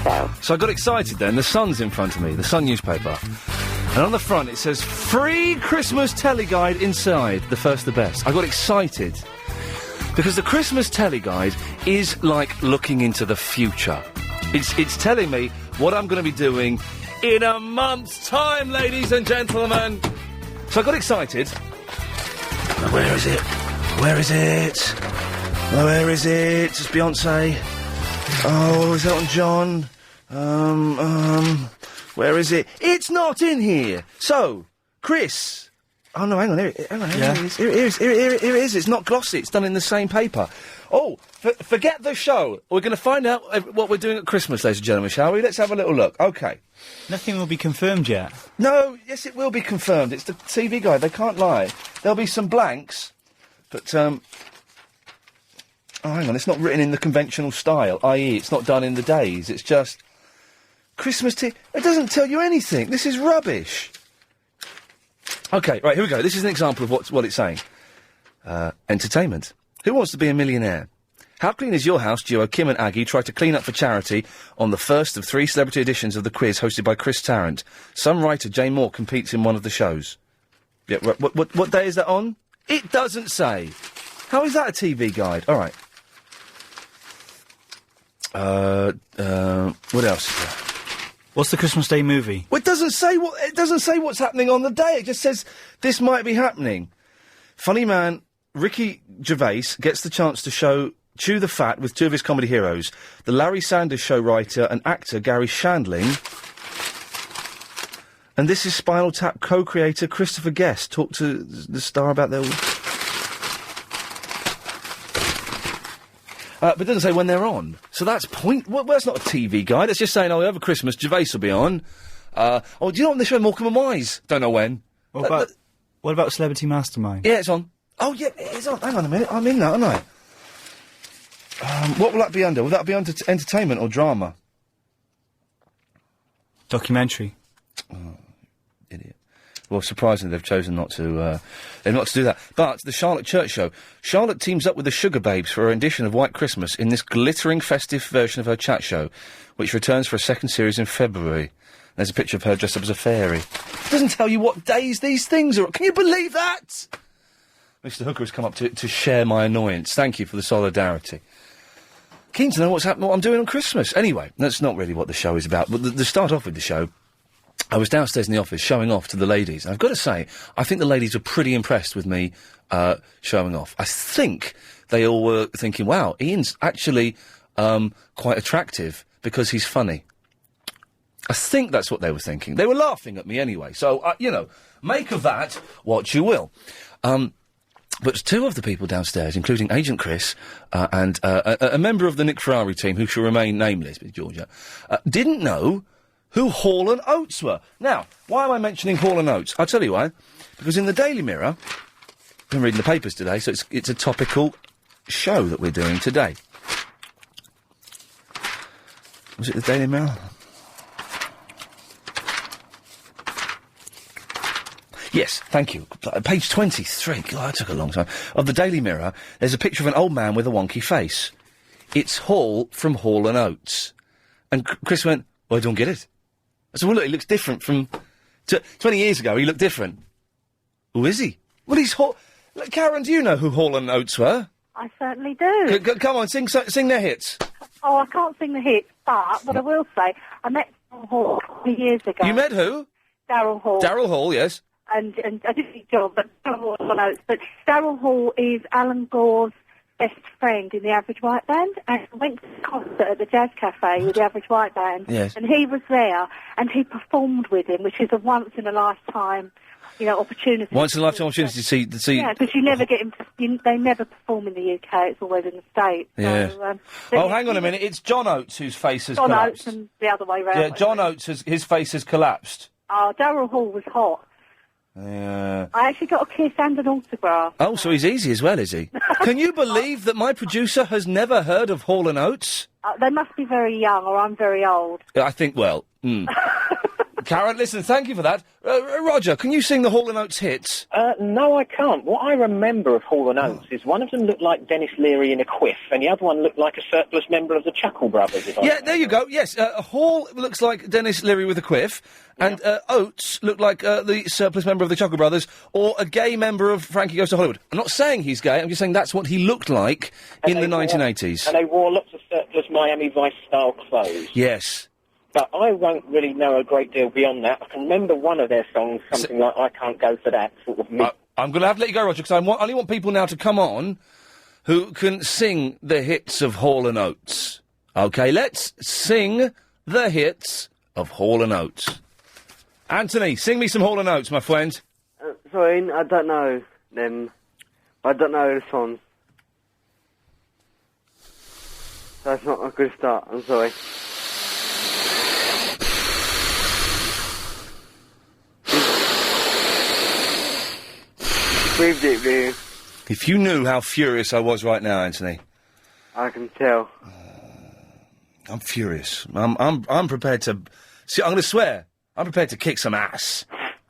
yourself. So I got excited then. The Sun's in front of me, the Sun newspaper. And on the front it says, free Christmas telly guide inside, the first the best. I got excited. Because the Christmas telly guide is like looking into the future. It's telling me what I'm going to be doing in a month's time, ladies and gentlemen. So I got excited. Where is it? Where is it? Where is it? It's Beyonce. Oh, is Elton John? Where is it? It's not in here. So, Chris. Oh no, hang on. Here it is. Here it is. It's not glossy. It's done in the same paper. Oh, forget the show. We're going to find out what we're doing at Christmas, ladies and gentlemen, shall we? Let's have a little look. Okay. Nothing will be confirmed yet. No, yes, it will be confirmed. It's the TV guide. They can't lie. There'll be some blanks, but oh, hang on. It's not written in the conventional style, i.e., it's not done in the days. It's just Christmas tea. It doesn't tell you anything. This is rubbish. Okay, right, here we go. This is an example of what it's saying. Entertainment. Who wants to be a millionaire? How clean is your house? Duo Kim and Aggie try to clean up for charity on the first of 3 celebrity editions of the quiz hosted by Chris Tarrant. Some writer, Jane Moore, competes in one of the shows. Yeah, what day is that on? It doesn't say. How is that a TV guide? All right. What else is there? What's the Christmas Day movie? Well, it doesn't say what's happening on the day. It just says this might be happening. Funny man Ricky Gervais gets the chance to chew the fat with 2 of his comedy heroes. The Larry Sanders Show writer and actor Gary Shandling. And this is Spinal Tap co-creator Christopher Guest. Talk to the star about their... but it doesn't say when they're on. So that's well, that's not a TV guide. It's just saying, oh, over Christmas, Gervais will be on. Do you know what, the show Morecambe and Wise? Don't know when. What about Celebrity Mastermind? Yeah, it's on. Oh, yeah, it's on. Hang on a minute. I'm in that, aren't I? What will that be under? Will that be under entertainment or drama? Documentary. Oh, idiot. Well, surprisingly, they've chosen not to do that. But the Charlotte Church Show. Charlotte teams up with the Sugar Babes for a rendition of White Christmas in this glittering festive version of her chat show, which returns for a second series in February. There's a picture of her dressed up as a fairy. It doesn't tell you what days these things are. Can you believe that? Mr. Hooker has come up to share my annoyance. Thank you for the solidarity. Keen to know what I'm doing on Christmas. Anyway, that's not really what the show is about. But to start off with the show, I was downstairs in the office showing off to the ladies. And I've got to say, I think the ladies were pretty impressed with me showing off. I think they all were thinking, wow, Ian's actually quite attractive because he's funny. I think that's what they were thinking. They were laughing at me anyway. So, make of that what you will. But 2 of the people downstairs, including Agent Chris and a member of the Nick Ferrari team, who shall remain nameless, but Georgia, didn't know who Hall and Oates were. Now, why am I mentioning Hall and Oates? I'll tell you why. Because in the Daily Mirror, I've been reading the papers today, so it's a topical show that we're doing today. Was it the Daily Mirror? Yes, thank you. Page 23, God, that took a long time. Of the Daily Mirror, there's a picture of an old man with a wonky face. It's Hall from Hall and Oates. And Chris went, well, I don't get it. I said, well, look, he looks different from... 20 years ago, he looked different. Who is he? Well, he's Hall... Look, Karen, do you know who Hall and Oates were? I certainly do. Come on, sing their hits. Oh, I can't sing the hits, but what I will say, I met Darryl Hall a few years ago. You met who? Darryl Hall. Darryl Hall, yes. And I didn't see John, but Darryl Hall on Oates. But Darryl Hall is Alan Gore's best friend in the Average White Band, and I went to the concert at the Jazz Cafe with the Average White Band, yes. And he was there, and he performed with him, which is a once-in-a-lifetime, opportunity. Once-in-a-lifetime opportunity to see... Yeah, because you never get him to... They never perform in the UK, it's always in the States. Yeah. So, hang on a minute, it's John Oates whose face has collapsed. John collapsed. Oates and the other way round. Yeah, John Oates, his face has collapsed. Oh, Darryl Hall was hot. Yeah. I actually got a kiss and an autograph. Oh, so he's easy as well, is he? Can you believe that my producer has never heard of Hall and Oates? They must be very young, or I'm very old. I think, well, Karen, listen, thank you for that. Roger, can you sing the Hall & Oates hits? No, I can't. What I remember of Hall & Oates is one of them looked like Dennis Leary in a quiff, and the other one looked like a surplus member of the Chuckle Brothers. There you go. Yes, Hall looks like Dennis Leary with a quiff, and Oates looked like the surplus member of the Chuckle Brothers, or a gay member of Frankie Goes to Hollywood. I'm not saying he's gay, I'm just saying that's what he looked like in the 1980s. And they wore lots of surplus Miami Vice-style clothes. Yes. But I won't really know a great deal beyond that. I can remember one of their songs, something like I Can't Go For That, sort of... I'm going to have to let you go, Roger, because I only want people now to come on who can sing the hits of Hall & Oates. OK, let's sing the hits of Hall & Oates. Anthony, sing me some Hall & Oates, my friend. Sorry, I don't know them. I don't know the songs. That's not a good start, I'm sorry. Breathe deeply. If you knew how furious I was right now, Anthony. I can tell. I'm furious. I'm prepared to... See, I'm going to swear. I'm prepared to kick some ass.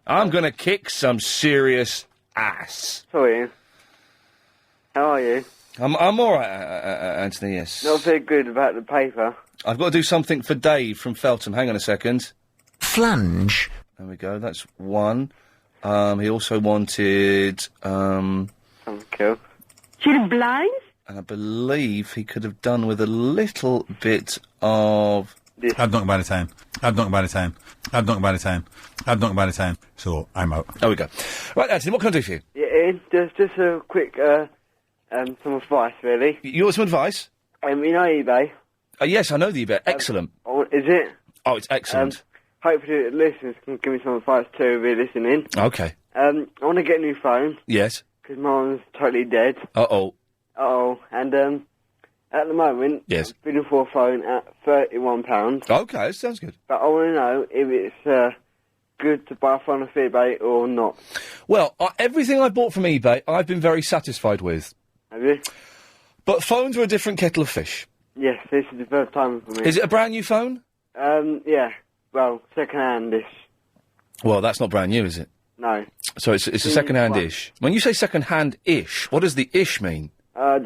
I'm going to kick some serious ass. Sorry. How are you? I'm all right, Anthony, yes. Not very good about the paper. I've got to do something for Dave from Feltham. Hang on a second. Flange. There we go, that's one. He also wanted, Cool. She's blind? and I believe he could have done with a little bit of... I've knocked about a time. I've knocked about a time. I've knocked about a time. I've knocked about a time. So, I'm out. There we go. Right, Anthony, what can I do for you? Yeah, just a quick, some advice, really. You want some advice? You know eBay? Yes, I know the eBay. Excellent. Is it? Oh, it's excellent. Hopefully the listeners can give me some advice too if you're listening. Okay. I want to get a new phone. Yes. Because mine's totally dead. Uh-oh. And at the moment, yes, I'm bidding for a phone at £31. Okay, that sounds good. But I want to know if it's good to buy a phone off eBay or not. Well, everything I bought from eBay, I've been very satisfied with. Have you? But phones are a different kettle of fish. Yes, this is the first time for me. Is it a brand new phone? Yeah. Well, second-hand-ish. Well, that's not brand new, is it? No. So it's a second-hand-ish. When you say second-hand-ish, what does the ish mean?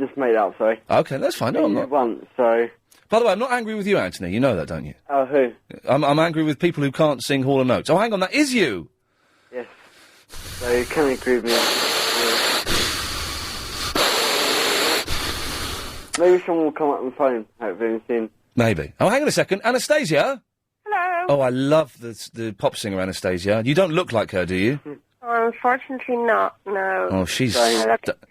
Just made up, sorry. Okay, that's fine. No, I'm not. Once, so... By the way, I'm not angry with you, Anthony. You know that, don't you? Oh, who? I'm angry with people who can't sing Hall & Oates. Oh, hang on, that is you! Yes. So you can agree with me. Yeah. Maybe someone will come up on the phone, hopefully, soon. Maybe. Oh, hang on a second. Anastasia? Hello. Oh, I love the pop singer Anastasia. You don't look like her, do you? Unfortunately not, no. Oh, she's...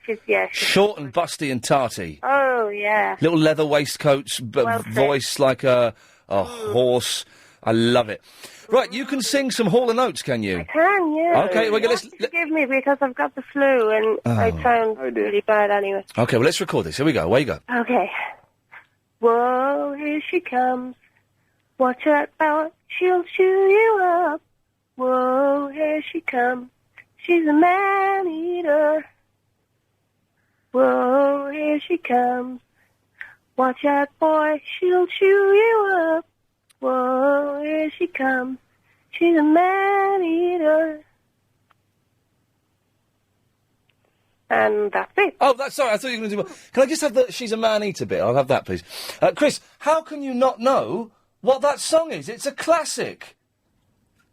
She's short and busty and tarty. Oh, yeah. Little leather waistcoats, voice like a horse. I love it. Right, you can sing some Hall & Oates, can you? I can, yeah. Okay, well, let's... Forgive me because I've got the flu and I sound really bad anyway. Okay, well, let's record this. Here we go. Away you go. Okay. Whoa, here she comes. Watch her out, she'll chew you up. Whoa, here she comes. She's a man-eater. Whoa, here she comes. Watch out, boy, she'll chew you up. Whoa, here she comes. She's a man-eater. And that's it. Oh, sorry, I thought you were going to do... Can I just have the She's a Man-Eater bit? I'll have that, please. Chris, how can you not know what that song is? It's a classic.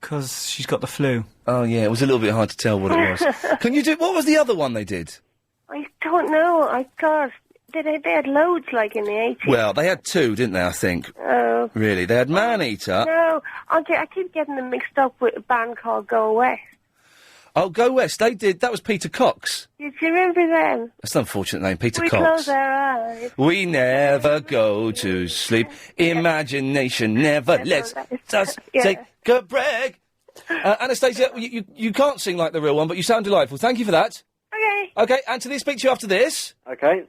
Because she's got the flu. Oh, yeah, it was a little bit hard to tell what it was. Can you do... What was the other one they did? I don't know. They had loads, like, in the 80s. Well, they had two, didn't they, I think? Oh. Really? They had Man-Eater. No, I keep getting them mixed up with a band called Go West. Oh, Go West, they did. That was Peter Cox. Do you remember them? That's an unfortunate name, Peter We Cox. close our eyes. We never go to sleep. Imagination never lets us take a break. Anastasia, you can't sing like the real one, but you sound delightful. Thank you for that. Okay. Okay, Anthony, speak to you after this. Okay.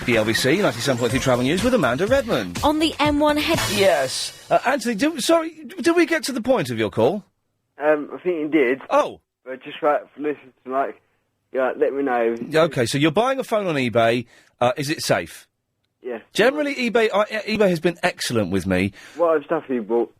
The LBC 97.3 Travel News with Amanda Redmond. On the M1 head... Yes. Anthony, did we get to the point of your call? I think you did. Oh. But just for listeners to, let me know. Okay, so you're buying a phone on eBay. Is it safe? Yeah. Generally, eBay has been excellent with me. What stuff have you bought?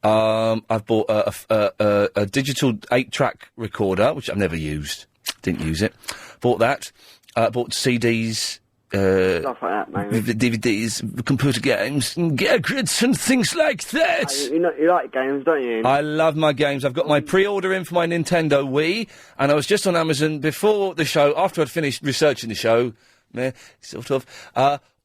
I've bought a digital 8-track recorder, which I've never used. Didn't use it. Bought that. Bought CDs. Stuff like that, maybe. DVDs, computer games, gadgets and things like that. You like games, don't you? I love my games. I've got my pre-order in for my Nintendo Wii, and I was just on Amazon before the show, after I'd finished researching the show, sort of,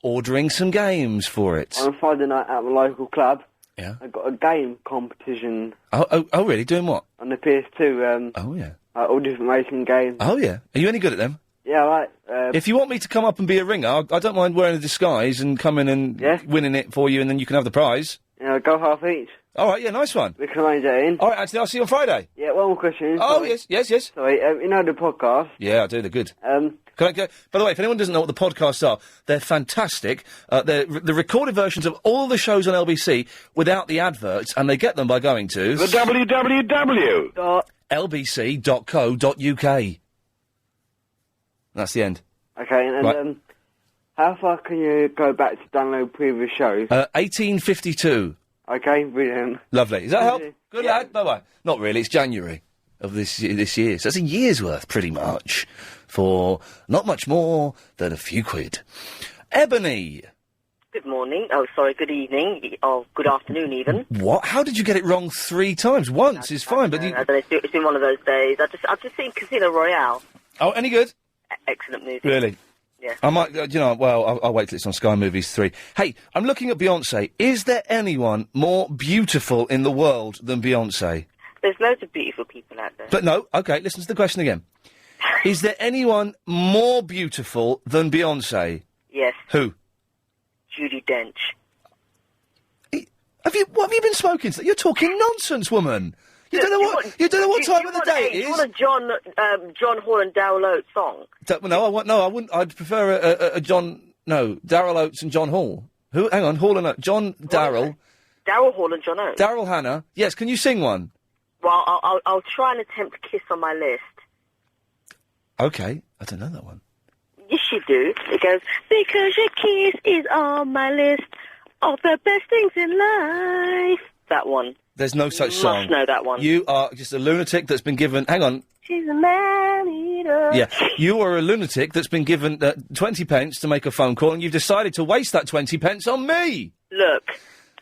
ordering some games for it. On Friday night at my local club, Yeah. I got a game competition. Oh, really? Doing what? On the PS2. Oh, yeah. All different racing games. Oh, yeah. Are you any good at them? Yeah, right. If you want me to come up and be a ringer, I don't mind wearing a disguise and coming and winning it for you, and then you can have the prize. Yeah, go half each. All right, yeah, nice one. We can arrange that in. All right, Anthony, I'll see you on Friday. Yeah, one more question. Oh, Sorry. yes. Sorry, you know the podcast? Yeah, I do, they're good. Um, Can I go? By the way, if anyone doesn't know what the podcasts are, they're fantastic. They're the recorded versions of all the shows on LBC without the adverts, and they get them by going to... The www. lbc.co.uk. That's the end. Okay, and Right. how far can you go back to download previous shows? 1852. Okay, brilliant. Lovely. Does that help? you. Good Yeah. lad. Bye-bye. Not really. It's January of this year. So that's a year's worth, pretty much, for not much more than a few quid. Ebony. Good morning. Oh, sorry, good evening. Oh, good afternoon, even. What? How did you get it wrong 3 times? Once is fine, but you... I don't know, it's been one of those days. I've just seen Casino Royale. Oh, any good? Excellent movie. Really? Yeah. I might, I'll wait till it's on Sky Movies 3. Hey, I'm looking at Beyonce. Is there anyone more beautiful in the world than Beyonce? There's loads of beautiful people out there. But no, okay, listen to the question again. Is there anyone more beautiful than Beyonce? Yes. Who? Judi Dench. What have you been smoking? You're talking nonsense, woman. You don't know what time of the day it is. Do you want a John Hall and Darryl Oates song? I wouldn't. I'd prefer a John. No, Darryl Oates and John Hall. Who? Hang on, Hall and Oates. John Darryl. Darryl Hall and John Oates. Daryl Hannah. Yes. Can you sing one? Well, I'll try and attempt Kiss on My List. Okay, I don't know that one. Yes, you do. It goes, because your kiss is on my list of the best things in life. That one. There's no such You song. must know that one. You are just a lunatic that's been given... Hang on. She's a man-eater. Yeah, you are a lunatic that's been given 20 pence to make a phone call, and you've decided to waste that 20 pence on me. Look,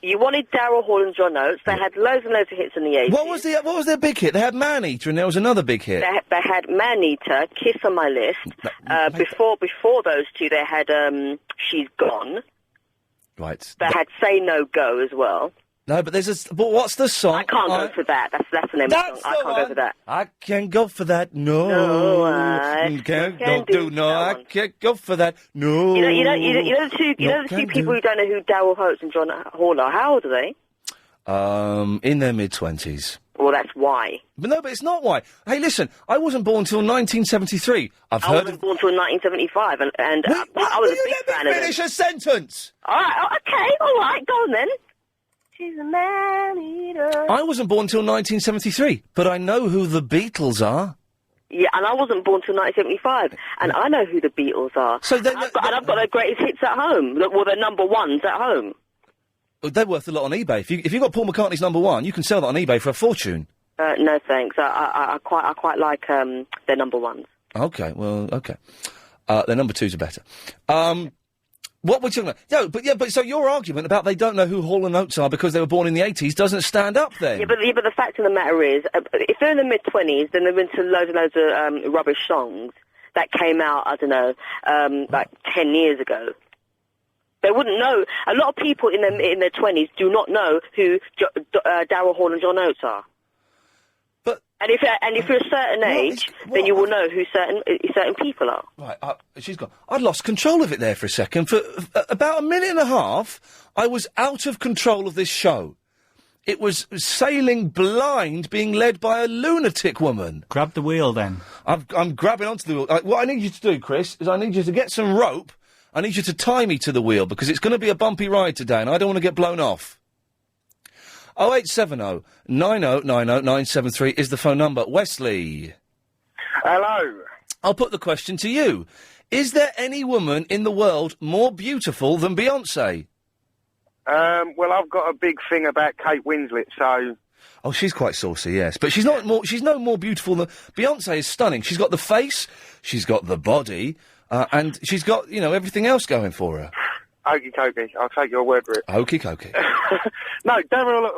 you wanted Darryl Hall and John Oates. They had loads and loads of hits in the 80s. What was their big hit? They had Man-Eater, and there was another big hit. They had Man-Eater, Kiss on My List. Before those two, they had She's Gone. Right. They had Say No Go as well. No, but but what's the song? I can't go for that. That's the name of the song. I can't go for that. I can't go for that. No, I can't do do. No, I can't go for that. No. You know the two people who don't know who Darryl Oates and John Hall are. How old are they? In their mid-20s. Well, that's why. But no, but it's not why. Hey, listen, I wasn't born till 1973. I wasn't born till 1975, and I was a big fan of them. Finish a sentence. All right, go on then. She's a man-eater. I wasn't born till 1973, but I know who the Beatles are. Yeah, and I wasn't born till 1975, and I know who the Beatles are. So then, I've got their greatest hits at home. Well, their number ones at home. They're worth a lot on eBay. If you've got Paul McCartney's number 1, you can sell that on eBay for a fortune. No thanks. I quite like their number ones. Okay, well, okay. Their number 2s are better. What we're talking about? But so your argument about they don't know who Hall and Oates are because they were born in the 80s doesn't stand up then. Yeah, but the fact of the matter is, if they're in the mid-20s, then they're into loads and loads of rubbish songs that came out, I don't know, like 10 years ago. They wouldn't know. A lot of people in their 20s do not know who Darryl Hall and John Oates are. And if you're a certain age, then you will know who certain people are. Right, she's gone. I'd lost control of it there for a second. For about a minute and a half, I was out of control of this show. It was sailing blind, being led by a lunatic woman. Grab the wheel, then. I'm grabbing onto the wheel. What I need you to do, Chris, is I need you to get some rope. I need you to tie me to the wheel, because it's going to be a bumpy ride today, and I don't want to get blown off. 0870 9090 973 is the phone number. Wesley. Hello. I'll put the question to you. Is there any woman in the world more beautiful than Beyonce? Well, I've got a big thing about Kate Winslet, so... Oh, she's quite saucy, yes. But she's not more... She's no more beautiful than... Beyonce is stunning. She's got the face, she's got the body, and she's got, you know, everything else going for her. Okie dokie, I'll take your word for it. Okie dokie. No, Daryl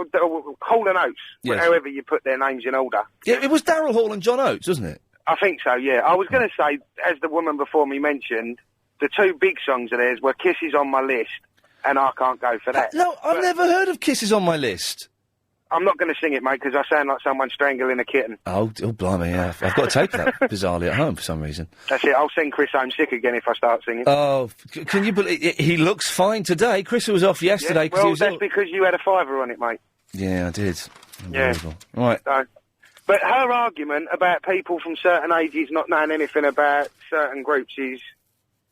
Hall and Oates, Yes. however you put their names in order. Yeah, it was Daryl Hall and John Oates, wasn't it? I think so, yeah. I was going to say, as the woman before me mentioned, the two big songs of theirs were Kisses on My List and I Can't Go For That. No, I've never heard of Kisses on My List. I'm not going to sing it, mate, because I sound like someone strangling a kitten. Oh, blimey, yeah. I've got to tape that, bizarrely, at home for some reason. That's it. I'll send Chris home sick again if I start singing. Oh, can you believe... He looks fine today. Chris was off yesterday because well, he was... that's because you had a fiver on it, mate. Yeah, I did. Yeah. Right. So, but her argument about people from certain ages not knowing anything about certain groups is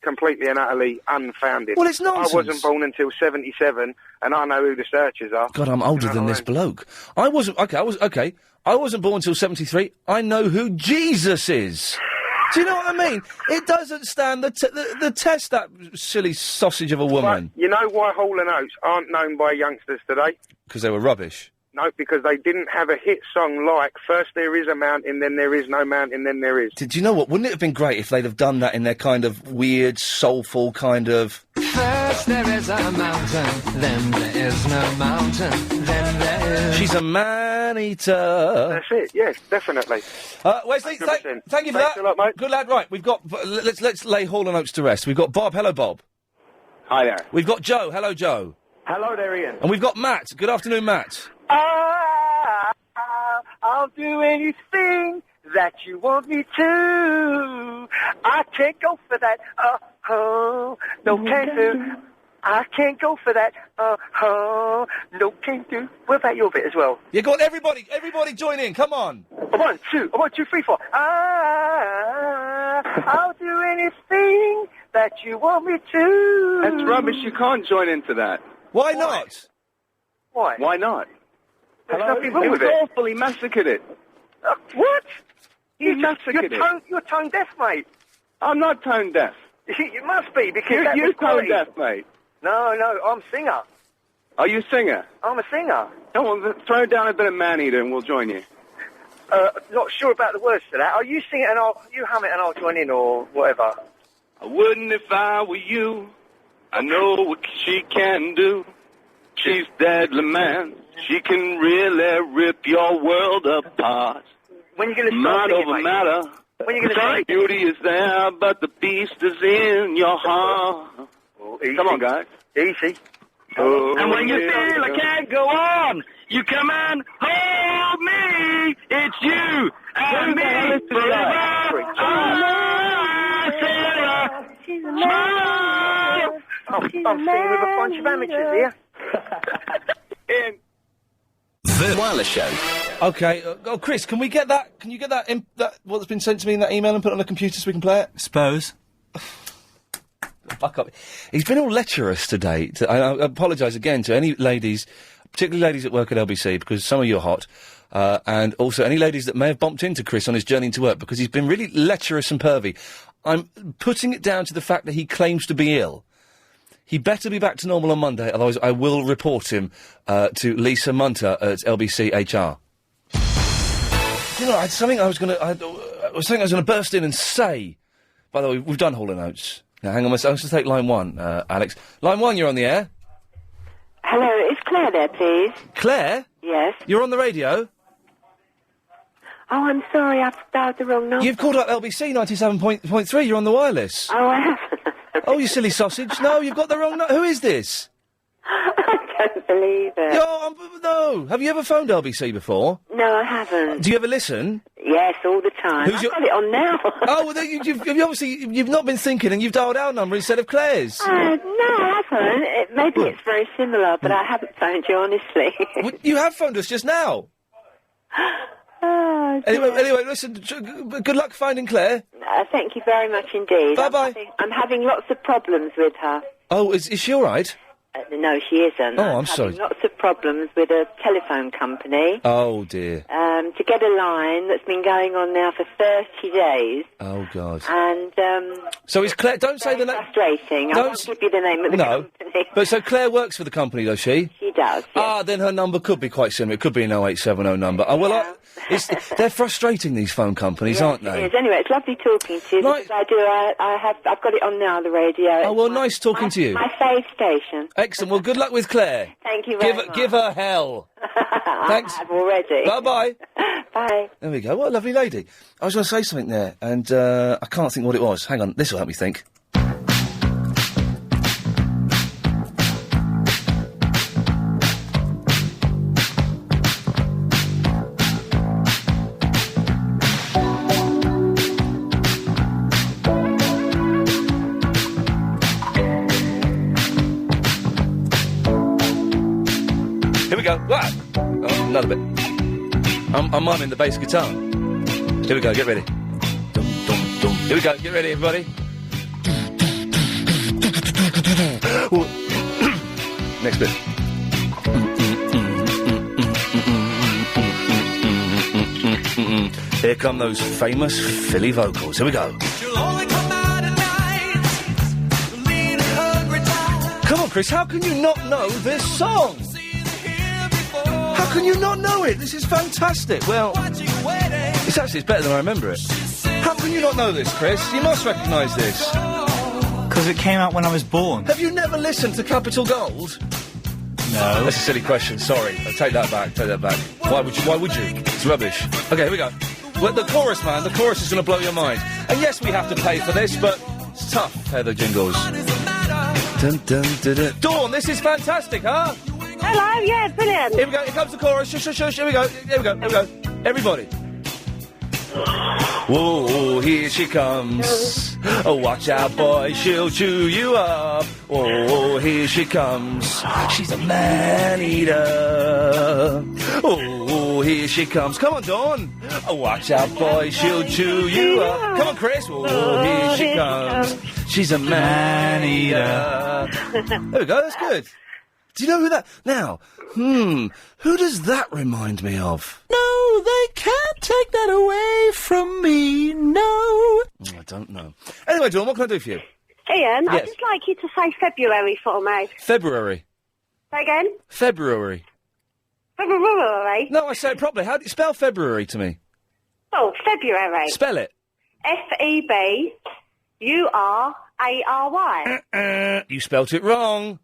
completely and utterly unfounded. Well, it's nonsense. I wasn't born until 77, and I know who the Searchers are. God, I'm older than this bloke. I wasn't... Okay, I wasn't born until 73. I know who Jesus is. Do you know what I mean? It doesn't stand the test, that silly sausage of a woman. But you know why Hall and Oates aren't known by youngsters today? Because they were rubbish. No, because they didn't have a hit song like First There Is a Mountain, Then There Is No Mountain, Then There Is. Did you know what? Wouldn't it have been great if they'd have done that in their kind of weird, soulful kind of... First there is a mountain, then there is no mountain, then there is... She's a man-eater. That's it, yes, definitely. Wesley, thank you for Thanks that. a lot, mate. Good lad, right, we've got... Let's lay Hall and Oates to rest. We've got Bob. Hello, Bob. Hi there. We've got Joe. Hello, Joe. Hello there, Ian. And we've got Matt. Good afternoon, Matt. I'll do anything that you want me to. I can't go for that. No, can't do. I can't go for that. No, can't do. What about your bit as well? Yeah, go on, everybody join in. Come on. 1, 2, 1, 2, 3, 4. I'll do anything that you want me to. That's rubbish. You can't join into that. Why not? Why? Why not? There's nothing wrong it with was it. awful. He massacred it. What? He massacred it. You're tone deaf, mate. I'm not tone deaf. You must be, because You're tone deaf, mate. No, I'm a singer. Are you a singer? I'm a singer. Come on, throw down a bit of Man-Eater and we'll join you. Not sure about the words to that. Are you sing it and you hum it and I'll join in or whatever? I wouldn't if I were you. I know what she can do. She's deadly, man. She can really rip your world apart. When are you going to Mind start singing, over mate? matter. When are you going to sing? Beauty is there, but the beast is in your heart. Easy. Come on, guys. Easy. Oh, And when you yeah. feel I can't go on, you come and hold me. It's you and me forever. She's a man. I'm singing with a bunch of amateurs here. The Wireless Show. Okay, Chris, can we get that? Can you get that what's been sent to me in that email and put it on the computer so we can play it? Suppose. Fuck up. He's been all lecherous today. I apologise again to any ladies, particularly ladies that work at LBC, because some of you are hot, and also any ladies that may have bumped into Chris on his journey into work, because he's been really lecherous and pervy. I'm putting it down to the fact that he claims to be ill. He better be back to normal on Monday, otherwise I will report him to Lisa Munter at LBC HR. You know, I had something I was going to burst in and say. By the way, we've done Hall and Oates. Now, hang on, I'm going to take line 1, Alex. Line 1, you're on the air. Hello, is Claire there, please? Claire? Yes. You're on the radio? Oh, I'm sorry, I've dialed the wrong number. You've called up LBC 97.3, you're on the wireless. Oh, I haven't. Oh, you silly sausage. No, you've got the wrong Who is this? I don't believe it. No. Have you ever phoned LBC before? No, I haven't. Do you ever listen? Yes, all the time. I've got it on now. Oh, well, you've not been thinking and you've dialed our number instead of Claire's. No, I haven't. Maybe it's very similar, but I haven't phoned you, honestly. Well, you have phoned us just now. Oh, Anyway, listen, good luck finding Claire. Thank you very much indeed. Bye-bye. I'm having lots of problems with her. Oh, is she all right? No, she isn't. Oh, I'm sorry. Having lots of problems with a telephone company. Oh, dear. To get a line that's been going on now for 30 days. Oh, God. And, So is Claire... Don't say the name... frustrating. I won't give you the name of the company. But so Claire works for the company, does she? She does. Ah, then her number could be quite similar. It could be an 0870 number. Oh, well, they're frustrating, these phone companies, aren't they? It is. Anyway, it's lovely talking to you. Right. I've got it on now, the radio. Oh, well, nice talking to you. My fave station. Excellent. Well, good luck with Claire. Thank you very much. Give her hell. Thanks. I have already. Bye-bye. Bye. There we go. What a lovely lady. I was going to say something there, and I can't think what it was. Hang on. This will help me think. Here we go. Wow. Oh, another bit. I'm miming the bass guitar. Here we go. Get ready. Dum, dum, dum. Here we go. Get ready, everybody. Next bit. Here come those famous Philly vocals. Here we go. Come on, Chris. How can you not know this song? How can you not know it? This is fantastic. Well, it's better than I remember it. How can you not know this, Chris? You must recognise this. Because it came out when I was born. Have you never listened to Capital Gold? No. That's a silly question. Sorry. I'll take that back. Why would you? It's rubbish. Okay, here we go. Well, the chorus, man. The chorus is going to blow your mind. And yes, we have to pay for this, but it's tough. Heather Jingles. Dun, dun, dun, dun. Dawn, this is fantastic, huh? Hello, yeah, brilliant. Here we go, here comes the chorus. Shush, shush, shush. Here we go. Everybody. Whoa, here she comes. Oh, watch out, boy, she'll chew you up. Oh, here she comes. She's a man-eater. Oh, here she comes. Come on, Dawn. Oh, watch out, boy, she'll chew you up. Come on, Chris. Oh, here she comes. She's a man-eater. There we go, that's good. Do you know who that... Now, who does that remind me of? No, they can't take that away from me, no. Oh, I don't know. Anyway, Dawn, what can I do for you? Ian, Yes. I'd just like you to say February for me. February. Say again? February. February? No, I say it properly. How do you spell February to me? Oh, February. Spell it. February. You spelt it wrong.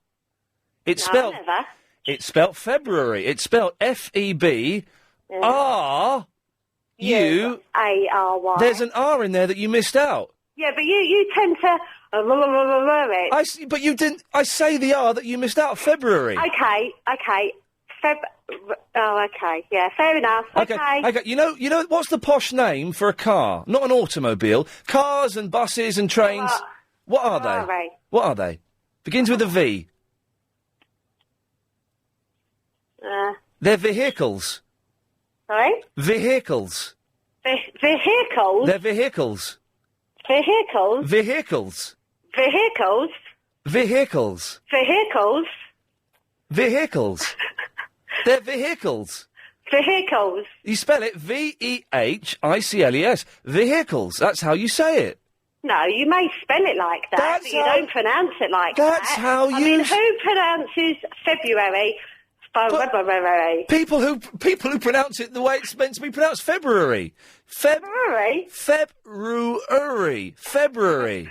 It's No, spelled... never. It's spelt February. It's spelled February. There's an R in there that you missed out. Yeah, but you tend to... it. I see, but you didn't... I say the R that you missed out. February. Okay. Okay, yeah, fair enough. Okay. You know, what's the posh name for a car? Not an automobile. Cars and buses and trains. What are they? What are they? Begins with a V. They're vehicles. Sorry? Vehicles. Vehicles? They're vehicles. Vehicles? Vehicles. Vehicles? Vehicles. Vehicles? Vehicles. They're vehicles. Vehicles. You spell it V-E-H-I-C-L-E-S. Vehicles. That's how you say it. No, you may spell it like that, but you don't pronounce it like that. That's how you... I mean, who pronounces February? People who pronounce it the way it's meant to be pronounced. February. February? February.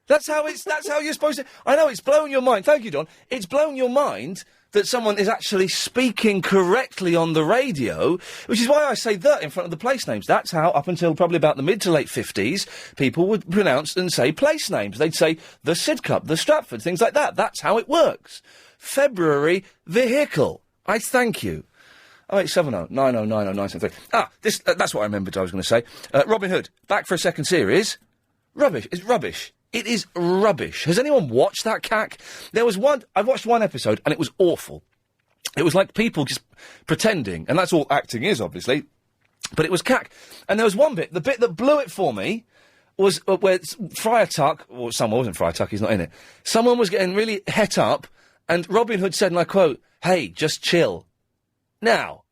That's how you're supposed to... I know, it's blown your mind. Thank you, Don. It's blown your mind that someone is actually speaking correctly on the radio, which is why I say that in front of the place names. That's how, up until probably about the mid to late 50s, people would pronounce and say place names. They'd say the Sidcup, the Stratford, things like that. That's how it works. February vehicle. I thank you. 0870 9090 973. That's what I remembered I was going to say. Robin Hood, back for a second series. Rubbish. It's rubbish. It is rubbish. Has anyone watched that cack? I watched one episode and it was awful. It was like people just pretending, and that's all acting is, obviously. But it was cack. And there was one bit, the bit that blew it for me was where Friar Tuck, or someone wasn't Friar Tuck, he's not in it. Someone was getting really het up, and Robin Hood said, and I quote, "Hey, just chill." Now,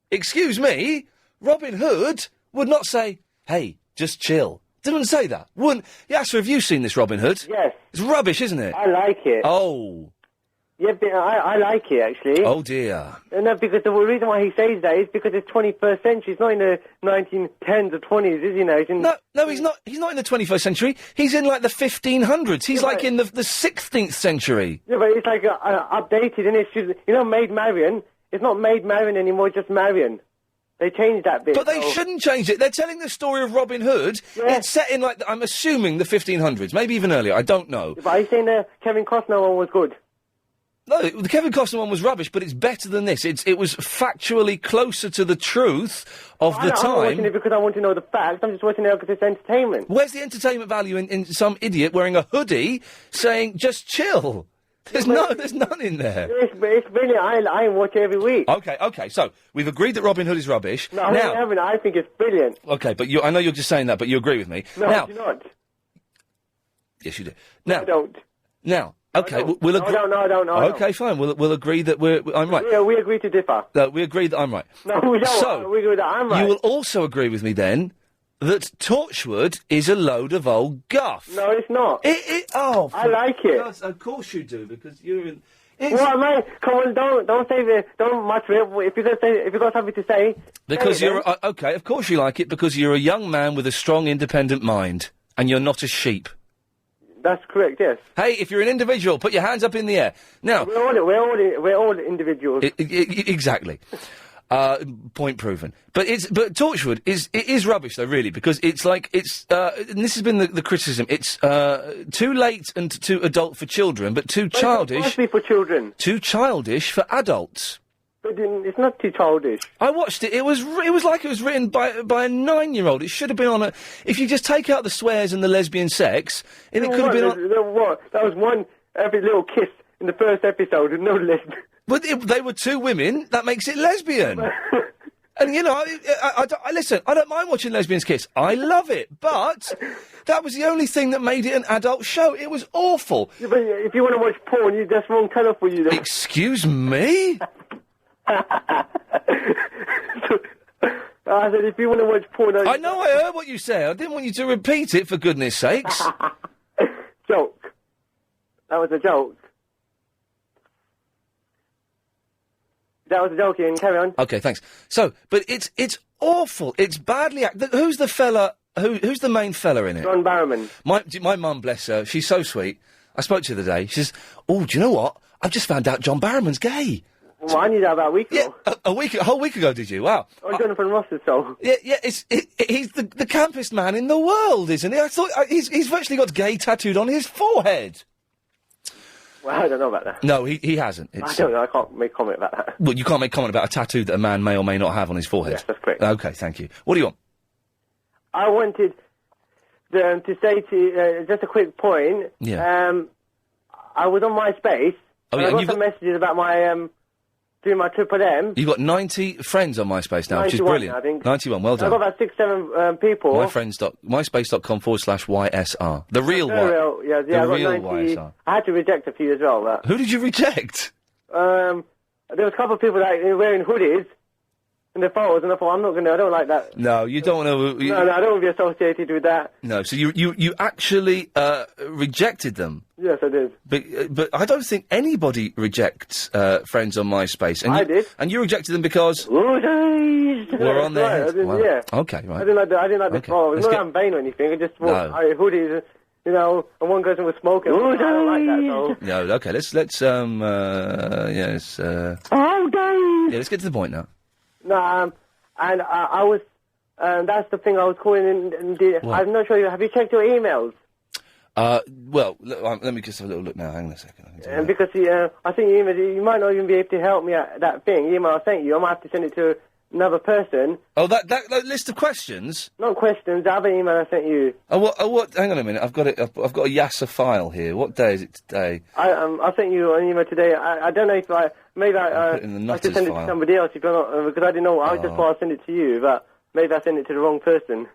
excuse me, Robin Hood would not say, "Hey, just chill." Didn't say that. Wouldn't. Yasser, have you seen this Robin Hood? Yes. It's rubbish, isn't it? I like it. Oh. Yeah, but I like it, actually. Oh, dear. No, because the reason why he says that is because it's 21st century. It's not in the 1910s or 20s, is he now? No, he's not. He's not in the 21st century. He's in, like, the 1500s. He's, like, in the 16th century. Yeah, but it's, like, updated, and it's just, Maid Marian. It's not Maid Marian anymore, just Marian. They changed that bit. But they shouldn't change it. They're telling the story of Robin Hood. Yeah. It's set in, like, I'm assuming the 1500s, maybe even earlier. I don't know. Yeah, but are you saying the Kevin Costner one was good? No, the Kevin Costner one was rubbish, but it's better than this. It was factually closer to the truth of the I'm not time. watching it because I want to know the facts. I'm just watching it because it's entertainment. Where's the entertainment value in some idiot wearing a hoodie saying, just chill? There's none in there. It's brilliant. I watch it every week. Okay, so we've agreed that Robin Hood is rubbish. No, now, I haven't. I think it's brilliant. Okay, but I know you're just saying that, but you agree with me. No, now, I do not. Yes, you do. Now, I don't. Now, okay, we'll agree. No, I don't. Okay, fine. We'll agree that I'm right. Yeah, we agree to differ. We agree that I'm right. No, we don't. So, we agree that I'm right. You will also agree with me then that Torchwood is a load of old guff. No, it's not. I like it. Yes, of course you do, because you're in... What, mate? Come on, don't say this. Don't much it. If you got something to say, Because say it you're... okay, of course you like it, because you're a young man with a strong, independent mind, and you're not a sheep. That's correct, yes. Hey, if you're an individual, put your hands up in the air. Now... We're all individuals. Exactly. Point proven. But Torchwood is rubbish though, really, because it's like and this has been the criticism. It's too late and too adult for children, but too childish. It's supposed to be for children. Too childish for adults. But it's not too childish. I watched it. It was like it was written by a 9-year-old. It should have been on a. If you just take out the swears and the lesbian sex, and it could have been on. What? That was one every little kiss in the first episode, and no lesbian. But they were two women. That makes it lesbian. And, I listen, I don't mind watching lesbians kiss. I love it. But that was the only thing that made it an adult show. It was awful. Yeah, but if you want to watch porn, that's wrong colour for you. Then. Excuse me? I said, if you want to watch porn... I know, I heard what you said. I didn't want you to repeat it, for goodness sakes. Joke. That was a joke. That was a joke, Ian. Carry on. Okay, thanks. So, but it's awful. It's badly acted. Who's the fella? Who's the main fella in it? John Barrowman. My mum, bless her, she's so sweet. I spoke to her the other day. She says, "Oh, do you know what? I've just found out John Barrowman's gay." Well, I knew that about a week ago. Yeah, a whole week ago, did you? Wow. Oh, Jonathan Ross's soul. Yeah. He's the campest man in the world, isn't he? I thought he's virtually got gay tattooed on his forehead. Well, I don't know about that. No, he hasn't. I don't know. I can't make comment about that. Well, you can't make comment about a tattoo that a man may or may not have on his forehead. Yes, that's correct. Okay, thank you. What do you want? I wanted to say to you, just a quick point. Yeah. I was on MySpace. Oh, and yeah, I and got you've some messages about my doing my Triple M. You've got 90 friends on MySpace now, which is 91, brilliant. I think. 91, well done. I've got about 6-7 people. MySpace.com/YSR. The real one. Yeah, the I got real 90. YSR. I had to reject a few as well. But, who did you reject? There was a couple of people that were wearing hoodies in their photos, and I thought, I don't like that. No, you don't want to... No, I don't want to be associated with that. No, so you actually rejected them? Yes, I did. But I don't think anybody rejects friends on MySpace. And I did. And you rejected them because... We're on their heads. Wow. Yeah. Okay, right. I didn't like the photo. It's Let's not I'm vain or anything. I just No. hoodies, and one person was smoking. I don't like that, so... No, okay, let's yes... Yeah, let's get to the point now. No, and I was... that's the thing I was calling in. I'm not sure. Have you checked your emails? Well, let me just have a little look now. Hang on a second. And because I think you might not even be able to help me at that email I sent you. I might have to send it to another person. Oh, that list of questions? Not questions. The other email I sent you. Oh, what? Hang on a minute. I've got it. I've got a Yasser file here. What day is it today? I sent you an email today. I don't know if I should send it to somebody else if you're not, because I didn't know. I just thought I'd send it to you, but maybe I sent it to the wrong person.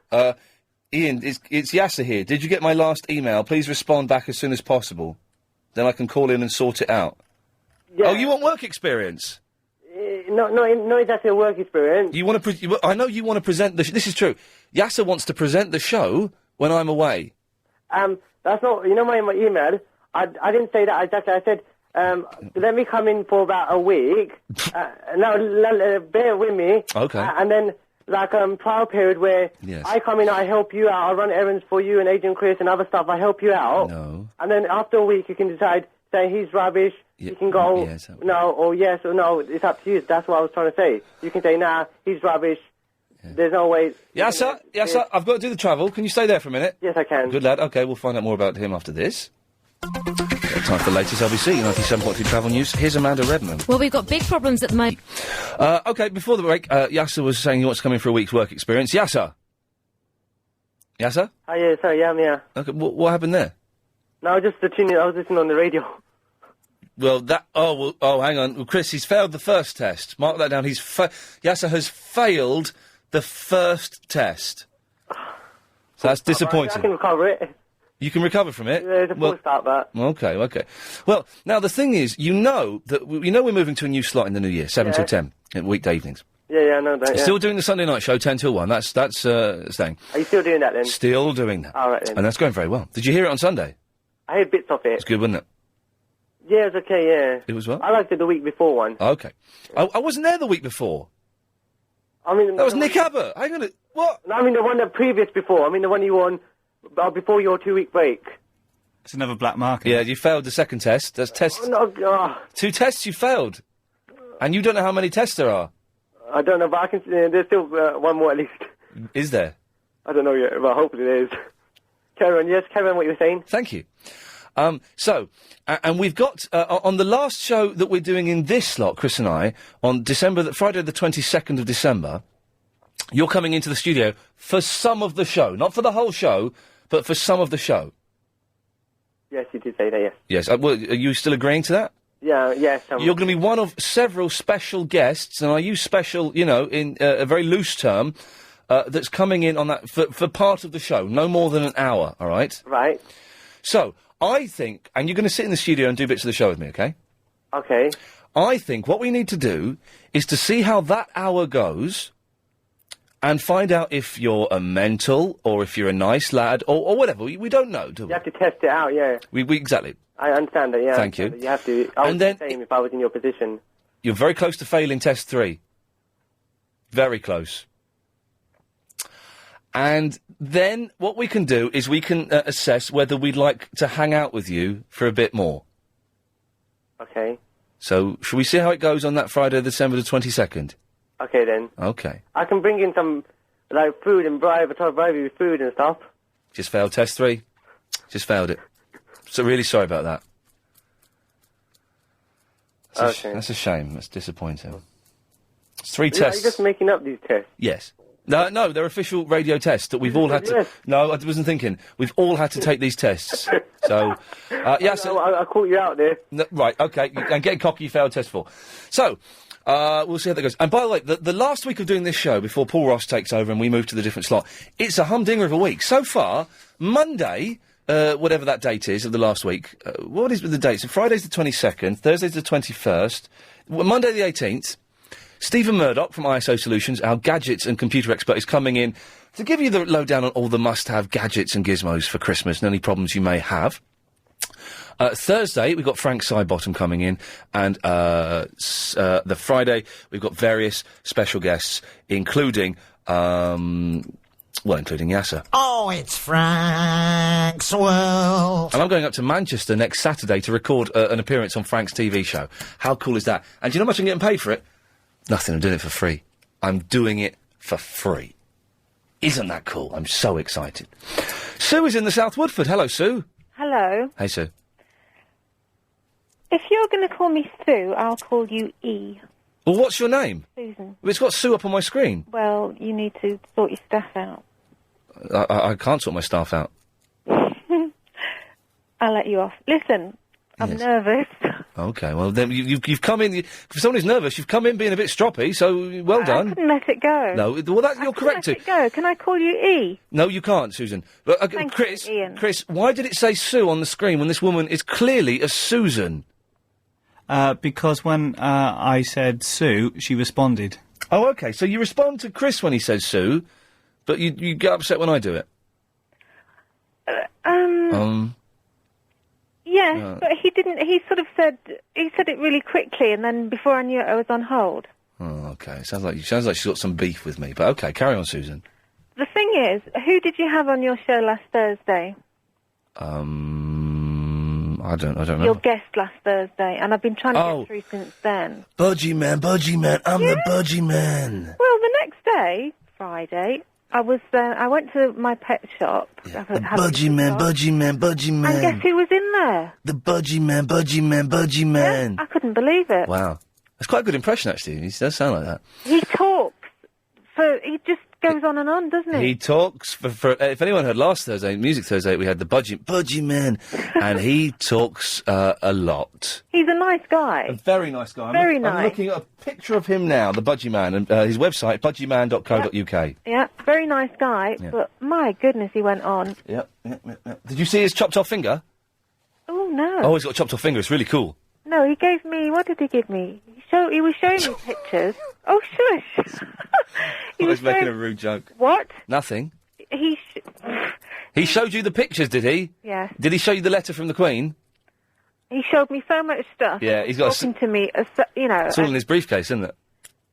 Ian, it's Yasser here. Did you get my last email? Please respond back as soon as possible. Then I can call in and sort it out. Yeah. Oh, you want work experience? Not exactly a work experience. You want to? I know you want to present the. This is true. Yasser wants to present the show when I'm away. That's not. My email. I didn't say that exactly. I said let me come in for about a week. Now, bear with me. Okay. And then, trial period where I come in, I help you out, I run errands for you and Agent Chris and other stuff, I help you out. No. And then after a week, you can decide, say he's rubbish, you can go, no, or yes or no, it's up to you. That's what I was trying to say. You can say, nah, he's rubbish. There's no way. Yes, sir. Yes, sir. I've got to do the travel. Can you stay there for a minute? Yes, I can. Good lad. Okay, we'll find out more about him after this. Time for the latest LBC 97.2 travel news. Here's Amanda Redman. Well, we've got big problems at the moment. Okay, before the break, Yasser was saying he wants to come in for a week's work experience. Yasser? Yasser? Oh, yeah, sorry, yeah, I'm here. Okay, what happened there? No, I was just tuning. I was listening on the radio. Well, hang on. Well, Chris, he's failed the first test. Mark that down. Yasser has failed the first test. So that's disappointing. I can recover it. You can recover from it? Yeah, it's a full start, that. Okay. Well, now the thing is, you know we're moving to a new slot in the new year, 7 till 10, weekday evenings. Yeah, I know that, Still doing the Sunday night show, 10 till 1. That's staying. Are you still doing that, then? Still doing that. All right, then. And that's going very well. Did you hear it on Sunday? I heard bits of it. It's good, wasn't it? Yeah, it's okay, yeah. It was what? I liked it the week before one. Okay. I wasn't there the week before. I mean... That was Nick Abbott. Hang on. What? No, I mean the one that previous before. I mean the one you won before your 2-week break. It's another black market. Yeah, you failed the second test. That's test... Oh, no, 2 tests you failed. And you don't know how many tests there are. I don't know, but I can... there's still one more at least. Is there? I don't know yet, but hopefully there is. Carry on what you were saying. Thank you. And we've got, on the last show that we're doing in this slot, Chris and I, on Friday the 22nd of December, you're coming into the studio for some of the show. Not for the whole show, but for some of the show. Yes, you did say that, yes. Yes. Well, are you still agreeing to that? Yeah, yes. You're going to be one of several special guests, and I use special, in a very loose term, that's coming in on that for part of the show. No more than an hour, all right? Right. So, I think, and you're going to sit in the studio and do bits of the show with me, okay? Okay. I think what we need to do is to see how that hour goes and find out if you're a mental or if you're a nice lad or whatever. We don't know, do we? You have to test it out, yeah. We exactly. I understand that, yeah. Thank you. You have to. I would do the same if I was in your position. You're very close to failing test 3. Very close. And then what we can do is we can assess whether we'd like to hang out with you for a bit more. Okay. So, shall we see how it goes on that Friday, December the 22nd? Okay, then. Okay. I can bring in some, food and try to bribe you with food and stuff. Just failed test 3. Just failed it. So, really sorry about that. That's a shame. That's disappointing. It's 3 tests. You're just making up these tests. Yes. No, they're official radio tests that we've all had to... Yes. No, I wasn't thinking. We've all had to take these tests. So, I caught you out there. No, right, okay. And getting cocky, you failed test 4. So, we'll see how that goes. And by the way, the last week of doing this show, before Paul Ross takes over and we move to the different slot, it's a humdinger of a week. So far, Monday, whatever that date is of the last week, what is the date? So Friday's the 22nd, Thursday's the 21st, Monday the 18th, Stephen Murdoch from ISO Solutions, our gadgets and computer expert, is coming in to give you the lowdown on all the must-have gadgets and gizmos for Christmas and any problems you may have. Thursday, we've got Frank Sidebottom coming in, and the Friday, we've got various special guests, including Yasser. Oh, it's Frank's World. And I'm going up to Manchester next Saturday to record an appearance on Frank's TV show. How cool is that? And do you know how much I'm getting paid for it? Nothing, I'm doing it for free. I'm doing it for free. Isn't that cool? I'm so excited. Sue is in the South Woodford. Hello, Sue. Hello. Hey, Sue. If you're going to call me Sue, I'll call you E. Well, what's your name? Susan. Well, it's got Sue up on my screen. Well, you need to sort your stuff out. I can't sort my staff out. I'll let you off. Listen, I'm nervous. Okay, well, then you've come in... for someone who's nervous, you've come in being a bit stroppy, so well done. I couldn't let it go. No, well, you're correct let it go. Can I call you E? No, you can't, Susan. But, Thank Chris, you, Ian. Chris, why did it say Sue on the screen when this woman is clearly a Susan? Because when I said Sue, she responded. Oh, okay, so you respond to Chris when he says Sue, but you get upset when I do it? Yes, but he didn't. He sort of said it really quickly, and then before I knew it, I was on hold. Oh, okay. Sounds like she's got some beef with me. But okay, carry on, Susan. The thing is, who did you have on your show last Thursday? I don't remember. Your guest last Thursday, and I've been trying to get through since then. Budgie man, I'm the Budgie man. Well, the next day, Friday, I went to my pet shop. Yeah. The Budgie man. And guess who was in there? The Budgie man. Yeah, I couldn't believe it. Wow. That's quite a good impression, actually. He does sound like that. He talks. He just goes on and on, doesn't he? He talks. If anyone heard last Thursday, Music Thursday, we had the Budgie man, and he talks a lot. He's a nice guy. A very nice guy. Very I'm nice. looking at a picture of him now, the Budgie man, and his website, budgieman.co.uk. Yeah, very nice guy, but my goodness, he went on. Yep. Did you see his chopped off finger? Oh, no. Oh, he's got a chopped off finger. It's really cool. No, he gave me... What did he give me? He was showing me pictures. Oh, shush. He was making a rude joke. What? Nothing. He showed you the pictures, did he? Yes. Did he show you the letter from the Queen? He showed me so much stuff. Yeah, he's got talking to me, It's all in his briefcase, isn't it?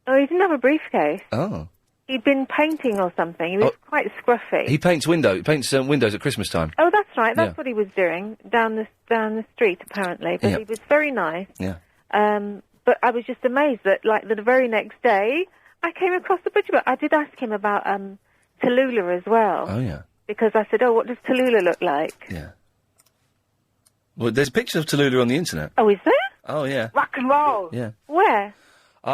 Oh, he didn't have a briefcase. Oh. He'd been painting or something. He was quite scruffy. He paints windows at Christmas time. Oh, that's right. That's what he was doing down the street, apparently. But he was very nice. Yeah. But I was just amazed that, like, the very next day, I came across the butcher. But I did ask him about Tallulah as well. Oh, yeah. Because I said, what does Tallulah look like? Yeah. Well, there's pictures of Tallulah on the internet. Oh, is there? Oh, yeah. Rock and roll. Yeah. Where?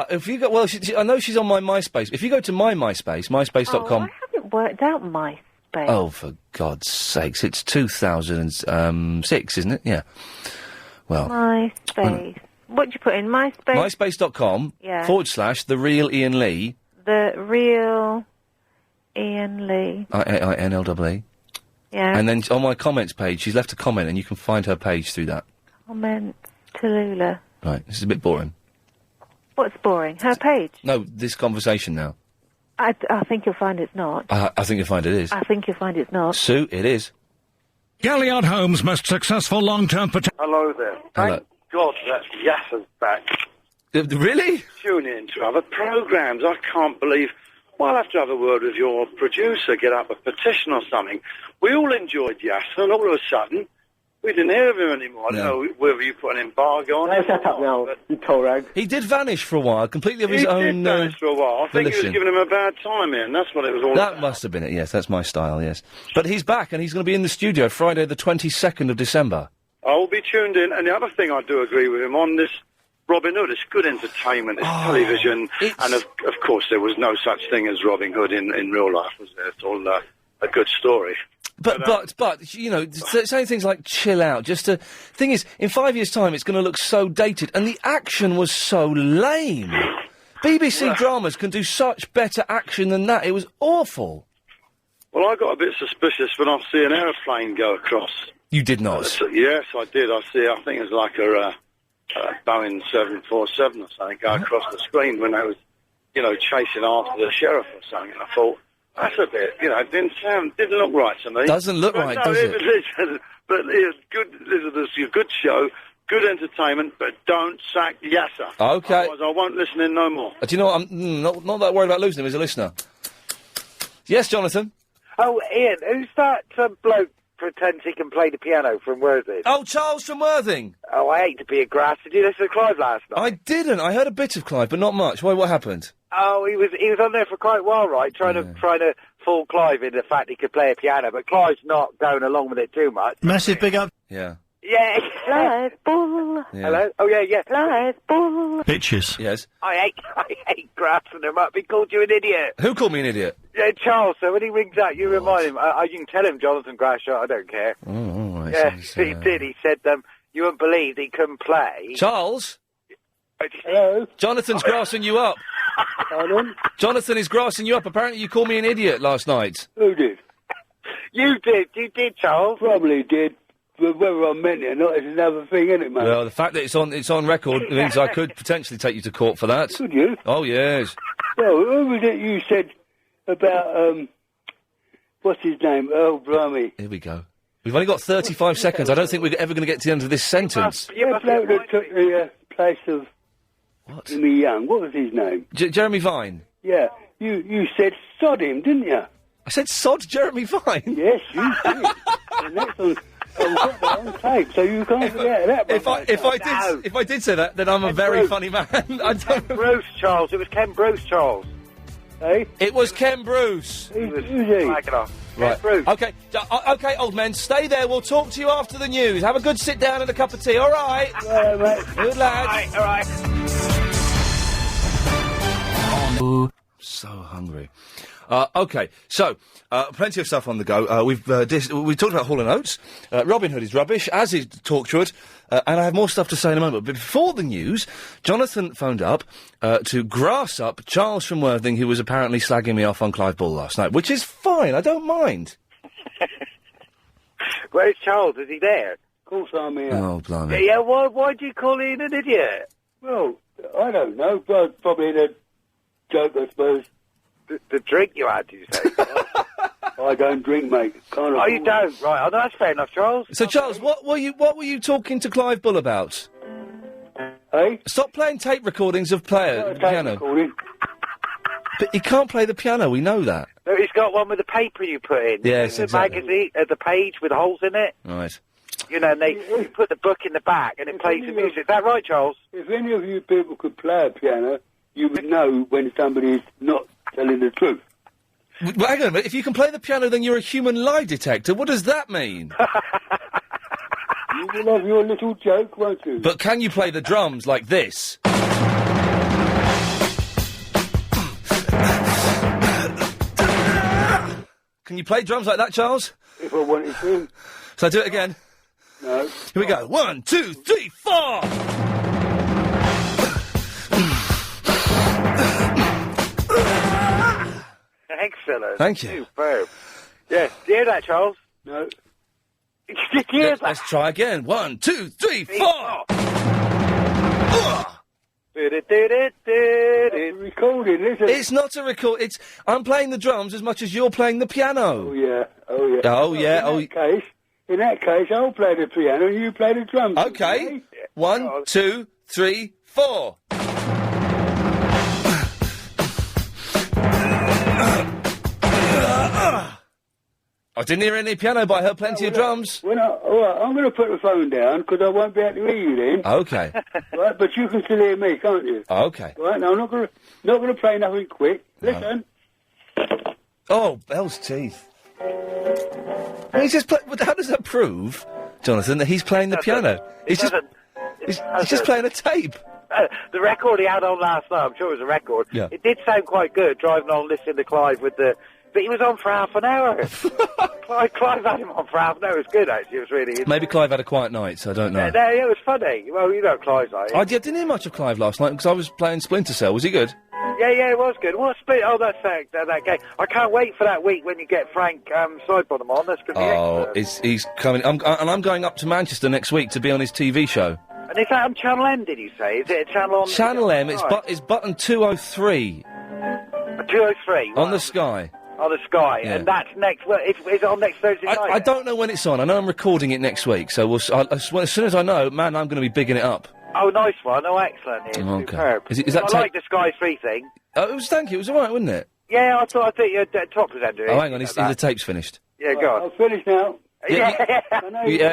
If you go, well, I know she's on my MySpace. If you go to my MySpace, myspace.com... Oh, I haven't worked out MySpace. Oh, for God's sakes. It's 2006, isn't it? Yeah. Well... MySpace. What did you put in? MySpace? MySpace.com / The Real Iain Lee. The Real Iain Lee. IAINLEE. Yeah. And then on my comments page, she's left a comment and you can find her page through that. Comment Tallulah. Right, this is a bit boring. What's boring? Her page? No, this conversation now. I think you'll find it's not. I think you'll find it is. I think you'll find it's not. Sue, it is. Galliard Home's most successful long-term Hello there. Hello. Thank God that Yasser's back. Really? Tune in to other programmes. I can't believe... Well, I'll have to have a word with your producer, get up a petition or something. We all enjoyed Yasser, and all of a sudden, we didn't hear of him anymore. I don't know whether you put an embargo on him. Shut up now, you torag. He did vanish for a while, completely of his He own... did vanish for a while. I think he was giving him a bad time, Ian. That's what it was all about. That must have been it, yes. That's my style, yes. But he's back, and he's going to be in the studio Friday the 22nd of December. I will be tuned in. And the other thing I do agree with him on, this Robin Hood, it's good entertainment, it's television, and of course there was no such thing as Robin Hood in real life, was there? It's all a good story. But you know, saying things like chill out, thing is, in 5 years' time it's going to look so dated, and the action was so lame. BBC dramas can do such better action than that. It was awful. Well, I got a bit suspicious when I see an aeroplane go across. You did not? Yes, I did. I think it was like a Boeing 747 or something go across the screen when they was, chasing after the sheriff or something. And I thought, that's a bit, it didn't look right to me. Doesn't look right, does it? But it's good. This is a good show, good entertainment, but don't sack Yasser. Okay. Otherwise, I won't listen in no more. Do you know what? I'm not that worried about losing him as a listener. Yes, Jonathan. Oh, Ian, who's that bloke pretends he can play the piano from Worthing? Oh, Charles from Worthing. Oh, I hate to be a grass. Did you listen to Clive last night? I didn't. I heard a bit of Clive, but not much. Why? What happened? Oh, he was on there for quite a while, right? Trying to fool Clive in the fact he could play a piano, but Clive's not going along with it too much. Massive big up. Yeah. Yeah. Clive Bull. Yeah. Hello? Oh, yeah. Clive Bull. Bitches. Yes. I hate grassing him up. He called you an idiot. Who called me an idiot? Yeah, Charles. So when he rings out, you remind him. You can tell him Jonathan Grasshot. I don't care. Oh, all right. Yes, he did. He said you wouldn't believe he couldn't play. Charles? Hello? Jonathan's grassing you up. Pardon? Jonathan is grassing you up. Apparently you called me an idiot last night. Who did? You did. You did, Charles. Probably did. But whether I meant it or not is another thing, isn't it, mate? Well, the fact that it's on record means I could potentially take you to court for that. Could you? Oh, yes. Well, who was it you said about, what's his name? Oh, blimey. Here we go. We've only got 35 seconds. I don't think we're ever going to get to the end of this sentence. The bloke that took the place of Jimmy Young, what was his name? Jeremy Vine. Yeah, you said sod him, didn't you? I said sod Jeremy Vine? Yes, you did. The next one, I've got that on tape, so you can't forget that. If I did say that, then I'm a very funny man. I don't... Bruce, Charles. It was Ken Bruce, Charles. Hey? It was Ken Bruce. Who's he? Right. Okay, okay, old men, stay there. We'll talk to you after the news. Have a good sit down and a cup of tea, all right? Right, mate. Good lad. All right. So hungry. Okay, so plenty of stuff on the go. We've talked about Hall & Oates. Robin Hood is rubbish, as is Torchwood, and I have more stuff to say in a moment. But before the news, Jonathan phoned up to grass up Charles from Worthing, who was apparently slagging me off on Clive Bull last night, which is fine. I don't mind. Where's Charles? Is he there? Of course I'm here. Oh, blimey. Yeah, why'd you call in an idiot? Well, I don't know. Probably the joke, I suppose. The drink you had, did you say? I don't drink, mate. Oh, you don't? Right, oh, that's fair enough, Charles. So, Charles, what were you talking to Clive Bull about? Hey? Stop playing tape recordings of piano. Recording. But he can't play the piano, we know that. No, he's got one with the paper you put in. Yes, the exactly. magazine, the page with holes in it. Right. You know, and they put the book in the back and it plays the music. Is that right, Charles? If any of you people could play a piano, you would know when somebody is not telling the truth. Well, hang on a minute. If you can play the piano, then you're a human lie detector. What does that mean? You will have your little joke, won't you? But can you play the drums like this? Can you play drums like that, Charles? If I wanted to. Shall I do it again? No. Here we go. 1, 2, 3, 4! Excellent. Thank you. Superb. Yeah. Do you hear that, Charles? No. Did you hear that? Let's try again. 1, 2, 3, 4! Recording, listen. It's not a record. I'm playing the drums as much as you're playing the piano. Oh, yeah. In that case, I'll play the piano and you play the drums. Okay. 1, 2, 3, 4. I didn't hear any piano, but I heard plenty of drums. All right, I'm going to put the phone down because I won't be able to hear you then. Okay. Right, but you can still hear me, can't you? Okay. Right, now I'm not going to play nothing quick. Listen. Oh, Bell's teeth. He's just how does that prove, Jonathan, that he's playing the piano? He's just playing a tape. The record he had on last night, I'm sure it was a record. Yeah. It did sound quite good, driving on listening to Clive with the... But he was on for half an hour. Clive had him on for half an hour. It was good, actually. It was really... Maybe Clive had a quiet night, so I don't know. No, it was funny. Well, you know Clive's like... I didn't hear much of Clive last night because I was playing Splinter Cell. Was he good? Yeah, it was good. What split? Oh, that's that game. I can't wait for that week when you get Frank Sidebottom on. That's going to be excellent. He's coming. I'm going up to Manchester next week to be on his TV show. And is that on Channel M, did you say? Is it a channel on... Channel M, it's button 203. 203? On the Sky. On the Sky, Yeah. and that's next... Well, is it on next Thursday night? I don't know when it's on. I know I'm recording it next week, so as soon as I know, man, I'm going to be bigging it up. Oh, nice one. Oh, excellent. It's Okay. superb. Is that I like the Sky 3 thing. Thank you. It was all right, wasn't it? Yeah, I think you're a top presenter. Oh, hang on. The tape's finished. Yeah, go on. I'll finish now.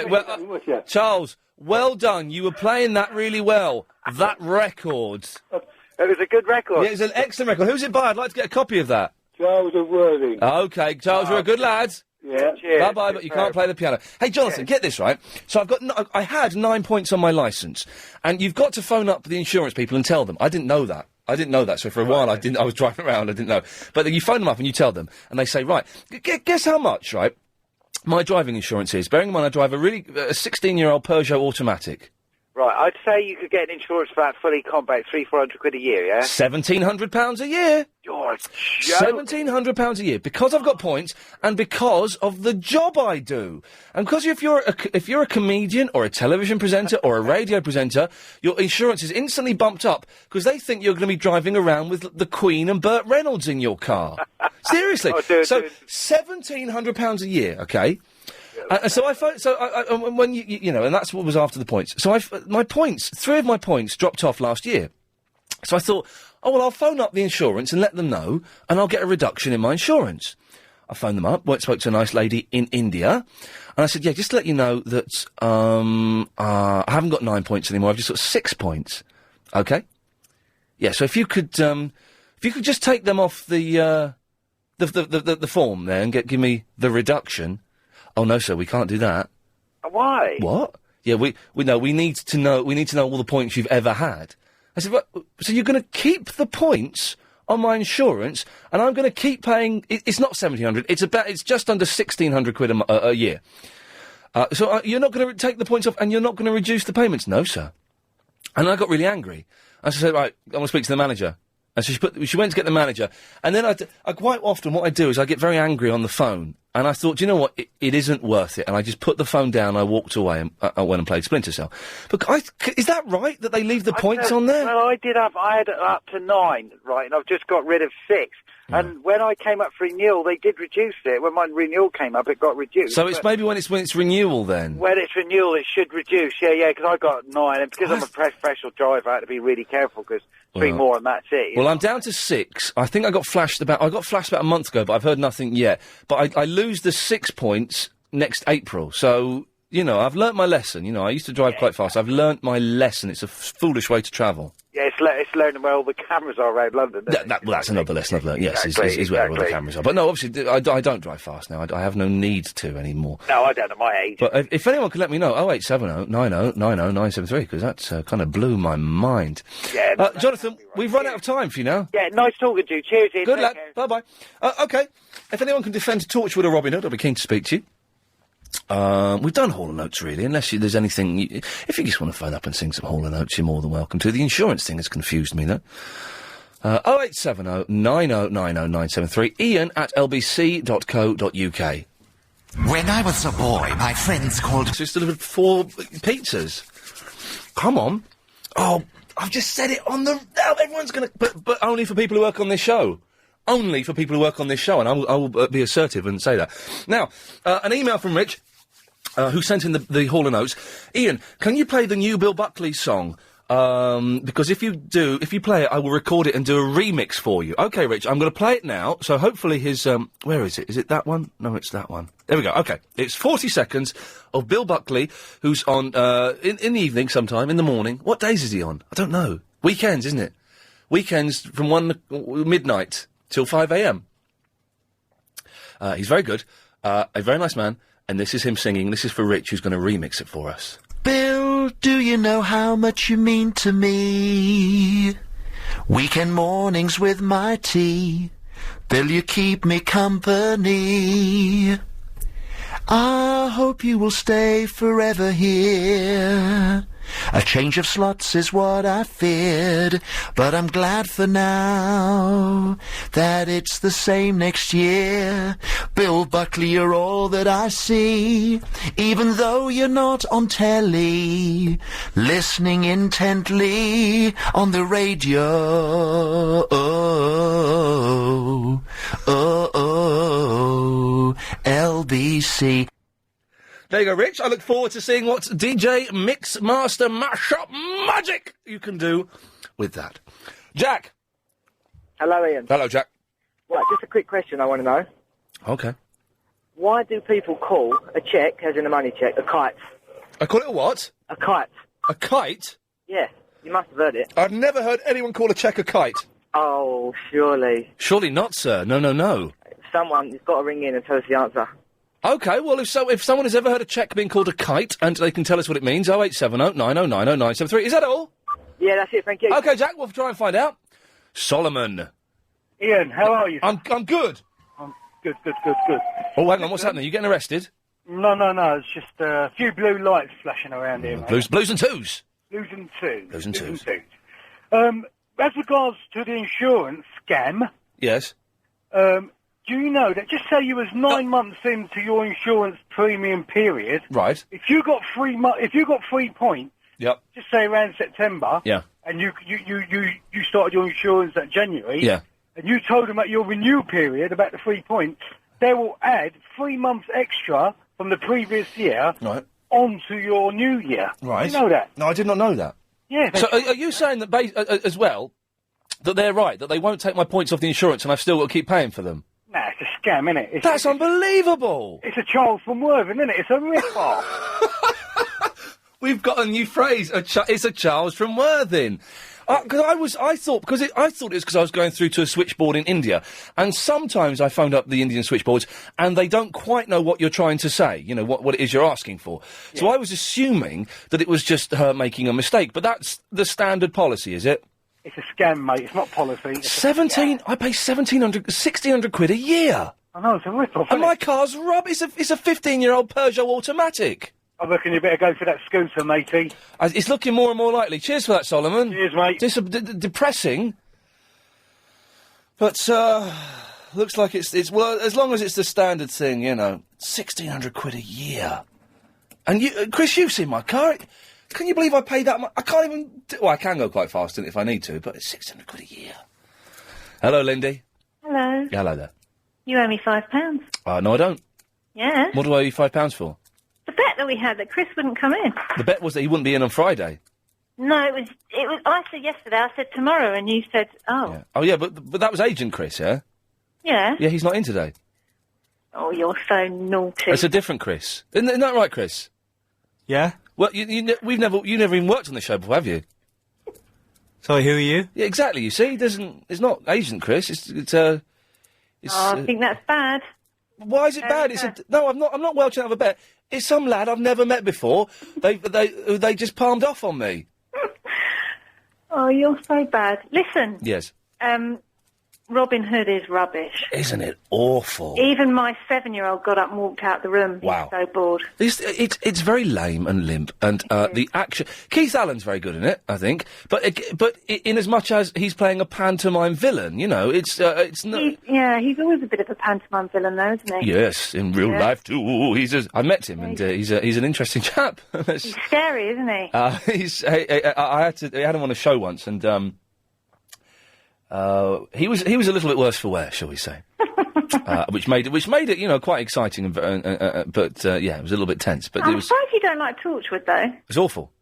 Well, Charles, well done. You were playing that really well. That record. It was a good record. Yeah, it was an excellent record. Who's it by? I'd like to get a copy of that. Charles of Worthing. Okay, Charles, you're a good lad. Yeah. Bye-bye, but you can't play the piano. Hey, Jonathan, get this, right? So I had 9 points on my licence, and you've got to phone up the insurance people and tell them. I didn't know that. So for a while, I was driving around, I didn't know. But then you phone them up and you tell them, and they say, right, guess how much, right, my driving insurance is. Bearing in mind I drive a 16-year-old Peugeot automatic. Right, I'd say you could get an insurance for that fully compact, £300-400 a year, yeah? £1,700 a year. You're joking. £1,700 a year because I've got points and because of the job I do, and because if you're a comedian or a television presenter or a radio presenter, your insurance is instantly bumped up because they think you're going to be driving around with the Queen and Burt Reynolds in your car. Seriously. Oh, dude, so £1,700 a year, okay? So I phoned. So when you know, and that's what was after the points. So my points, 3 of my points dropped off last year. So I thought, oh well, I'll phone up the insurance and let them know, and I'll get a reduction in my insurance. I phoned them up, spoke to a nice lady in India, and I said, yeah, just to let you know that I haven't got 9 points anymore. I've just got 6 points. Okay. Yeah. So if you could just take them off the form there and give me the reduction. Oh no, sir, we can't do that. Why? What? Yeah, we need to know all the points you've ever had. I said, what? So you're going to keep the points on my insurance, and I'm going to keep paying. It's not 1,700. It's just under 1,600 quid a year. So you're not going to take the points off, and you're not going to reduce the payments? No, sir. And I got really angry. I said, right, I want to speak to the manager. And so she went to get the manager, and then I quite often what I do is I get very angry on the phone, and I thought, do you know what, it isn't worth it, and I just put the phone down, I walked away, and I went and played Splinter Cell. But is that right, that they leave the points on there? Well, I had it up to 9, right, and I've just got rid of 6. And when I came up for renewal, they did reduce it. When my renewal came up, it got reduced. So it's maybe when it's renewal then? When it's renewal, it should reduce, yeah, because I got 9, and because I'm a professional driver, I had to be really careful, because 3 more and that's it. Well, I'm down to 6. I think I got flashed about a month ago, but I've heard nothing yet. But I lose the 6 points next April, so, you know, I've learnt my lesson. You know, I used to drive quite fast. I've learnt my lesson. It's a foolish way to travel. Yeah, it's learning where all the cameras are around London. Well, that's another lesson I've learnt. Yes, is where all the cameras are. But no, obviously, I don't drive fast now. I have no need to anymore. No, I don't at my age. But if anyone could let me know, 0870 90 90 973, because that's kind of blew my mind. Yeah. Jonathan, we've run out of time for you now. Yeah, nice talking to you. Cheers, Ian. Good lad. Bye-bye. OK. If anyone can defend Torchwood or Robin Hood, I'll be keen to speak to you. We've done Hall & Oates, really, unless there's anything... if you just want to phone up and sing some Hall & Oates, you're more than welcome to. The insurance thing has confused me, though. 0870 90 90 973, iain@lbc.co.uk. When I was a boy, my friends called... So it's delivered 4 pizzas. Come on. Oh, I've just said it on the... Now everyone's going to... But only for people who work on this show. Only for people who work on this show, and I will be assertive and say that. Now, an email from Rich, who sent in the Hall & Oates. Ian, can you play the new Bill Buckley song? Because if you play it, I will record it and do a remix for you. OK, Rich, I'm going to play it now, so hopefully his... where is it? Is it that one? No, it's that one. There we go, OK. It's 40 seconds of Bill Buckley, who's on, in the evening sometime, in the morning. What days is he on? I don't know. Weekends, isn't it? Weekends from midnight till 5 a.m. He's very good, a very nice man, and this is him singing. This is for Rich, who's going to remix it for us. Bill, do you know how much you mean to me? Weekend mornings with my tea. Bill, you keep me company. I hope you will stay forever here. A change of slots is what I feared, but I'm glad for now that it's the same next year. Bill Buckley, you're all that I see, even though you're not on telly, listening intently on the radio. LBC. There you go, Rich. I look forward to seeing what DJ Mix Master Mashup Magic you can do with that. Jack. Hello, Ian. Hello, Jack. Right, just a quick question I want to know. Okay. Why do people call a cheque, as in a money cheque, a kite? I call it a what? A kite. A kite? Yeah, you must have heard it. I've never heard anyone call a cheque a kite. Oh, surely. Surely not, sir. No. Someone's got to ring in and tell us the answer. OK, well, if someone has ever heard a cheque being called a kite, and they can tell us what it means, 0870 90 90 973. Is that all? Yeah, that's it, thank you. OK, Jack, we'll try and find out. Solomon. Ian, how are you? I'm good. Good. Oh, hang on, what's happening? You getting arrested? No, it's just a few blue lights flashing around here, mate. Blues and twos? Blues and twos. Blues and twos. As regards to the insurance scam... Yes. Do you know that, just say you was 9 months into your insurance premium period... Right. If you got 3 points... Yep. Just say around September... Yeah. And you started your insurance at January... Yeah. And you told them at your renewal period about the 3 points, they will add 3 months extra from the previous year Right. onto your new year. Right. You know that? No, I did not know that. Yeah. So are you saying that, as well, that they're right, that they won't take my points off the insurance and I've still got to keep paying for them? Nah, it's a scam, isn't it? That's unbelievable! It's a Charles from Worthing, isn't it? It's a rip-off. We've got a new phrase. It's a Charles from Worthing. Because I thought it was because I was going through to a switchboard in India, and sometimes I phoned up the Indian switchboards, and they don't quite know what you're trying to say. You know what it is you're asking for. Yeah. So I was assuming that it was just her making a mistake, but that's the standard policy, is it? It's a scam, mate. It's not policy. It's 17. I pay 1,600 quid a year. I know, it's a rip-off. And my car's rubbish. It's a 15-year-old Peugeot automatic. I reckon you better go for that scooter, matey. It's looking more and more likely. Cheers for that, Solomon. Cheers, mate. Depressing. But, looks like it's well, as long as it's the standard thing, you know. 1,600 quid a year. And you, Chris, you've seen my car. Can you believe I paid that much? I can't even... Well, I can go quite fast in it if I need to, but it's 600 quid a year. Hello, Lindy. Hello. Yeah, hello there. You owe me £5. No, I don't. Yeah. What do I owe you £5 for? The bet that we had that Chris wouldn't come in. The bet was that he wouldn't be in on Friday. No, it was. I said yesterday. I said tomorrow, and you said, "Oh." Yeah. Oh yeah, but that was Agent Chris, yeah. Yeah. Yeah, he's not in today. Oh, you're so naughty. It's a different Chris. Isn't that right, Chris? Yeah. Well, you never even worked on the show before, have you? Sorry, who are you? Yeah, exactly. You see, it's not Agent Chris. It's I think that's bad. Why is it bad? No, I'm not welching out of a bet. It's some lad I've never met before. They just palmed off on me. Oh, you're so bad. Listen. Yes. Robin Hood is rubbish. Isn't it awful? Even my 7-year-old got up and walked out the room. Wow. He was so bored. It's very lame and limp, and the action. Keith Allen's very good in it, I think. But in as much as he's playing a pantomime villain, you know, it's not. He's always a bit of a pantomime villain, though, isn't he? Yes, in real life too. I met him, and he's an interesting chap. He's scary, isn't he? I had him on a show once, and he was a little bit worse for wear, shall we say? Which made it, you know, quite exciting, but yeah, it was a little bit tense. But I'm surprised you don't like Torchwood, though. It's awful.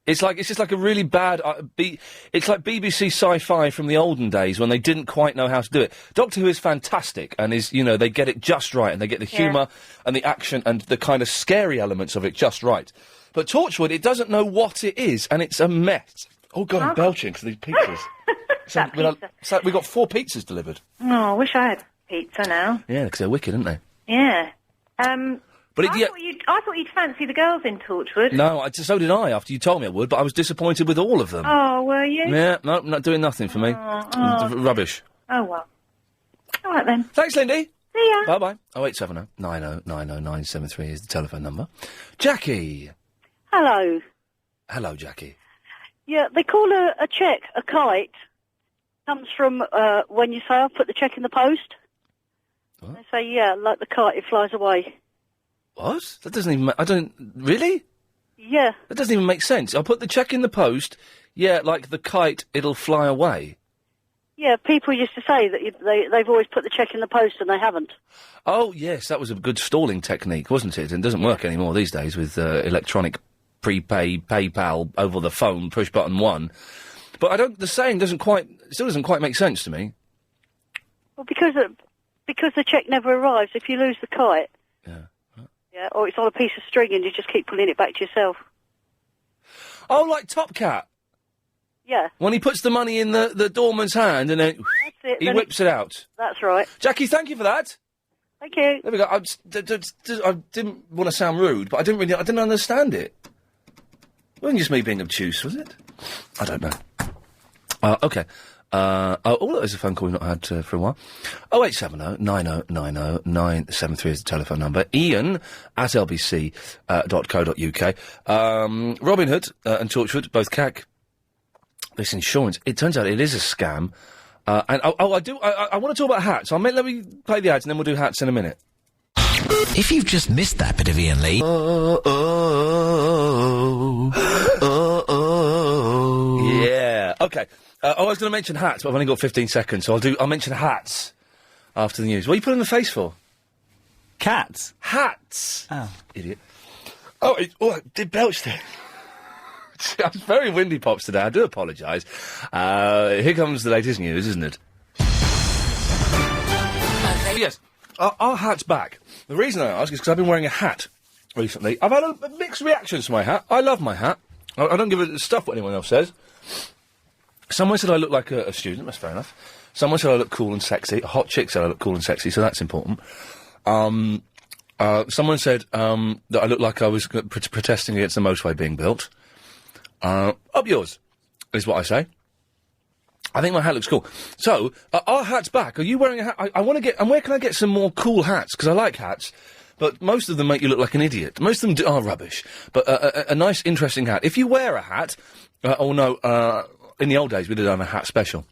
It's just like a really bad. It's like BBC Sci-Fi from the olden days when they didn't quite know how to do it. Doctor Who is fantastic, and they get it just right, and they get the humour and the action and the kind of scary elements of it just right. But Torchwood, it doesn't know what it is, and it's a mess. Oh God, I'm belching because these pizzas. So we got 4 pizzas delivered. Oh, I wish I had pizza now. Yeah, because they're wicked, aren't they? Yeah. But I thought you'd fancy the girls in Torchwood. No, so did I, after you told me I would, but I was disappointed with all of them. Oh, were you? Yeah, no, not doing nothing for me. Rubbish. Oh, well. All right, then. Thanks, Lindy. See ya. Bye-bye. 0870 90 90 973 is the telephone number. Jackie. Hello. Hello, Jackie. Yeah, they call a cheque a kite. Comes from when you say, I'll put the cheque in the post. What? They say, yeah, like the kite, it flies away. What? That doesn't even... Really? Yeah. That doesn't even make sense. I'll put the cheque in the post. Yeah, like the kite, it'll fly away. Yeah, people used to say that they've always put the cheque in the post and they haven't. Oh, yes, that was a good stalling technique, wasn't it? And it doesn't work anymore these days with electronic prepay, PayPal, over the phone, push button 1. But the saying still doesn't quite make sense to me. Well, because the cheque never arrives, if you lose the kite... Yeah, or it's on a piece of string and you just keep pulling it back to yourself. Oh, like Top Cat? Yeah. When he puts the money in the doorman's hand and then he whips it out. That's right. Jackie, thank you for that. Thank you. There we go. I didn't want to sound rude, but I didn't understand it. It wasn't just me being obtuse, was it? I don't know. Okay. There's a phone call we've not had for a while. 0870 90 90 973 is the telephone number. Iain at lbc.co.uk. Robin Hood and Torchwood, both CAC. This insurance, it turns out it is a scam. And I want to talk about hats. Let me play the ads and then we'll do hats in a minute. If you've just missed that bit of Iain Lee... Yeah, okay. I was going to mention hats, but I've only got 15 seconds, so I'll mention hats after the news. What are you putting the face for? Cats? Hats. Oh. Idiot. Oh, I did belch there. I'm very windy, Pops, today. I do apologise. Here comes the latest news, isn't it? Yes. Are hats back? The reason I ask is because I've been wearing a hat recently. I've had a mixed reactions to my hat. I love my hat. I don't give a stuff what anyone else says. Someone said I look like a student. That's fair enough. Someone said I look cool and sexy. A hot chick said I look cool and sexy, so that's important. Someone said that I looked like I was protesting against the motorway being built. Up yours, is what I say. I think my hat looks cool. So, are hats back? Are you wearing a hat? I want to get... And where can I get some more cool hats? Because I like hats, but most of them make you look like an idiot. Most of them are rubbish. But a nice, interesting hat. If you wear a hat... in the old days, we did have a hat special.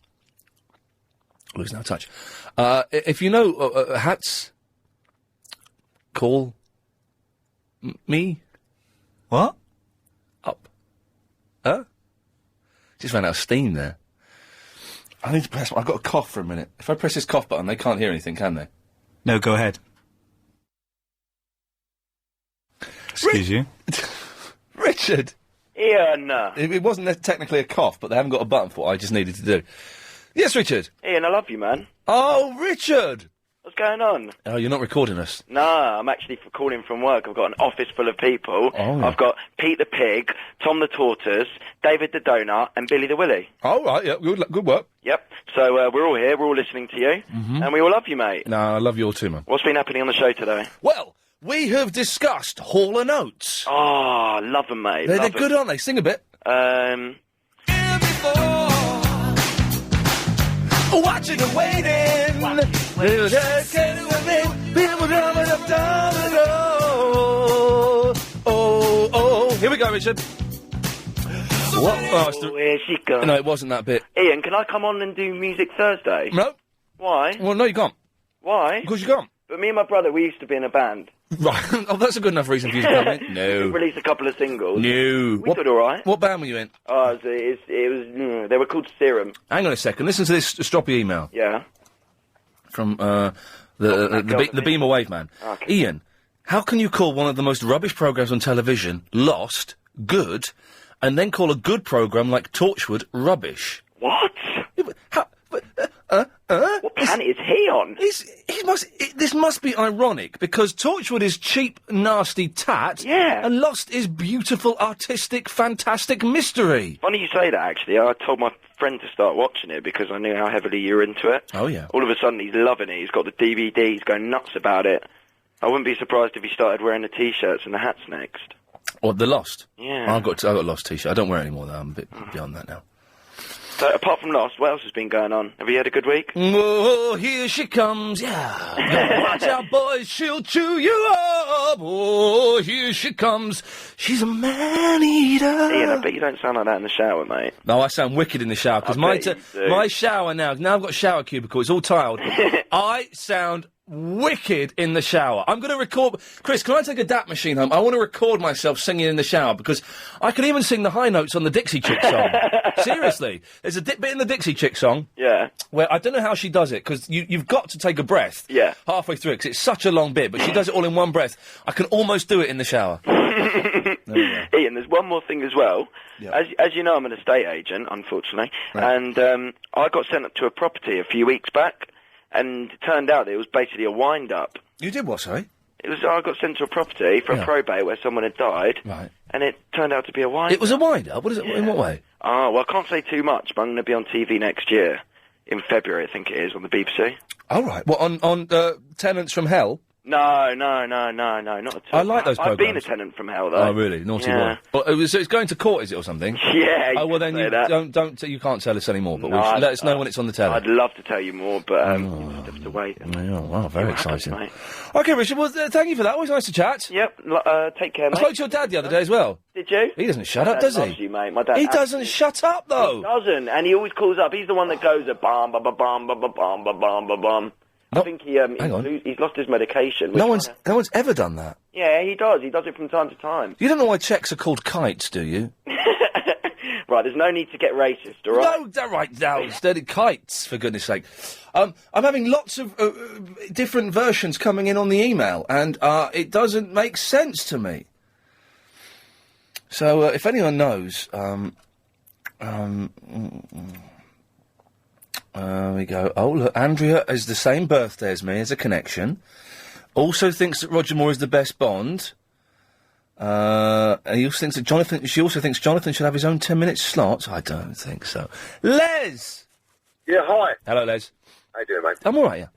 Losing our touch. If you know hats... Call... me? What? Up. Huh? Just ran out of steam there. I need to press... I've got a cough for a minute. If I press this cough button, they can't hear anything, can they? No, go ahead. Excuse you? Richard! Ian! It wasn't technically a cough, but they haven't got a button for what I just needed to do. Yes, Richard? Ian, I love you, man. Oh, Richard! What's going on? Oh, you're not recording us? No, I'm actually calling from work. I've got an office full of people. Oh, yeah. I've got Pete the Pig, Tom the Tortoise, David the Donut, and Billy the Willy. Oh, right, yeah, good work. Yep. So, we're all here, we're all listening to you, and we all love you, mate. No, I love you all too, man. What's been happening on the show today? Well, we have discussed Hall & Oates. Oh, love them, mate. They're good, aren't they? Sing a bit. Watching and waiting. Here we go, Richard. What? Oh, here she comes. No, it wasn't that bit. Ian, can I come on and do Music Thursday? No. Why? Well, no, you can't. Why? Because you can't. But me and my brother, we used to be in a band. Right. Oh, that's a good enough reason for you to come in. No. We released a couple of singles. No. We did all right. What band were you in? Oh, it was they were called Serum. Hang on a second. Listen to this stroppy email. Yeah. From the Beamer Wave Man. Okay. Ian, how can you call one of the most rubbish programmes on television Lost good, and then call a good programme like Torchwood rubbish? What? What planet is he on? This must be ironic, because Torchwood is cheap, nasty tat, yeah, and Lost is beautiful, artistic, fantastic mystery. Funny you say that, actually. I told my friend to start watching it because I knew how heavily you were into it. Oh, yeah. All of a sudden, he's loving it. He's got the DVD. He's going nuts about it. I wouldn't be surprised if he started wearing the T-shirts and the hats next. Or the Lost? Yeah. I've got a Lost T-shirt. I don't wear it anymore, though. I'm a bit beyond that now. So, apart from Lost, what else has been going on? Have you had a good week? Oh, here she comes, yeah. Watch out, boys, she'll chew you up. Oh, here she comes. She's a man-eater. Ian, I bet you don't sound like that in the shower, mate. No, I sound wicked in the shower, because my shower now I've got a shower cubicle, it's all tiled. I sound wicked in the shower. I'm going to record... Chris, can I take a DAT machine home? I want to record myself singing in the shower, because I can even sing the high notes on the Dixie Chick song. Seriously. There's a bit in the Dixie Chick song... Yeah. ...where I don't know how she does it, because you've got to take a breath... Yeah. ...halfway through it, because it's such a long bit, but she does it all in one breath. I can almost do it in the shower. Ian, there's one more thing as well. Yeah. As you know, I'm an estate agent, unfortunately, and I got sent up to a property a few weeks back, and it turned out that it was basically a wind-up. You did what, sorry? I got sent to a property for a probate where someone had died, right, and it turned out to be a wind-up. It was a wind-up? What is it? In what way? Oh, well, I can't say too much, but I'm going to be on TV next year, in February, I think it is, on the BBC. Oh, right. What, on Tenants from Hell? No, not at all. I like those I've programmes. been a tenant from hell, though. Oh, really? Naughty Yeah. boy. But, so it's going to court, is it, or something? Yeah. Oh, well, then you that. you can't tell us any more, but No, let us know when it's on the telly. I'd love to tell you more, but you just have to wait. Oh, wow, very exciting. Happens, Okay, Richard, well, thank you for that. Always nice to chat. Yep, take care, mate. I spoke to your dad the other day as well. Did you? He doesn't shut My up, dad does he? loves you, mate. My dad He doesn't shut up, though. He doesn't, and he always calls up. He's the one that goes a bum, bum, bum, bum, bum, bum, bum, bum, bum, bum. I think he's lost his medication. No one's ever done that. Yeah, he does. He does it from time to time. You don't know why checks are called kites, do you? Right, there's no need to get racist, all right? No, right now, steady kites, for goodness sake. I'm having lots of different versions coming in on the email, and it doesn't make sense to me. So, if anyone knows, we go. Oh, look, Andrea has the same birthday as me, as a connection. Also thinks that Roger Moore is the best Bond. And he also thinks that she also thinks Jonathan should have his own 10-minute slot. I don't think so. Les! Yeah, hi. Hello, Les. How you doing, mate? I'm all right, yeah.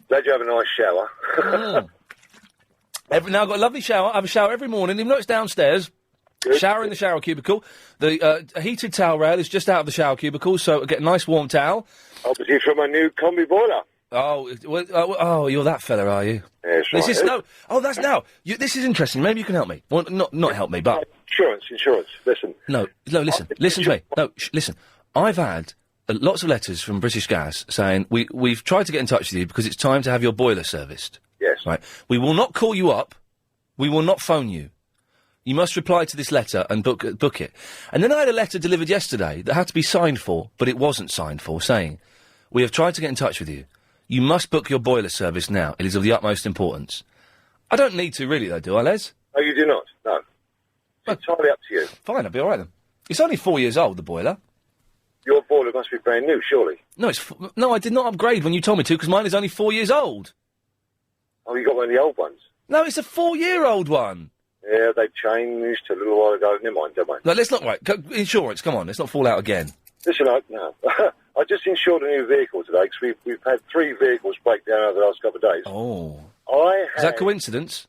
Glad you have a nice shower. Now I've got a lovely shower. I have a shower every morning, even though it's downstairs. Good. Shower in the shower cubicle. The heated towel rail is just out of the shower cubicle, so I get a nice warm towel. Obviously from my new combi boiler. Oh, you're that fella, are you? Yeah, that's right. That's now. This is interesting. Maybe you can help me. Well, not help me, but... Insurance. Listen. No, listen to me. No, listen. I've had lots of letters from British Gas saying, we've tried to get in touch with you because it's time to have your boiler serviced. Yes. Right. We will not call you up. We will not phone you. You must reply to this letter and book it. And then I had a letter delivered yesterday that had to be signed for, but it wasn't signed for, saying, we have tried to get in touch with you. You must book your boiler service now. It is of the utmost importance. I don't need to, really, though, do I, Les? No, you do not. No. It's entirely up to you. Fine, I'll be all right, then. It's only 4 years old, the boiler. Your boiler must be brand new, surely. No, I did not upgrade when you told me to, because mine is only 4 years old. Oh, you got one of the old ones? No, it's a 4-year-old one. Yeah, they changed a little while ago. Never mind, don't mind. No, let's not... Right, insurance, come on, let's not fall out again. Listen, no. I just insured a new vehicle today, because we've had 3 vehicles break down over the last couple of days. Oh. Is that coincidence?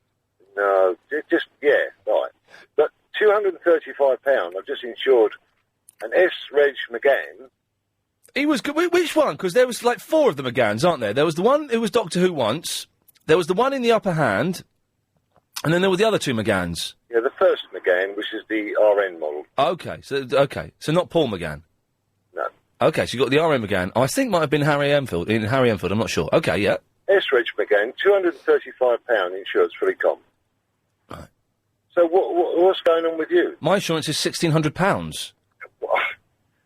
No, right. But £235, I've just insured an S-Reg McGann. He was good. Which one? Because there was like 4 of the McGanns, aren't there? There was the one who was Doctor Who once, there was the one in the upper hand, and then there were the other 2 McGanns. Yeah, the first McGann, which is the RN model. Okay, so not Paul McGann. No. Okay, so you got the RM McGann. I think might have been Harry Enfield. I'm not sure. Okay, yeah. S-Reg McGann, £235 insurance fully comp. Right. So what's going on with you? My insurance is £1,600.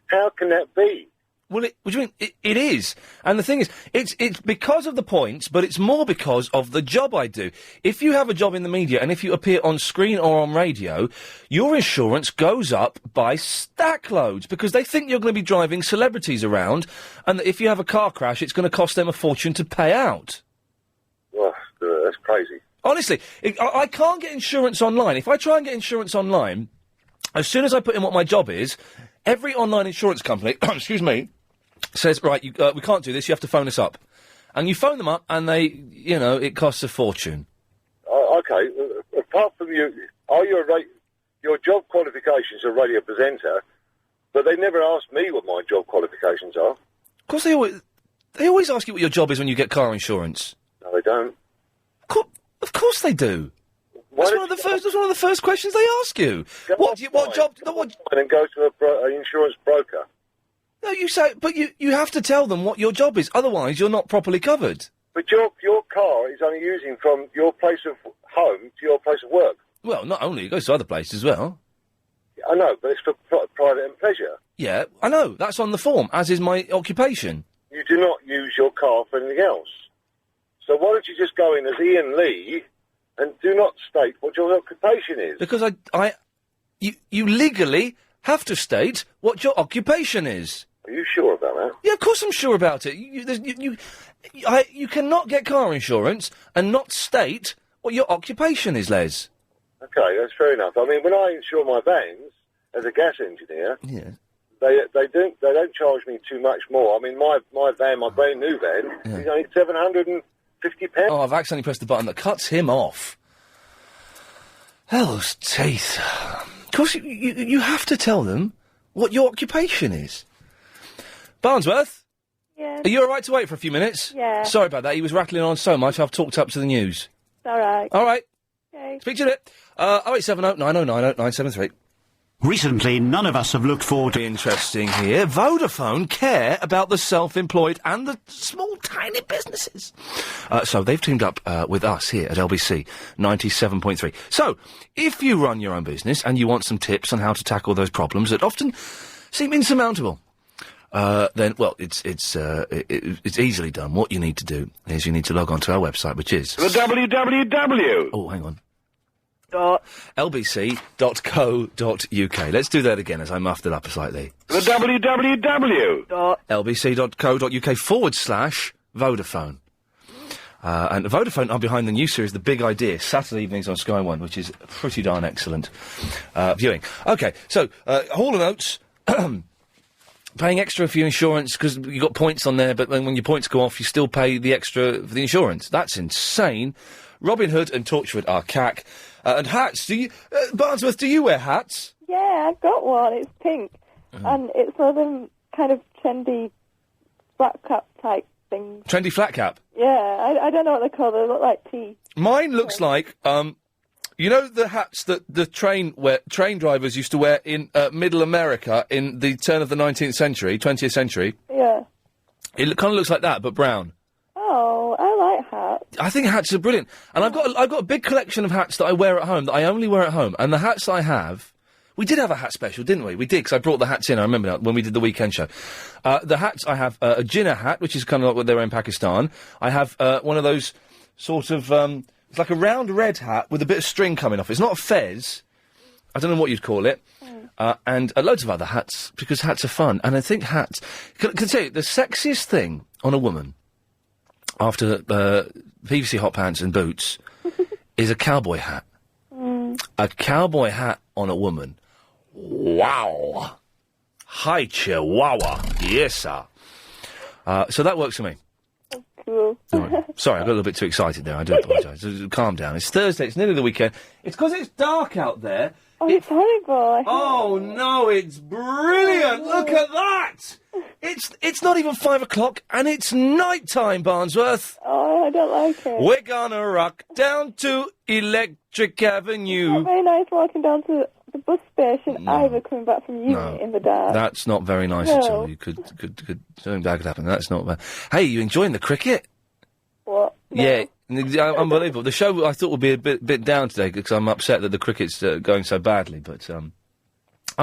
How can that be? Well, what do you mean? It is. And the thing is, it's because of the points, but it's more because of the job I do. If you have a job in the media and if you appear on screen or on radio, your insurance goes up by stack loads because they think you're going to be driving celebrities around and that if you have a car crash, it's going to cost them a fortune to pay out. Well, that's crazy. Honestly, I can't get insurance online. If I try and get insurance online, as soon as I put in what my job is, every online insurance company, excuse me, says, right, we can't do this, you have to phone us up. And you phone them up, and they, it costs a fortune. Okay, apart from you, your job qualifications are radio presenter, but they never asked me what my job qualifications are. Of course they always ask you what your job is when you get car insurance. No, they don't. Of course they do. That's one of the first questions they ask you. What job? And go to an insurance broker. No, you say, but you have to tell them what your job is. Otherwise, you're not properly covered. But your car is only using from your place of home to your place of work. Well, not only, it goes to other places as well. I know, but it's for private and pleasure. Yeah, I know. That's on the form, as is my occupation. You do not use your car for anything else. So why don't you just go in as Iain Lee and do not state what your occupation is? Because you legally have to state what your occupation is. Are you sure about that? Yeah, of course I'm sure about it. You cannot get car insurance and not state what your occupation is, Les. Okay, that's fair enough. I mean, when I insure my vans as a gas engineer, they don't charge me too much more. I mean, my van, my brand new van, is only £750. Oh, I've accidentally pressed the button that cuts him off. Hell's teeth. Of course, you have to tell them what your occupation is. Barnsworth? Yeah. Are you all right to wait for a few minutes? Yeah. Sorry about that. He was rattling on so much, I've talked up to the news. It's all right. All right. Okay. Speak to you in a bit. 0870 9090 973. Recently, none of us have looked forward to... Interesting here. Vodafone care about the self-employed and the small, tiny businesses. So they've teamed up with us here at LBC 97.3. So, if you run your own business and you want some tips on how to tackle those problems that often seem insurmountable, then, well, it's easily done. What you need to do is you need to log on to our website, which is... The www. Oh, hang on. lbc.co.uk. Let's do that again as I muffed it up slightly. The www. lbc.co.uk/Vodafone. And Vodafone are behind the new series, The Big Idea, Saturday evenings on Sky One, which is pretty darn excellent viewing. OK, so, Hall & Oates, paying extra for your insurance because you got points on there, but then when your points go off, you still pay the extra for the insurance. That's insane. Robin Hood and Torchwood are cack. And hats, do you... Barnsworth, do you wear hats? Yeah, I've got one. It's pink. And it's one of them kind of trendy flat cap type things. Trendy flat cap? Yeah, I don't know what they're called. They look like tea. Mine looks like, you know the hats that the train drivers used to wear in Middle America in the turn of the 19th century, 20th century? Yeah. It kind of looks like that, but brown. Oh, I like hats. I think hats are brilliant. And I've got a big collection of hats that I wear at home, that I only wear at home. And the hats I have... We did have a hat special, didn't we? We did, because I brought the hats in, I remember now, when we did the weekend show. The hats, I have a Jinnah hat, which is kind of like what they were in Pakistan. I have one of those sort of... it's like a round red hat with a bit of string coming off. It's not a fez. I don't know what you'd call it. And loads of other hats, because hats are fun. And I think hats... Can I tell you, the sexiest thing on a woman... after PVC hot pants and boots, is a cowboy hat. A cowboy hat on a woman. Wow. Hi, Chihuahua. Yes, sir. So that works for me. Cool. Right. Sorry, I got a little bit too excited there. I do apologise. Calm down. It's Thursday. It's nearly the weekend. It's because it's dark out there. Oh, it's horrible. Oh, no, it's brilliant. Look at that. It's not even 5 o'clock, and it's night time, Barnsworth. Oh, I don't like it. We're gonna rock down to Electric Avenue. It's not very nice walking down to the bus station, either coming back from uni in the dark. That's not very nice at all. You could something bad could happen. That's not bad. Hey, you enjoying the cricket? What? No. Yeah. Unbelievable. The show I thought would be a bit down today because I'm upset that the cricket's going so badly, but I'm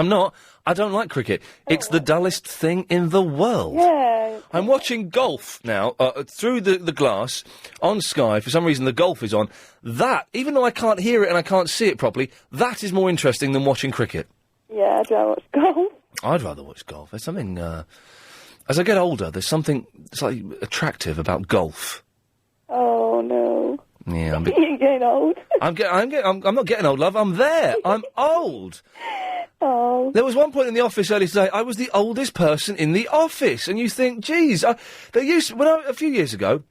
not. I don't like cricket. It's the dullest thing in the world. Yeah. I'm watching golf now through the glass on Sky. For some reason, the golf is on. That, even though I can't hear it and I can't see it properly, that is more interesting than watching cricket. Yeah, I'd rather watch golf. I'd rather watch golf. There's something. As I get older, there's something slightly attractive about golf. Oh no. Yeah, You're getting old. I'm not getting old, love. I'm there. I'm old. Oh. There was one point in the office earlier today, I was the oldest person in the office, and you think, geez, a few years ago,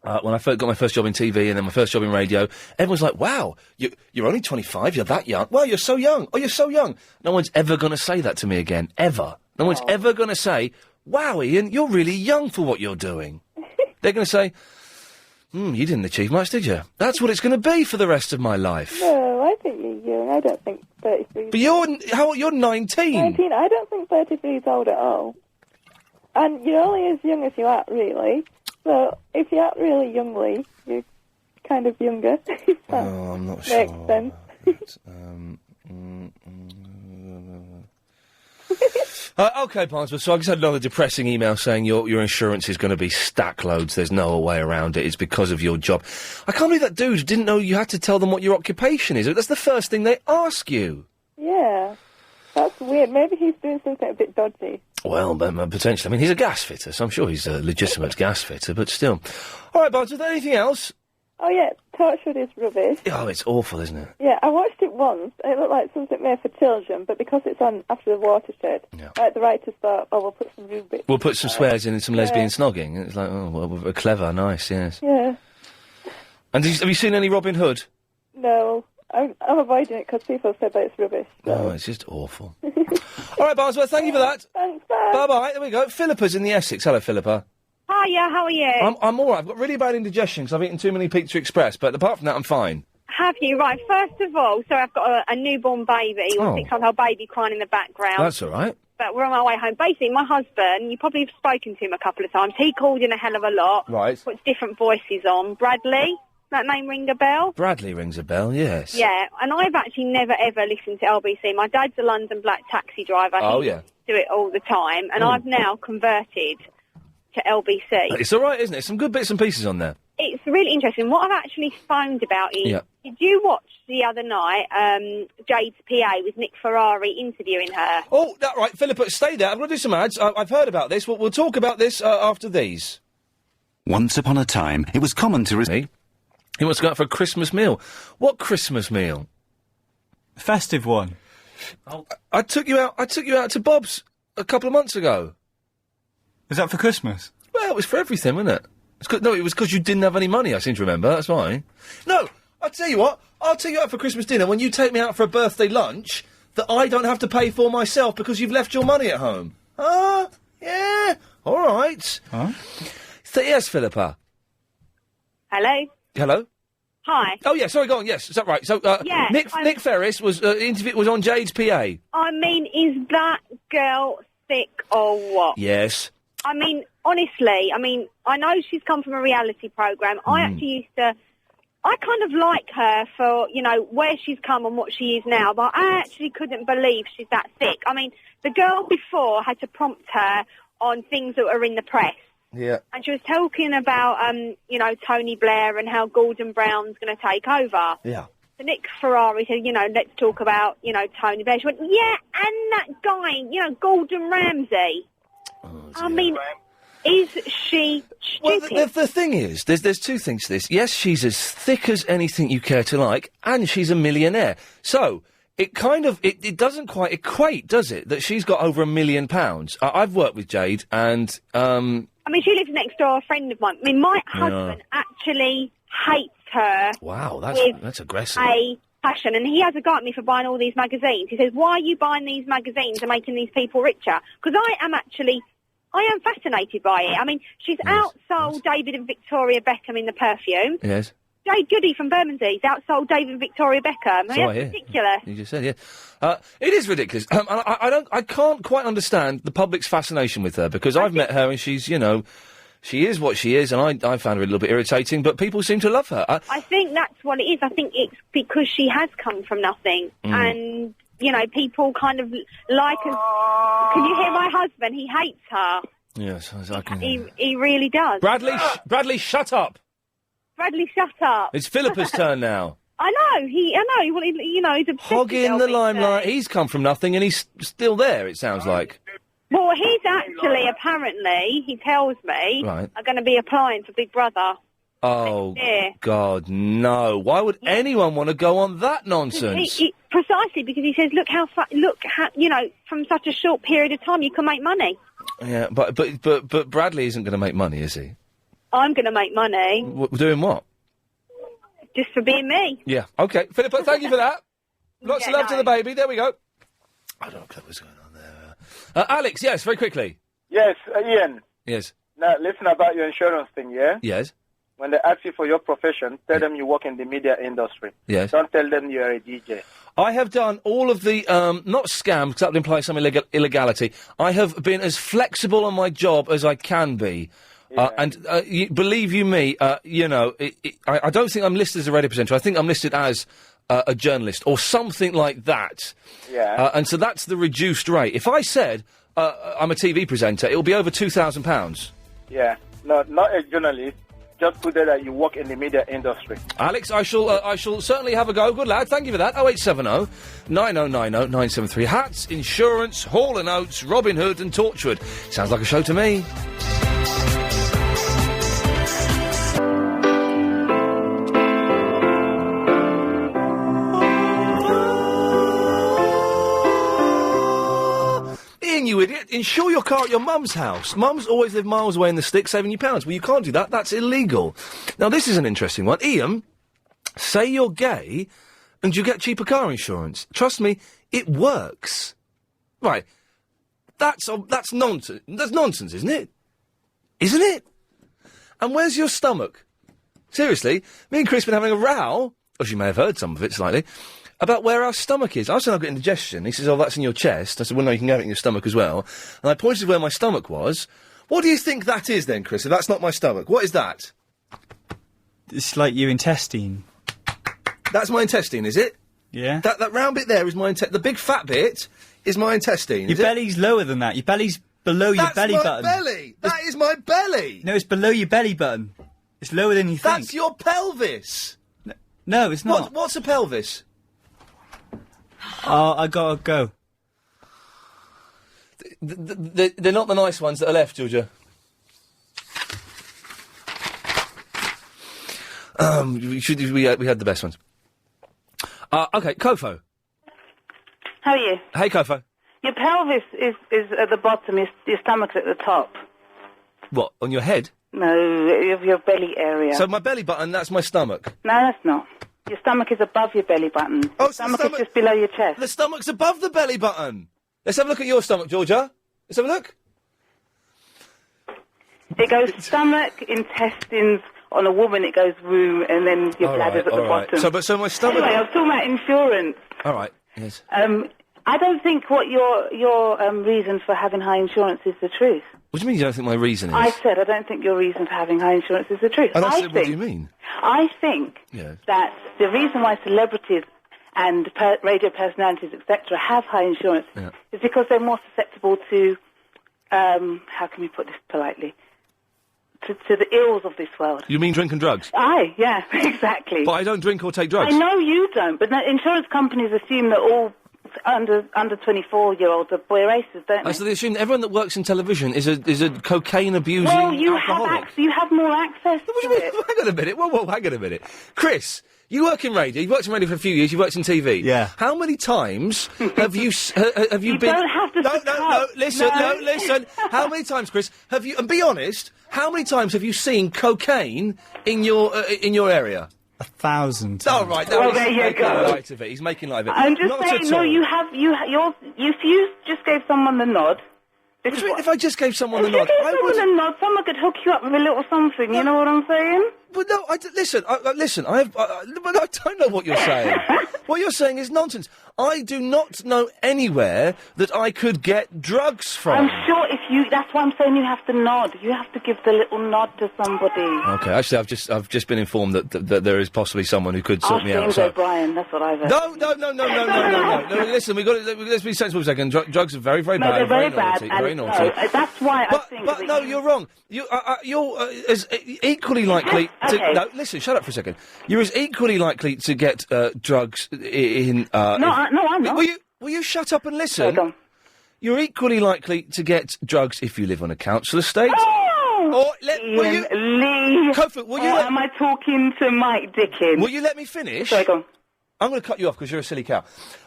when I got my first job in TV and then my first job in radio, everyone's like, wow, you're only 25, you're that young. Wow, you're so young. Oh, you're so young. No one's ever going to say that to me again, ever. No one's ever going to say, wow, Ian, you're really young for what you're doing. They're going to say, you didn't achieve much, did you? That's what it's going to be for the rest of my life. No, I think you're young. I don't think 33. But you're 19. 19. I don't think 33 is old at all. And you're only as young as you act, really. So if you act really youngly, you're kind of younger. Oh, I'm not sure. Makes sense. OK, Barnsworth, so I just had another depressing email saying your insurance is going to be stack loads. There's no way around it. It's because of your job. I can't believe that dude didn't know you had to tell them what your occupation is. That's the first thing they ask you. Yeah. That's weird. Maybe he's doing something a bit dodgy. Well, potentially. I mean, he's a gas fitter, so I'm sure he's a legitimate gas fitter, but still. All right, Barnsworth, anything else? Oh, yeah, Torchwood is rubbish. Oh, it's awful, isn't it? Yeah, I watched it once, and it looked like something made for children, but because it's on after the watershed, like the writers thought, we'll put some rude bits. We'll put some swears in and some lesbian snogging. And it's like, oh, well, clever, nice, yes. Yeah. And have you seen any Robin Hood? No, I'm avoiding it because people said that it's rubbish. So. Oh, it's just awful. All right, Barnsworth, thank you for that. Thanks, bye. Bye-bye, there we go. Philippa's in the Essex. Hello, Philippa. Hiya, how are you? I'm all right. I've got really bad indigestion because I've eaten too many Pizza Express, but apart from that, I'm fine. Have you? Right, first of all, so I've got a newborn baby, or 6-month-old baby crying in the background. That's all right. But we're on our way home. Basically, my husband, you probably have spoken to him a couple of times. He called in a hell of a lot. Right. Puts different voices on. Bradley, that name ring a bell? Bradley rings a bell, yes. Yeah, and I've actually never, ever listened to LBC. My dad's a London black taxi driver. Oh, He yeah. do it all the time, and I've now converted to LBC. It's all right, isn't it? Some good bits and pieces on there. It's really interesting. What I've actually phoned about is, did you watch the other night Jade's PA with Nick Ferrari interviewing her? Oh, that right, Philippa, stay there. I'm going to do some ads. I've heard about this. We'll talk about this after these. Once upon a time, it was common to... He wants to go out for a Christmas meal. What Christmas meal? Festive one. I took you out to Bob's a couple of months ago. Was that for Christmas? Well, it was for everything, wasn't it? No, it was because you didn't have any money, I seem to remember, that's why. No, I'll tell you what, I'll take you out for Christmas dinner when you take me out for a birthday lunch that I don't have to pay for myself because you've left your money at home. Yeah, all right. Huh? So, yes, Philippa. Hello? Hello? Hi. Oh, yeah, sorry, go on, yes, is that right? So, Yeah, Nick Ferris was on Jade's PA. I mean, is that girl sick or what? Yes. I mean, honestly, I know she's come from a reality programme. I actually I kind of like her for, where she's come and what she is now, but I actually couldn't believe she's that sick. I mean, the girl before had to prompt her on things that were in the press. Yeah. And she was talking about, Tony Blair and how Gordon Brown's going to take over. Yeah. So Nick Ferrari said, let's talk about, Tony Blair. She went, yeah, and that guy, Gordon Ramsay. I mean, is she stupid? Well, the thing is, there's two things to this. Yes, she's as thick as anything you care to like, and she's a millionaire. So, it kind of, it doesn't quite equate, does it, that she's got over £1 million? I've worked with Jade, and, she lives next door, a friend of mine. I mean, my husband actually hates her. Wow, that's aggressive. A passion, and he has a go at me for buying all these magazines. He says, why are you buying these magazines and making these people richer? Because I am fascinated by it. I mean, she's outsold David and Victoria Beckham in the perfume. Yes. Jade Goody from Bermondsey's outsold David and Victoria Beckham. So That's ridiculous. You just said, yeah. It is ridiculous. I can't quite understand the public's fascination with her, because I've met her and she's, she is what she is, and I found her a little bit irritating, but people seem to love her. I think that's what it is. I think it's because she has come from nothing, and, people kind of like her. Can you hear my husband? He hates her. Yes, I can. He really does. Bradley, shut up! Bradley, shut up! It's Philippa's turn now. I know. He wanted, he's obsessed. Hogging the limelight. He's come from nothing, and he's still there. It sounds like. Well, he's actually, apparently, he tells me, Right. are going to be applying for Big Brother. Oh, Yeah. God, no. Why would anyone want to go on that nonsense? Precisely because he says, look how, from such a short period of time you can make money. Yeah, but Bradley isn't going to make money, is he? I'm going to make money. Doing what? Just for being me. Yeah, okay. Philippa, thank you for that. Lots of love to the baby. There we go. I don't know what's going on there. Alex, yes, very quickly. Yes, Ian. Yes. Now, listen about your insurance thing, yeah? Yes. When they ask you for your profession, tell them you work in the media industry. Yes. Don't tell them you're a DJ. I have done all of the, not scams, because that would imply some illegality. I have been as flexible on my job as I can be. Believe you me, I don't think I'm listed as a radio presenter. I think I'm listed as a journalist or something like that. Yeah. And so that's the reduced rate. If I said I'm a TV presenter, it will be over £2,000. Yeah. No, not a journalist. Just put there that you work in the media industry. Alex, I shall certainly have a go. Good lad, thank you for that. 0870 9090 973. Hats, insurance, Hall & Oates, Robin Hood and Torchwood. Sounds like a show to me. You idiot. Insure your car at your mum's house. Mums always live miles away in the sticks, saving you pounds. Well, you can't do that. That's illegal. Now, this is an interesting one. Ian, say you're gay and you get cheaper car insurance. Trust me, it works. Right. That's nonsense. That's nonsense, isn't it? Isn't it? And where's your stomach? Seriously, me and Chris have been having a row as you may have heard some of it slightly, about where our stomach is. I was saying I've got indigestion. He says, oh, that's in your chest. I said, well, no, you can have it in your stomach as well. And I pointed to where my stomach was. What do you think that is then, Chris, if that's not my stomach? What is that? It's like your intestine. That's my intestine, is it? Yeah. That round bit there is my intestine. The big fat bit is my intestine, Your belly's lower than that. Your belly's below your belly button. That's my belly! That is my belly! No, it's below your belly button. It's lower than you think. That's your pelvis! No, it's not. What's a pelvis? Oh, I gotta go. They're not the nice ones that are left, Georgia. We had the best ones. Okay, Kofo. How are you? Hey, Kofo. Your pelvis is at the bottom, your stomach's at the top. What, on your head? No, of your belly area. So my belly button, that's my stomach? No, that's not. Your stomach is above your belly button. Oh, your stomach is just below your chest. The stomach's above the belly button. Let's have a look at your stomach, Georgia. Let's have a look. It goes stomach, intestines. On a woman, it goes womb, and then your bladder's at the bottom. So my stomach... Anyway, I was talking about insurance. All right, yes. I don't think what your reason for having high insurance is the truth. What do you mean you don't think my reason is? I said I don't think your reason for having high insurance is the truth. And I said, what do you mean? I think that the reason why celebrities and radio personalities, etc., have high insurance is because they're more susceptible to, how can we put this politely, to the ills of this world. You mean drink and drugs? Aye, yeah, exactly. But I don't drink or take drugs. I know you don't, but insurance companies assume that all under 24-year-olds are boy racers, don't they? So they assume that everyone that works in television is a cocaine abusing well, you alcoholic. you have more access to it. Hang on a minute. Whoa, hang on a minute. Chris, you work in radio. You've worked in radio for a few years. You've worked in TV. Yeah. How many times have you been? You don't have to. No. Listen. How many times, Chris? Have you? And be honest. How many times have you seen cocaine in your area? 1,000 times. Oh, right. Well, there you go. Light of it. He's making light of it. I'm just Not saying, at no, all. if you just gave someone the nod. What do you mean if I just gave someone the nod? If you gave someone the nod, someone could hook you up with a little something, you know what I'm saying? But no, listen, I don't know what you're saying. What you're saying is nonsense. I do not know anywhere that I could get drugs from. I'm sure that's why I'm saying you have to nod. You have to give the little nod to somebody. Okay, actually, I've just been informed that there is possibly someone who could sort me out. James O'Brien, that's what I've heard. No. Listen, let's be sensible for a second. Drugs are very, very bad. They're very bad. Very naughty. That's why I think. But no, you're wrong. You're as equally likely. Okay. No, listen, shut up for a second. You're as equally likely to get drugs in. No, I'm not. Will you shut up and listen? You're equally likely to get drugs if you live on a council estate. Oh! Lee. Kofi, am I talking to Mike Dickens? Will you let me finish? Sorry, go on. I'm going to cut you off because you're a silly cow.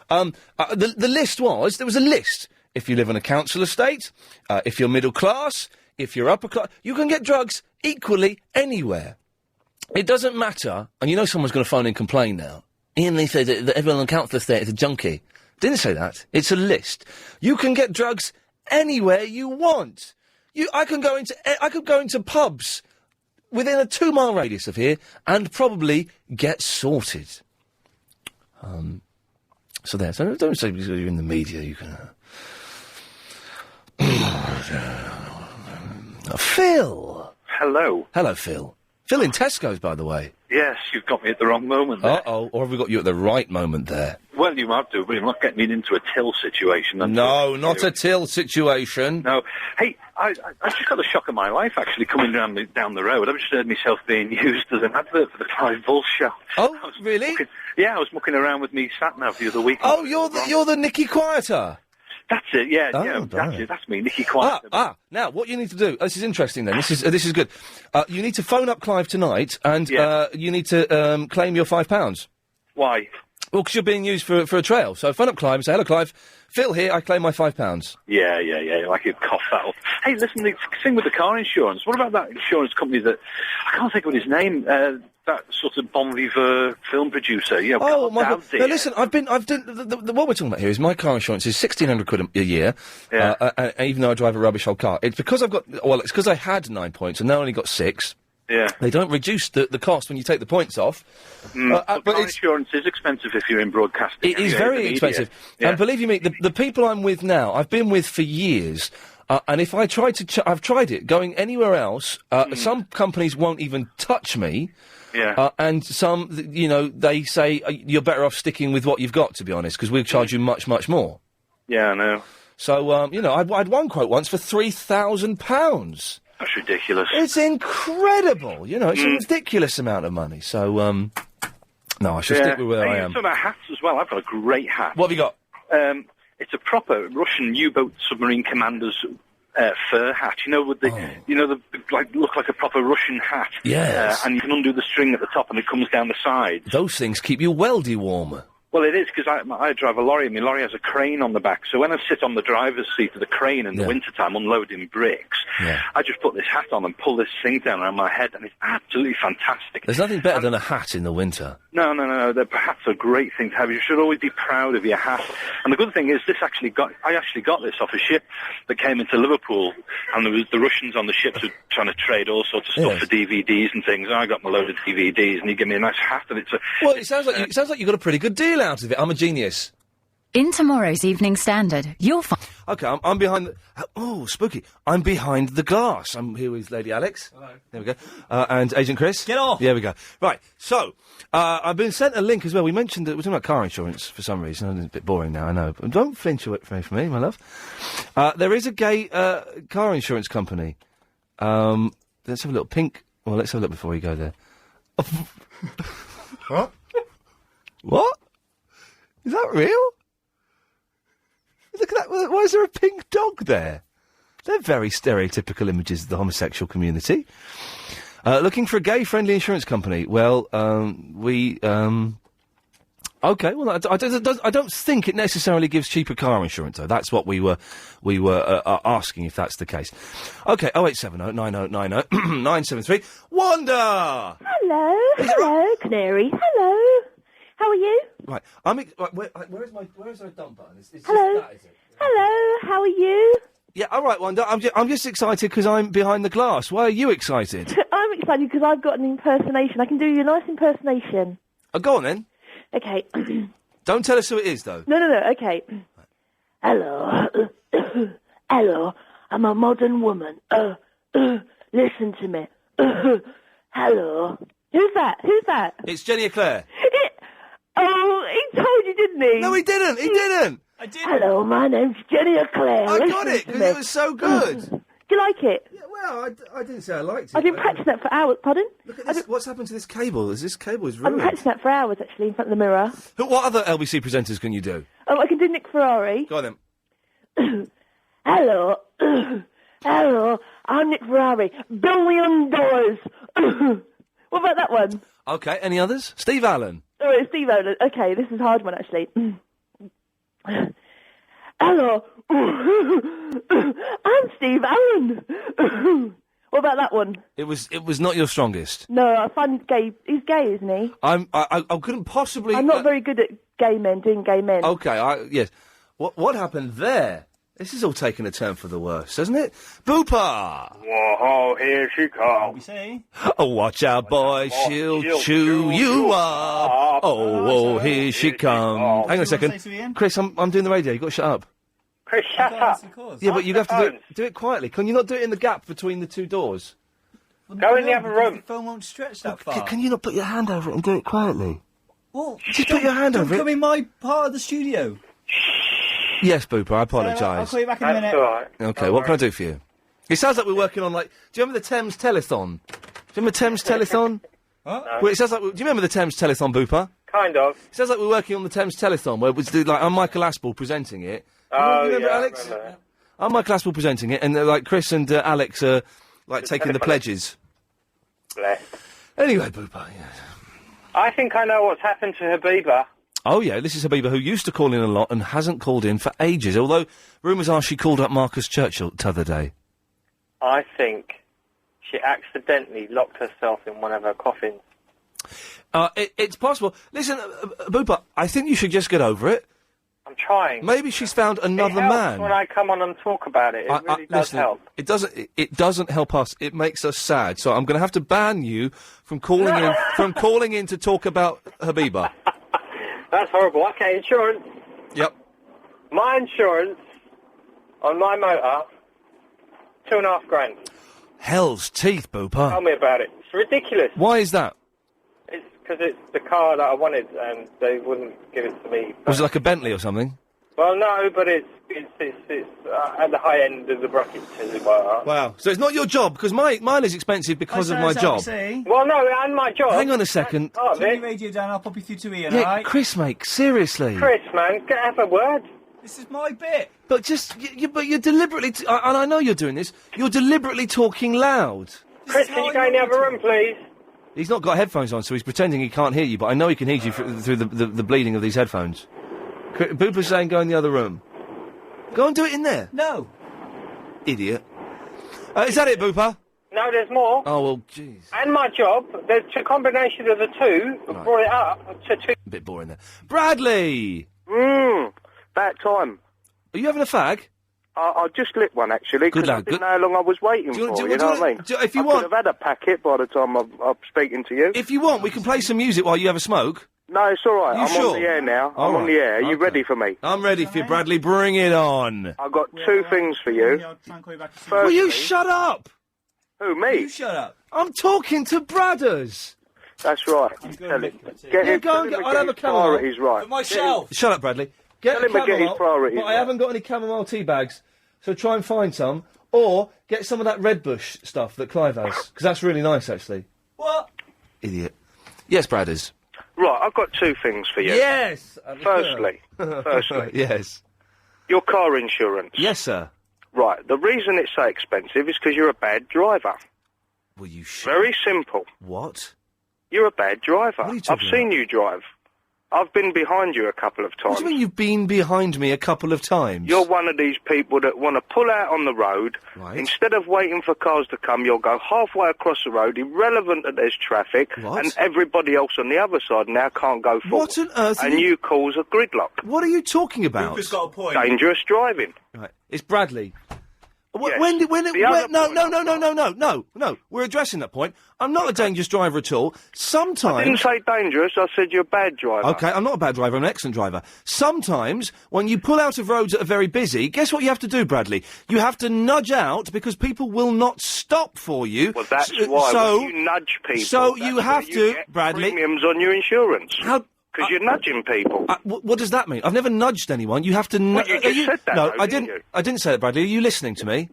The list was, there was a list. If you live on a council estate, if you're middle class, if you're upper class, you can get drugs equally anywhere. It doesn't matter, and you know someone's going to phone in and complain now. Ian Lee said that everyone on council estate is a junkie. Didn't say that. It's a list. You can get drugs anywhere you want. I could go into pubs within a 2-mile radius of here and probably get sorted. So there. So don't say because you're in the media you can. Phil. Hello. Hello, Phil. Phil in Tesco's, by the way. Yes, you've got me at the wrong moment there. Uh-oh, or have we got you at the right moment there? Well, you might do, but you're not getting me into a till situation. No, not a till situation. No. Hey, I just got the shock of my life, actually, coming down the road. I've just heard myself being used as an advert for the Clive Bull show. Oh, really? I was mucking around with me sat-nav the other week. Oh, you're the Nicky Quieter. That's it, yeah, that's me, Nicky Quieter. Now, what you need to do, this is interesting then, this is good. You need to phone up Clive tonight, and you need to claim your £5. Why? Well, because you're being used for a trail. So phone up Clive and say, hello, Clive, Phil here, I claim my £5. Yeah, like you'd cough that up. Hey, listen, the thing with the car insurance, what about that insurance company that, I can't think of his name, that sort of bon vivant film producer. Yeah. Oh my God! Now listen, what we're talking about here is my car insurance is £1,600 a year. Yeah. Even though I drive a rubbish old car, it's because it's because I had 9 points and now I only got 6. Yeah. They don't reduce the cost when you take the points off. But car insurance is expensive if you're in broadcasting. It is very expensive. Yeah. And believe you me, the people I'm with now, I've been with for years, and if I try to... I've tried it, going anywhere else, some companies won't even touch me. Yeah. And some, they say, you're better off sticking with what you've got, to be honest, because we'll charge you much, much more. Yeah, I know. So, I had one quote once for £3,000. That's ridiculous. It's incredible. It's a ridiculous amount of money. So, no, I should stick with where I am. Talking about hats as well. I've got a great hat. What have you got? It's a proper Russian U-boat submarine commander's fur hat. With the look like a proper Russian hat. Yes. And you can undo the string at the top, and it comes down the sides. Those things keep you weldy warm. Well, it is, because I drive a lorry, and my lorry has a crane on the back. So when I sit on the driver's seat of the crane in the wintertime unloading bricks, I just put this hat on and pull this thing down around my head, and it's absolutely fantastic. There's nothing better than a hat in the winter. No. The hats are a great thing to have. You should always be proud of your hat. And the good thing is, I actually got this off a ship that came into Liverpool, and there was the Russians on the ships were trying to trade all sorts of stuff for DVDs and things. And I got my load of DVDs, and he gave me a nice hat, and it's a... Well, it sounds like you got a pretty good deal out of it. I'm a genius. In tomorrow's Evening Standard, you'll find... Okay, I'm behind the... Oh, spooky. I'm behind the glass. I'm here with Lady Alex. Hello. There we go. And Agent Chris. Get off! There we go. Right, so, I've been sent a link as well. We mentioned that we're talking about car insurance for some reason. It's a bit boring now, I know. But don't flinch away from me, my love. There is a gay car insurance company. Let's have a little pink... Well, let's have a look before we go there. What? What? Is that real? Look at that. Why is there a pink dog there? They're very stereotypical images of the homosexual community. Looking for a gay-friendly insurance company. Well, okay, well, I don't think it necessarily gives cheaper car insurance, though. That's what we were asking, if that's the case. Okay, 0870 9090 973. Wanda! Hello, Canary. Hello. How are you? Right, where's our dump button? It's Hello. Just that, is it? Hello, how are you? Yeah, all right, Wanda. I'm just excited because I'm behind the glass. Why are you excited? I'm excited because I've got an impersonation. I can do you a nice impersonation. Go on, then. Okay. Don't tell us who it is, though. No, okay. Hello. Hello, I'm a modern woman. Listen to me. Hello. Who's that? It's Jenny Eclair. Oh, he told you, didn't he? No, he didn't. I didn't. Hello, my name's Jenny Eclair. I got it, because it was so good. Do you like it? Yeah, well, I didn't say I liked it. I've been practicing that for hours. Pardon? Look at this. What's happened to this cable? This cable is ruined. I've been practicing that for hours, actually, in front of the mirror. What other LBC presenters can you do? Oh, I can do Nick Ferrari. Go on, then. Hello. Hello, I'm Nick Ferrari. $1 billion. What about that one? Okay, any others? Steve Allen. Oh, it's Steve Allen. Okay, this is a hard one, actually. Hello. I'm Steve Allen. What about that one? It was not your strongest. No, I find he's gay, isn't he? I couldn't possibly... I'm not very good at doing gay men. Okay, yes. What happened there? This is all taking a turn for the worse, hasn't it? Booper! Whoa, here she comes. We say? Oh, watch out, boy, she'll chew you up. Oh, here she comes. Hang on a second. Chris, I'm doing the radio. You've got to shut up. Chris, shut up. Yeah, but you have to do it quietly. Can you not do it in the gap between the two doors? Go in the other room. The phone won't stretch that far. Can you not put your hand over it and do it quietly? Well, just put your hand over it. Don't come in my part of the studio. Yes, Booper, I apologise. I'll call you back in a minute. That's all right. Okay, what can I do for you? It sounds like we're working on, do you remember the Thames Telethon? Do you remember Thames Telethon? What? Well, it sounds like... Do you remember the Thames Telethon, Booper? Kind of. It sounds like we're working on the Thames Telethon, where it was, I'm Michael Aspel presenting it. Oh, remember, yeah, Alex? I remember. I'm Michael Aspel presenting it, and, Chris and Alex are, taking the pledges. Bless. Anyway, Booper, yeah. I think I know what's happened to Habiba. Oh, yeah, this is Habiba, who used to call in a lot and hasn't called in for ages, although rumours are she called up Marcus Churchill t'other day. I think she accidentally locked herself in one of her coffins. It's possible. Listen, Booper, I think you should just get over it. I'm trying. Maybe she's found another it helps man. when I come on and talk about it. It really does listen, help. It doesn't. It doesn't help us. It makes us sad. So I'm going to have to ban you from calling in. From calling in to talk about Habiba. That's horrible. Okay, insurance. Yep. My insurance on my motor, $2,500. Hell's teeth, Booper. Tell me about it. It's ridiculous. Why is that? It's because it's the car that I wanted, and they wouldn't give it to me. Was it like a Bentley or something? Well, no, but it's at the high end of the bracket, as it were. Wow. So it's not your job, because mine is expensive because of my job. Well, no, and my job. Hang on a second. Turn your radio down, I'll pop you through to Ian, Yeah, alright? Chris, mate, seriously. Chris, man, have a word. This is my bit. But just, but you're deliberately, and I know you're doing this, you're deliberately talking loud. Chris, can you go in the other room, please? He's not got headphones on, so he's pretending he can't hear you, but I know he can hear you through the bleeding of these headphones. Booper's saying go in the other room. Go and do it in there. No. Idiot. Is that it, Booper? No, there's more. Oh, well, jeez. And my job, there's a combination of the two, brought it up to two. A bit boring there. Bradley! About time. Are you having a fag? I just lit one, actually, because I didn't know how long I was waiting for, you know what I mean? If you I want... could have had a packet by the time I'm speaking to you. If you want, we can play some music while you have a smoke. No, it's all right. You I'm sure? on the air now. All I'm on right. the air. Are you Okay. ready for me? I'm ready for you, Bradley. Bring it on. I've got two things for you. Will you shut up? Who, me? You shut up. I'm talking to Bradders. That's right. Tell him. Get him. Go and get... I'll have a chamomile. Priorities right. For myself. Shut up, Bradley. Get Tell him to get his priorities but I right. haven't got any chamomile tea bags, so try and find some, or get some of that Red Bush stuff that Clive has, because that's really nice, actually. What? Idiot. Yes, Bradders. Right, I've got two things for you. Yes! Firstly, Yes. your car insurance. Yes, sir. Right, the reason it's so expensive is because you're a bad driver. Well, you Very simple. What? You're a bad driver. What are you I've talking seen you drive. I've been behind you a couple of times. What do you mean you've been behind me a couple of times? You're one of these people that want to pull out on the road. Right. Instead of waiting for cars to come, you'll go halfway across the road, irrelevant that there's traffic, What? and everybody else on the other side now can't go forward. What on earth are And you- you cause a gridlock. What are you talking about? Cooper's got a point. Dangerous driving. Right. It's Bradley. Yes. No. We're addressing that point. I'm not a dangerous driver at all. Sometimes... I didn't say dangerous, I said you're a bad driver. Okay, I'm not a bad driver, I'm an excellent driver. Sometimes, when you pull out of roads that are very busy, guess what you have to do, Bradley? You have to nudge out, because people will not stop for you. Well, that's why when you nudge people, So that's you where have you to, get Bradley... premiums on your insurance. How... Because you're nudging people. What does that mean? I've never nudged anyone. You have to... Well, you just said that, No, though, I didn't didn't. you? I didn't say that, Bradley. Are you listening to me?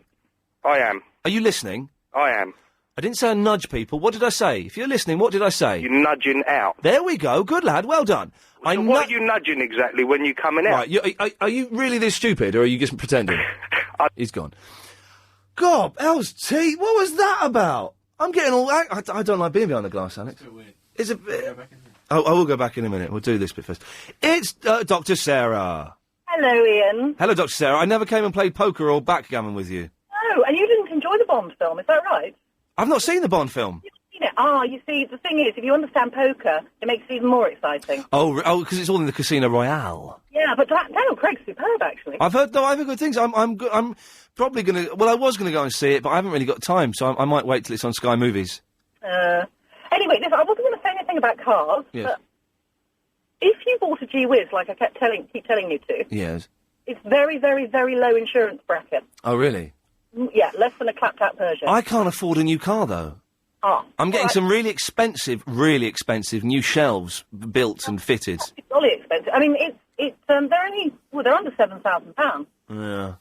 I am. Are you listening? I am. I didn't say I nudge people. What did I say? If you're listening, what did I say? You're nudging out. There we go. Good lad. Well done. So what are you nudging exactly when you're coming out? Right. Are you really this stupid, or are you just pretending? He's gone. God, hell's teeth. What was that about? I'm getting all... I don't like being behind the glass, Alex. It's a bit... Oh, I will go back in a minute. We'll do this bit first. It's Dr. Sarah. Hello, Ian. Hello, Dr. Sarah. I never came and played poker or backgammon with you. Oh, and you didn't enjoy the Bond film, is that right? I've not seen the Bond film. You've seen it. You see, the thing is, if you understand poker, it makes it even more exciting. Oh, because it's all in the Casino Royale. Yeah, but Daniel Craig's superb, actually. I've heard good things. I'm probably going to... Well, I was going to go and see it, but I haven't really got time, so I might wait till it's on Sky Movies. Anyway, listen, I wasn't going to say anything about cars, Yes. but if you bought a G-Wiz, like I keep telling you to, Yes. it's very, very, very low insurance bracket. Oh, really? Yeah, less than a clapped-out Persian. I can't afford a new car, though. I'm getting some really expensive new shelves built and fitted. It's really expensive. I mean, they're under £7,000, Yeah.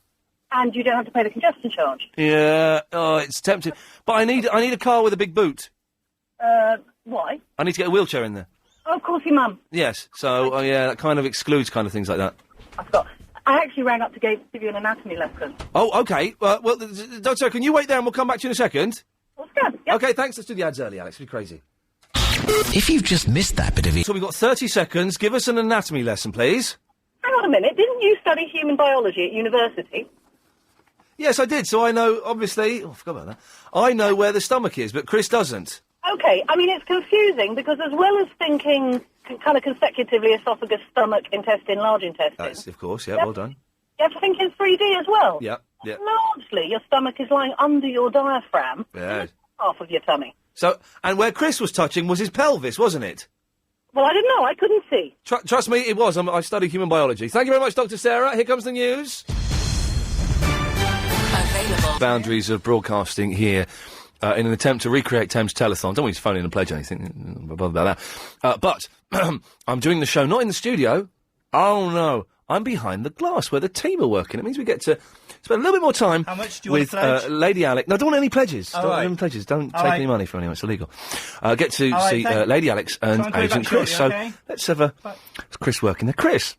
and you don't have to pay the congestion charge. Yeah. Oh, it's tempting. But I need a car with a big boot. Why? I need to get a wheelchair in there. Oh, of course, your mum. Yes. So, yeah, that kind of excludes kind of things like that. I actually rang up to give you an anatomy lesson. Oh, okay. Well, Doctor, can you wait there and we'll come back to you in a second? Let's go. Yep. Okay, thanks. Let's do the ads early, Alex. It'll be crazy. If you've just missed that bit of it... So we've got 30 seconds. Give us an anatomy lesson, please. Hang on a minute. Didn't you study human biology at university? Yes, I did. So I know, obviously... Oh, I forgot about that. I know where the stomach is, but Chris doesn't. Okay. I mean, it's confusing because as well as thinking kind of consecutively esophagus, stomach, intestine, large intestine. That's, of course, yeah, well done. You have to think in 3D as well. Yeah, yeah. Largely, your stomach is lying under your diaphragm, Yeah. half of your tummy. So, and where Chris was touching was his pelvis, wasn't it? Well, I didn't know. I couldn't see. Trust me, it was. I study human biology. Thank you very much, Dr. Sarah. Here comes the news. Boundaries of broadcasting here in an attempt to recreate Thames Telethon. Don't want you to phone in and pledge anything. Blah, blah, blah, blah. But I'm doing the show not in the studio. Oh, no. I'm behind the glass where the team are working. It means we get to spend a little bit more time with Lady Alex. No, I don't want any pledges. Don't want any pledges. Don't take any money from anyone. It's illegal. Get to see Lady Alex and Agent Chris. Shortly, okay? So let's have it's Chris working there. Chris.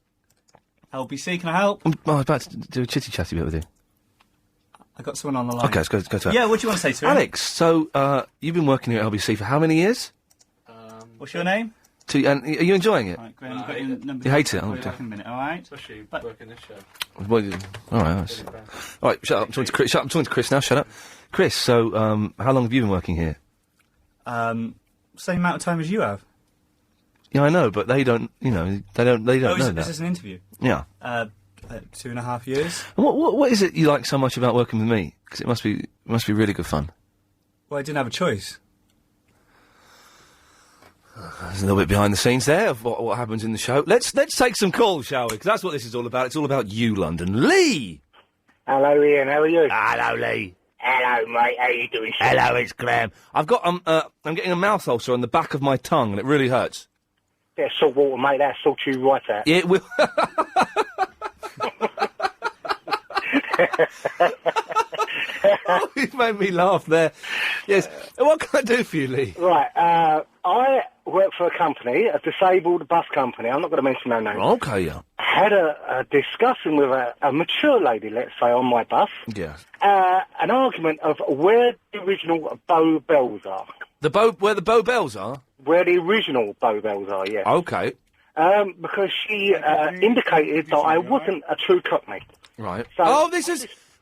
LBC, can I help? I'm about to do a chitty-chatty bit with you. I got someone on the line. Okay, let's go to her. Yeah, what do you want to say to him? Alex, so you've been working here at LBC for how many years? What's your name? And are you enjoying it? Right, Graham, you've got your number. You hate it? I'll be back in a minute, all right? Especially working this show. Well, all right, nice. All right, shut up. I'm talking to Chris. I'm talking to Chris now. Shut up, Chris. So, how long have you been working here? Same amount of time as you have. Yeah, I know, but they don't. You know, they don't know that. This is an interview. Yeah. 2.5 years. And what is it you like so much about working with me? Because it must be really good fun. Well, I didn't have a choice. There's a little bit behind the scenes there of what happens in the show. Let's take some calls, shall we? Because that's what this is all about. It's all about you, London. Lee! Hello, Ian. How are you? Hello, Lee. Hello, mate. How you doing? Hello, it's Graham. I've got, I'm getting a mouth ulcer on the back of my tongue, and it really hurts. Yeah, salt water, mate. That'll sort you right out. Yeah, it will. Oh, you've made me laugh there. Yes. What can I do for you, Lee? Right. I work for a company, a disabled bus company. I'm not going to mention their name. Okay, yeah. Had a discussion with a mature lady, let's say, on my bus. Yeah. An argument of where the original Bow Bells are. Where the Bow Bells are? Where the original Bow Bells are, yeah. Okay. Because she indicated that I wasn't a true Cockney. Right. So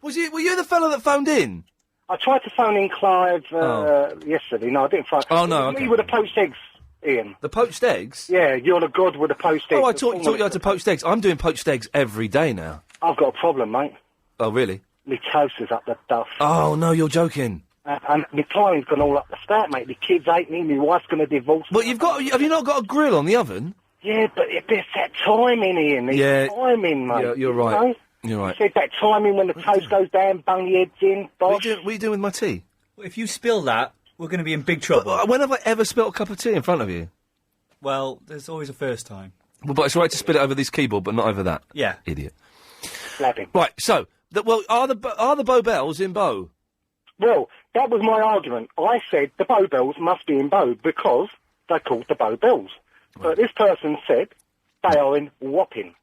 were you the fellow that phoned in? I tried to phone in Clive yesterday. No, I didn't phone. Oh, no, Me with the poached eggs, Ian. The poached eggs? Yeah, you're the god with the poached eggs. Oh, I thought you had to poached eggs. I'm doing poached eggs every day now. I've got a problem, mate. Oh, really? My toaster's up the duff. Oh, no, you're joking. And my climbing's gone all up the start, mate. The kids hate me, my wife's going to divorce me. But have you not got a grill on the oven? Yeah, but it's that timing, Ian. It's timing, mate. Yeah, you're right. You know? You're right. It's that timing when the toast goes down, bung the heads in, bosh. What are you doing with my tea? Well, if you spill that, we're going to be in big trouble. When have I ever spilt a cup of tea in front of you? Well, there's always a first time. Well, but it's all right to spill it over this keyboard, but not over that. Yeah. Idiot. Slapping. Right, so, are the Bow Bells in Bow? Well, that was my argument. I said the Bow Bells must be in Bow because they're called the Bow Bells. Right. But this person said they are in Wapping.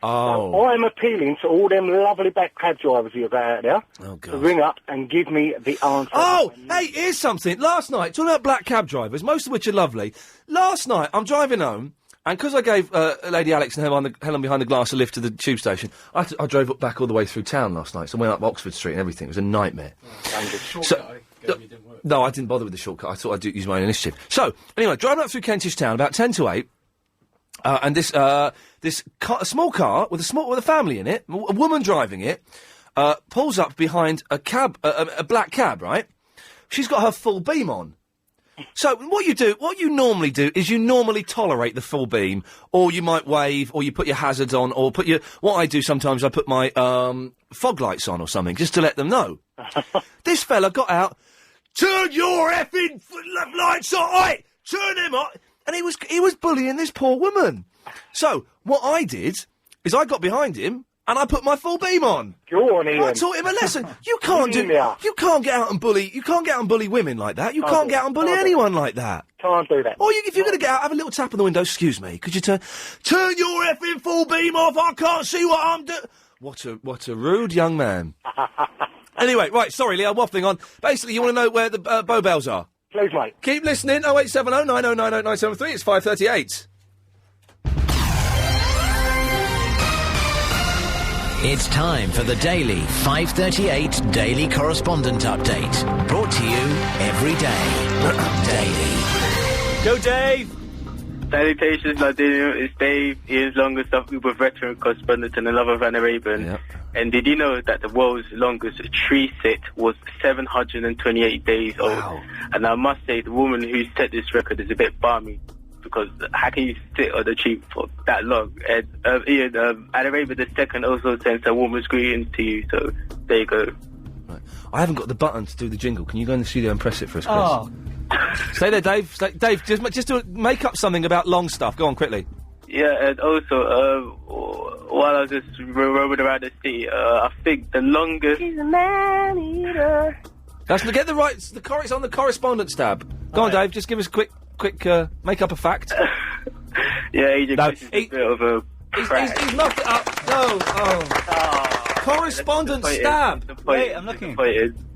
Oh. So I'm appealing to all them lovely back cab drivers you've got out there to ring up and give me the answer. Oh, hey, here's something. Last night, talking about black cab drivers, most of which are lovely. Last night, I'm driving home, and because I gave Lady Alex and Helen behind the glass a lift to the tube station, I drove back all the way through town last night, so I went up Oxford Street and everything. It was a nightmare. No, I didn't bother with the shortcut. I thought I'd use my own initiative. So, anyway, driving up through Kentish Town about 10 to 8, and this small car with a family in it, a woman driving it, pulls up behind a cab, a black cab, right? She's got her full beam on. So what you normally do is you normally tolerate the full beam, or you might wave, or you put your hazards on, or what I do sometimes, I put my fog lights on or something, just to let them know. This fella got out, turn your effing lights on, oi! Turn them on! And he was bullying this poor woman. So, what I did is I got behind him and I put my full beam on. Go on, Ian. I taught him a lesson. You can't get out and bully women like that. You can't get out and bully anyone like that. Can't do that. Or if you're going to get out, have a little tap on the window. Excuse me, could you turn your effing full beam off? I can't see what I'm doing. What a rude young man. Anyway, right, sorry, Lee, I'm waffling on. Basically, you want to know where the Bow Bells are? Please, mate. Keep listening. 0870 9090 973. It's 5:38. It's time for the daily 5:38 Daily Correspondent Update. Brought to you every day. Daily. Go, Dave! Salutations, Ladino. It's Dave, Ian's longest Uber veteran correspondent and a lover of Anne Arabian. Yep. And did you know that the world's longest tree sit was 728 days old? And I must say, the woman who set this record is a bit balmy, because how can you sit on a tree for that long? And Ian, Anne Arabian II also sends a woman's greeting to you, so there you go. Right. I haven't got the button to do the jingle. Can you go in the studio and press it for us, Chris? Oh. Stay there, Dave. Dave, just make up something about long stuff. Go on, quickly. Yeah, and also, while I was just roaming around the city, I think the longest... He's a man-eater. Get the right... It's on the correspondence tab. Go on, Dave, just give us a quick, make up a fact. Yeah, Agent Chris is a bit of a... He's muffed it up. No, Correspondence tab. Wait, I'm looking.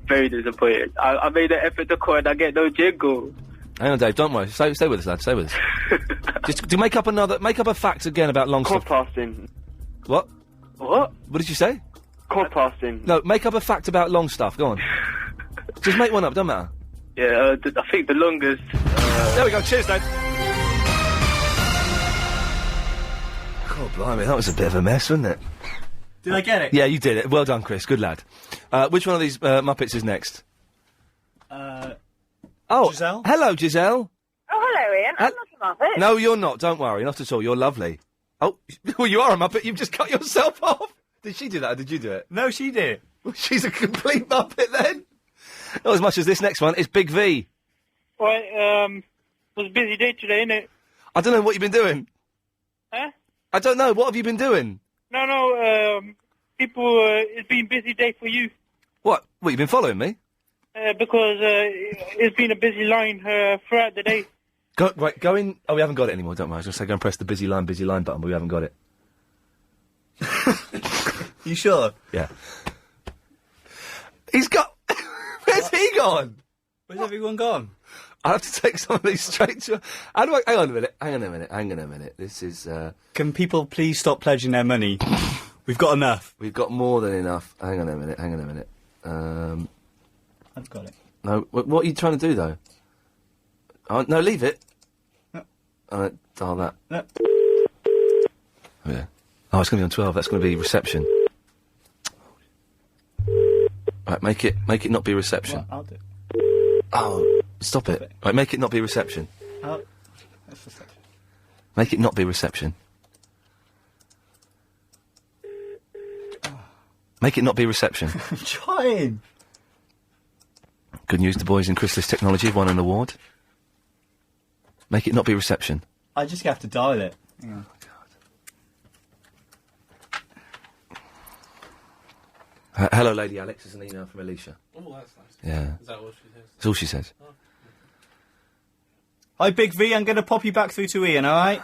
Very disappointed. I made an effort to call and I get no jingle. Hang on, Dave, don't worry. Stay with us, lad. Stay with us. Just to make up a fact again about long stuff. Codpasting. What? What? What did you say? Codpasting. No, make up a fact about long stuff. Go on. Just make one up, don't matter. Yeah, I think the longest... There we go, cheers, Dave. God, blimey, that was a bit of a mess, wasn't it? Did I get it? Yeah, you did it. Well done, Chris. Good lad. Which one of these Muppets is next? Giselle? Hello, Giselle. Oh, hello, Ian. I'm not a Muppet. No, you're not. Don't worry. Not at all. You're lovely. Oh, well, you are a Muppet. You've just cut yourself off. Did she do that, or did you do it? No, she did. Well, she's a complete Muppet, then. Not as much as this next one. It's Big V. Well, it was a busy day today, innit? I don't know what you've been doing. Huh? I don't know. What have you been doing? No, it's been a busy day for you. What? What, you've been following me? Because it's been a busy line throughout the day. Go in... Oh, we haven't got it anymore, don't worry. I was going to say go and press the busy line button, but we haven't got it. You sure? Yeah. He's got... Where's he gone? Where's everyone gone? I have to take some of these straight to... How do I... Hang on a minute. This is... Can people please stop pledging their money? We've got enough. We've got more than enough. Hang on a minute. I've got it. No, what are you trying to do, though? No, leave it. No. Dial that. No. Oh, yeah. Oh, it's going to be on 12. That's going to be reception. Right, make it not be reception. Well, I'll do it. Oh, stop it. Right, make it not be reception. That's reception. Make it not be reception. Make it not be reception. I'm trying. Good news, the boys in Chrysalis Technology have won an award. Make it not be reception. I just have to dial it. Yeah. Hello, Lady Alex. It's an email from Alicia. Oh, that's nice. Yeah. Is that all she says? That's all she says. Oh. Hi, Big V. I'm going to pop you back through to Ian, all right?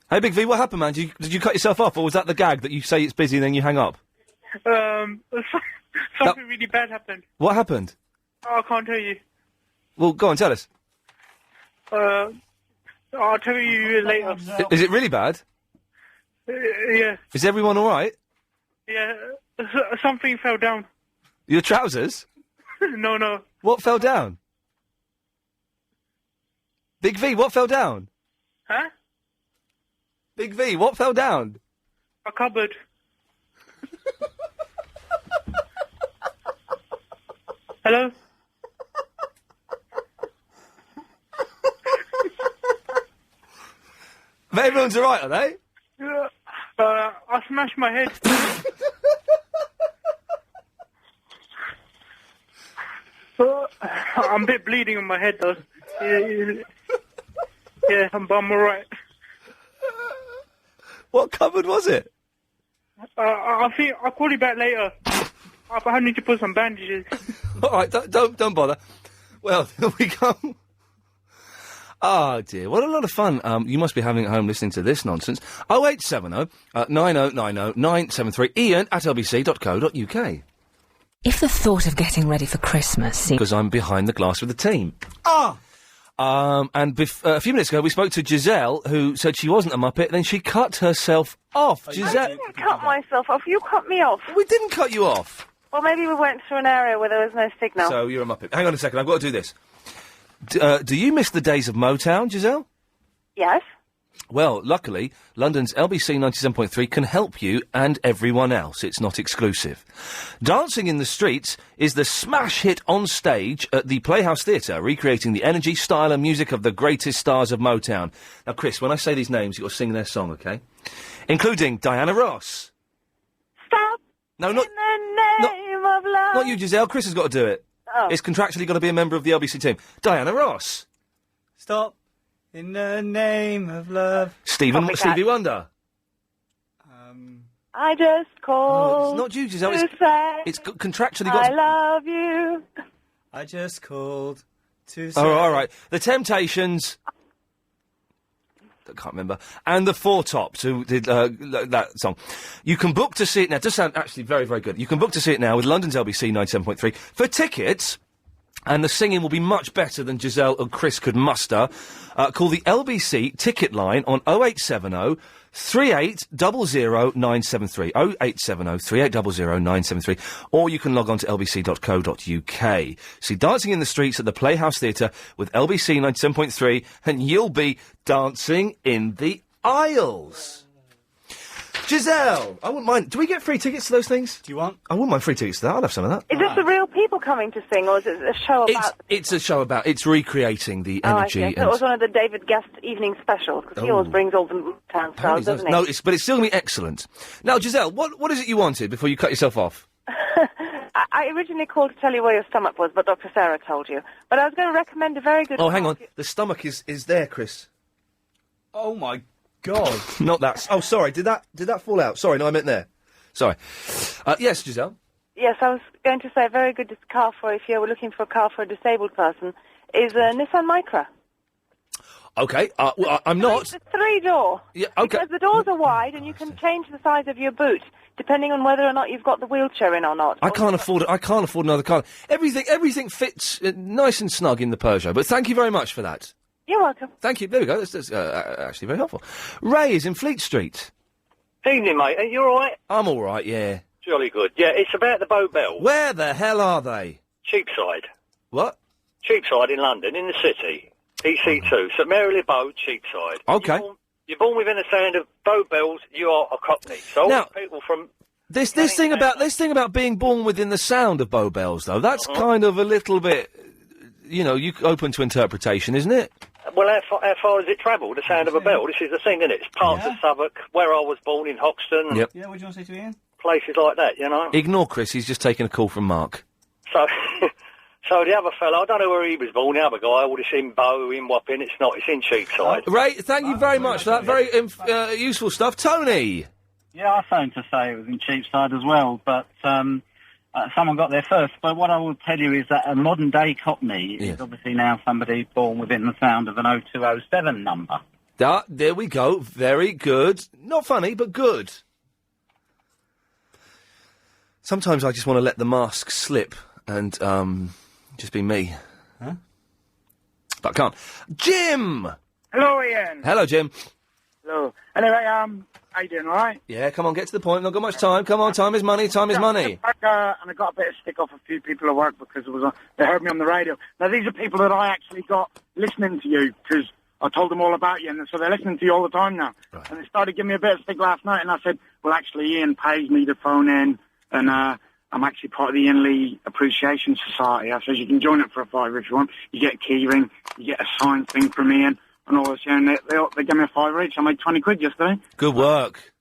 Hey, Big V, what happened, man? Did you cut yourself off, or was that the gag that you say it's busy and then you hang up? Something really bad happened. What happened? Oh, I can't tell you. Well, go on, tell us. I'll tell you later. Is it really bad? Yeah. Is everyone all right? Yeah. Something fell down. Your trousers? No. What fell down? Big V, what fell down? Huh? Big V, what fell down? A cupboard. Hello? But everyone's all right, are they? I smashed my head. I'm a bit bleeding on my head, though. Yeah, I'm all right. What cupboard was it? I think I'll call you back later. I need to put some bandages. All right, don't bother. Well, here we go. Oh, dear. What a lot of fun you must be having at home listening to this nonsense. 0870 9090 973 Ian at lbc.co.uk. If the thought of getting ready for Christmas... Because I'm behind the glass with the team. Ah! And a few minutes ago, we spoke to Giselle, who said she wasn't a Muppet, then she cut herself off. Giselle... I didn't cut myself off. You cut me off. We didn't cut you off. Well, maybe we went through an area where there was no signal. So you're a Muppet. Hang on a second, I've got to do this. Do you miss the days of Motown, Giselle? Yes. Well, luckily, London's LBC 97.3 can help you and everyone else. It's not exclusive. Dancing in the Streets is the smash hit on stage at the Playhouse Theatre, recreating the energy, style and music of the greatest stars of Motown. Now, Chris, when I say these names, you've got to sing their song, OK? Including Diana Ross. Stop. No, not... In the name of love. Not you, Giselle. Chris has got to do it. Oh. It's contractually got to be a member of the LBC team. Diana Ross. Stop. In the name of love. Stevie Wonder. I just called. It's not you, Giselle. It's contractually got. I love you. I just called to say. Oh, all right. The Temptations. I can't remember. And the Four Tops, who did that song. You can book to see it now. It does sound actually very, very good. You can book to see it now with London's LBC 97.3. For tickets, and the singing will be much better than Giselle and Chris could muster, call the LBC ticket line on 0870 3800 973. 0870 3800 973. Or you can log on to lbc.co.uk. See Dancing in the Streets at the Playhouse Theatre with LBC 97.3, and you'll be dancing in the aisles. Giselle, I wouldn't mind. Do we get free tickets to those things? Do you want? I wouldn't mind free tickets to that. I'd have some of that. Is this the real people coming to sing, or is it a show about... It's a show about... It's recreating the energy. I see. So it was one of the David Guest evening specials, because he always brings all the town stars, doesn't he? No, but it's still going to be excellent. Now, Giselle, what is it you wanted before you cut yourself off? I originally called to tell you where your stomach was, but Dr. Sarah told you. But I was going to recommend a very good... Oh, hang on. The stomach is there, Chris. Oh, my God. Not that... Oh, sorry. Did that fall out? Sorry, no, I meant there. Sorry. Yes, Giselle? Yes, I was going to say a very good car for, if you were looking for a car for a disabled person, is a Nissan Micra. Okay, well, I'm not... It's a three-door. Yeah, okay. Because the doors are wide and you can change the size of your boot, depending on whether or not you've got the wheelchair in or not. I can't afford another car. Everything fits nice and snug in the Peugeot, but thank you very much for that. You're welcome. Thank you. There we go. That's actually very helpful. Ray is in Fleet Street. Evening, mate. Are you all right? I'm all right, yeah. Jolly good. Yeah, it's about the Bow Bells. Where the hell are they? Cheapside. What? Cheapside in London, in the city. EC2. St Mary Le Bow, Cheapside. Okay. You're born within the sound of Bow Bells, you are a Cockney. So Now, all the people from... This thing about being born within the sound of Bow Bells, though, that's kind of a little bit, open to interpretation, isn't it? Well, how far has it travelled, the sound of a bell? This is the thing, isn't it? It's parts of Southwark, where I was born in Hoxton. Yep. Yeah, what do you want to say to Ian? Places like that, you know? Ignore Chris, he's just taking a call from Mark. So, so the other fellow, I don't know where he was born, the other guy, I would have seen Bow in Wapping, it's not, it's in Cheapside. Ray, thank you very much for that, very useful stuff. Tony! Yeah, I phoned to say it was in Cheapside as well, but someone got there first. But what I will tell you is that a modern-day Cockney is obviously now somebody born within the sound of an 0207 number. There we go. Very good. Not funny, but good. Sometimes I just want to let the mask slip and just be me. Huh? But I can't. Jim! Hello, Ian. Hello, Jim. Hello. Anyway, how you doing, all right? Yeah, come on, get to the point. Not got much time. Come on, time is money. Time is money. And I got a bit of stick off a few people at work because they heard me on the radio. Now, these are people that I actually got listening to you because I told them all about you, and so they're listening to you all the time now. Right. And they started giving me a bit of stick last night, and I said, well, actually, Ian pays me to phone in, and I'm actually part of the Ian Lee Appreciation Society. I said, you can join it for a $5 if you want. You get a key ring, you get a signed thing from Ian, and all this, and they gave me a $5 each. I made 20 quid yesterday. Good work.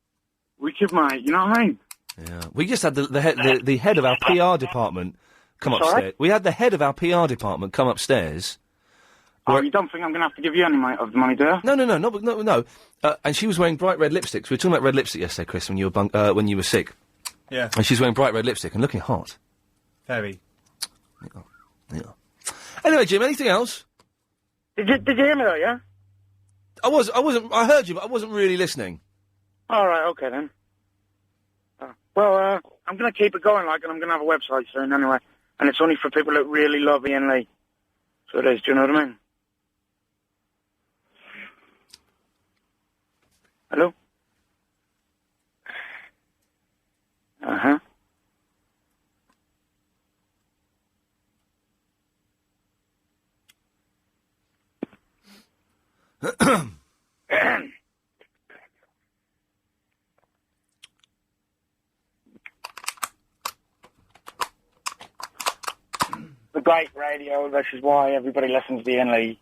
Wicked, mate. You know what I mean? Yeah. We just had the head of our PR department come upstairs. We had the head of our PR department come upstairs. Oh, you don't think I'm going to have to give you any of the money, do you? No. And she was wearing bright red lipsticks. We were talking about red lipstick yesterday, Chris, when you were sick. Yeah. And she's wearing bright red lipstick and looking hot. Very. Yeah. Anyway, Jim, anything else? Did you hear me though? Yeah. I heard you, but I wasn't really listening. All right, okay then. Well, I'm going to keep it going, and I'm going to have a website soon anyway. And it's only for people that really love Ian Lee. So it is, do you know what I mean? Hello? Uh-huh. The great radio, this is why everybody listens to Ian Lee.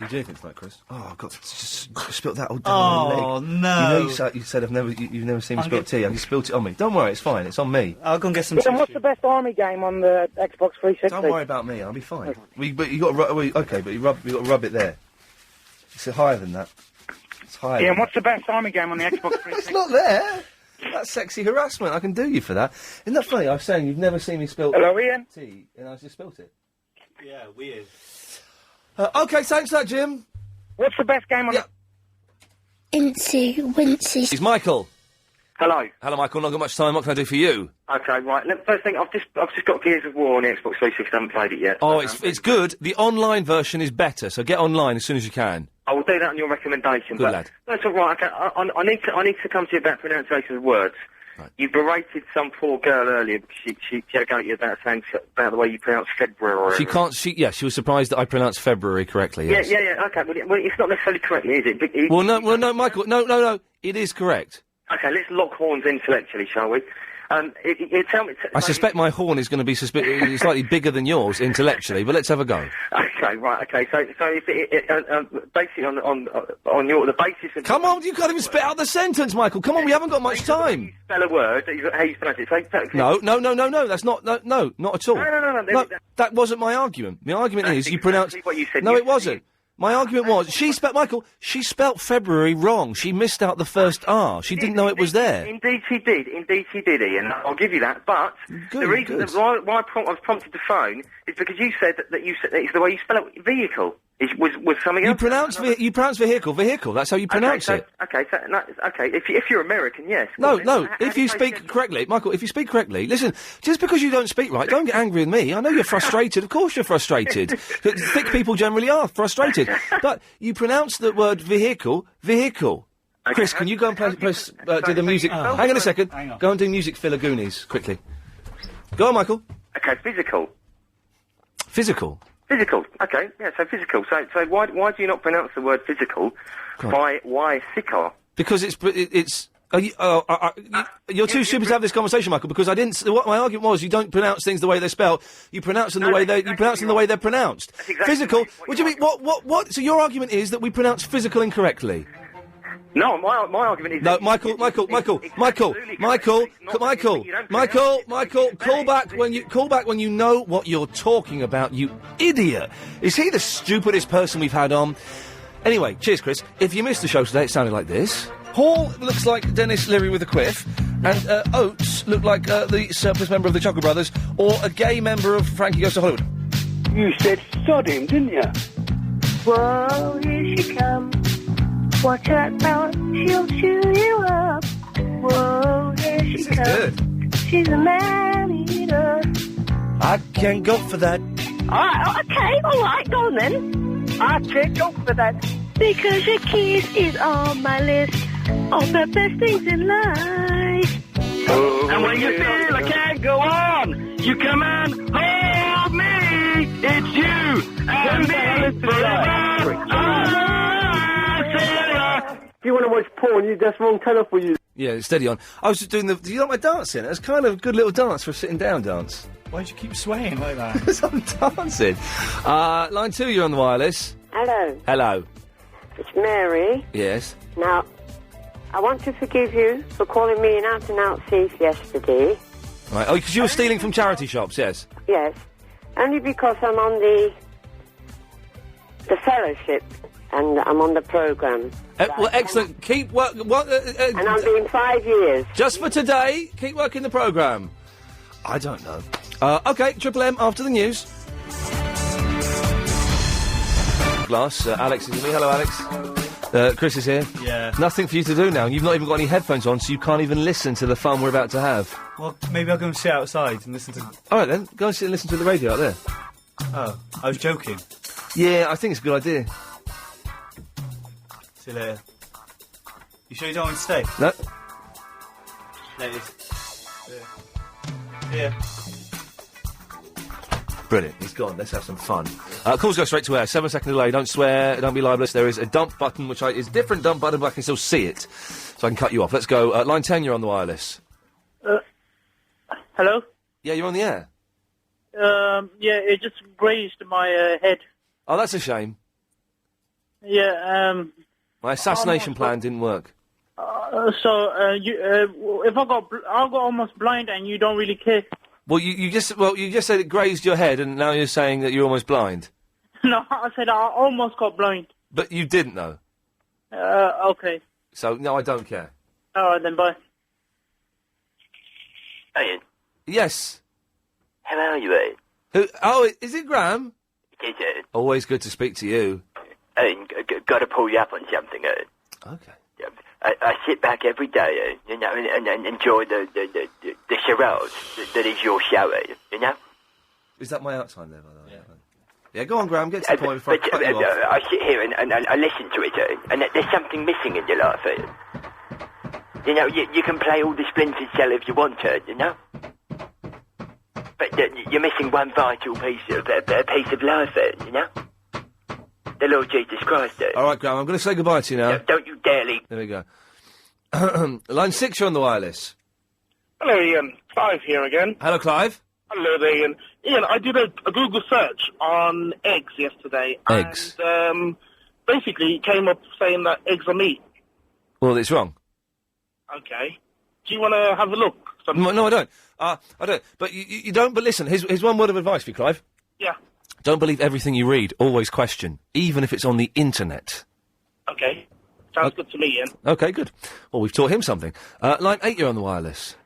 You do think like Chris? Oh, I've got to just spilt that all down my leg. Oh, no. You know you said you've never seen me spilt tea. Have you spilt it on me? Don't worry, it's fine. It's on me. I'll go and get some. Then what's the best army game on the Xbox 360? Don't worry about me. I'll be fine. But you got to okay, but you got to rub it there. It's higher than that. It's higher. Ian, what's the best army game on the Xbox 360? It's not there. That's sexy harassment. I can do you for that. Isn't that funny? I was saying you've never seen me spilt tea, and I just spilt it. Yeah, weird. Okay, thanks for that, Jim. What's the best game on the... Incy, Wincy. It's Michael. Hello. Hello, Michael. Not got much time. What can I do for you? Okay, right. First thing, I've just got Gears of War on the Xbox 360. I haven't played it yet. Oh, it's good. The online version is better, so get online as soon as you can. I will do that on your recommendation. Good lad. That's all right. Okay, I need to come to you about pronunciation of words. Right. You berated some poor girl earlier because she had a go at you about the way you pronounce February. She can't. She was surprised that I pronounced February correctly. Yes. Yeah. Okay, well, it's not necessarily correctly, is it? No, Michael. No. It is correct. Okay, let's lock horns intellectually, shall we? Tell me. I suspect my horn is going to be slightly bigger than yours intellectually, but let's have a go. Okay, right. Okay, so if basically on the basis of. Come on, you can't even spit out the sentence, Michael. Come on, we haven't got much time. Spell a word. How you pronounce it? No. That's not. No, not at all. No. That wasn't my argument. My argument is you pronounce. What you said. No, it wasn't. My argument was she spelt February wrong. She missed out the first R. She didn't know it was there. Indeed she did, Ian. I'll give you that. But the reason that why I was prompted to phone is because you said that you said it's the way you spell it, vehicle. Was something else? You pronounce vehicle. That's how you pronounce it. Okay. If you're American, yes. No. If you speak correctly, Michael. If you speak correctly, listen. Just because you don't speak right, don't get angry with me. I know you're frustrated. Of course you're frustrated. Thick people generally are frustrated. But you pronounce the word vehicle. Okay, Chris, can you go and do the music? Hang on a second. Go and do music for Lagoonies quickly. Go on, Michael. Okay, physical. Physical. Okay, yeah, so physical. So why do you not pronounce the word physical by sickle? Because you're too stupid to have this conversation, Michael. Because what my argument was, you don't pronounce things the way they're spelled. You pronounce them the way they're pronounced. Exactly physical. What do you mean? What? So your argument is that we pronounce physical incorrectly? No, my argument is... No, Michael, call back when you know what you're talking about, you idiot. Is he the stupidest person we've had on? Anyway, cheers, Chris. If you missed the show today, it sounded like this. Hall looks like Dennis Leary with a quiff, and Oates looked like the surplus member of the Chuckle Brothers, or a gay member of Frankie Goes to Hollywood. You said sod him, didn't you? Whoa, here she comes. Watch out now, she'll chew you up. Whoa, here she comes. Good. She's a man-eater. I can't go for that. All right, go on then. I can't go for that. Because your kiss is on my list of the best things in life. And when you feel I can't go on, you come and hold me. It's you and me forever. If you want to watch porn, that's wrong colour for you. Yeah, steady on. I was just doing do you like my dancing? It was kind of a good little dance for a sitting down dance. Why'd you keep swaying like that? Because I'm dancing. Line 2, you're on the wireless. Hello. It's Mary. Yes. Now, I want to forgive you for calling me an out-and-out thief yesterday. Right. Oh, because you were stealing from charity shops, yes? Yes. Only because I'm on the fellowship and I'm on the programme. Well, excellent. Keep work. And I'm doing 5 years. Just for today, keep working the programme. I don't know. Okay, Triple M after the news. Glass. Alex is with me. Hello, Alex. Chris is here. Yeah. Nothing for you to do now. You've not even got any headphones on, so you can't even listen to the fun we're about to have. Well, maybe I'll go and sit outside and listen to... All right, then. Go and sit and listen to the radio out there. Oh, I was joking. Yeah, I think it's a good idea. See you later. You sure you don't want to stay? No. There it is. Yeah. Brilliant. He's gone. Let's have some fun. Calls go straight to air. 7-second delay. Don't swear. Don't be libelous. There is a dump button, which is a different dump button, but I can still see it. So I can cut you off. Let's go. Line 10, you're on the wireless. Hello? Yeah, you're on the air. Yeah, it just grazed my head. Oh, that's a shame. Yeah, My assassination plan didn't work. if I got almost blind and you don't really care. Well, you just said it grazed your head, and now you're saying that you're almost blind. No, I said I almost got blind. But you didn't, though. Okay. So, no, I don't care. All right, then, bye. Ian, Yes. how are you, Ian? Who? Oh, is it Graham? Is it? Always good to speak to you. Ian, got to pull you up on something, Ian. Okay. Yeah, I sit back every day, you know, and enjoy the charades that is your show, Ian, you know? Is that my outtime there, by the way? Yeah, go on, Graham, get to the point before I cut you off. I sit here and I listen to it, Ian, and there's something missing in your life, Ian. You know, you can play all the Splinter Cell if you want to, you know? But you're missing one vital piece of life, Ian, you know? The Lord Jesus Christ, Ian. All right, Graham, I'm going to say goodbye to you now. No, don't you dare leave. There we go. Line 6, you're on the wireless. Hello, Ian. Clive here again. Hello, Clive. Hello there, Ian. Ian, I did a Google search on eggs yesterday. Eggs? And basically it came up saying that eggs are meat. Well, it's wrong. Okay. Do you want to have a look? No, I don't. I don't. But you don't. But listen, here's one word of advice for you, Clive. Yeah. Don't believe everything you read. Always question, even if it's on the internet. Okay. Sounds good to me, Ian. Okay, good. Well, we've taught him something. Line 8, you're on the wireless.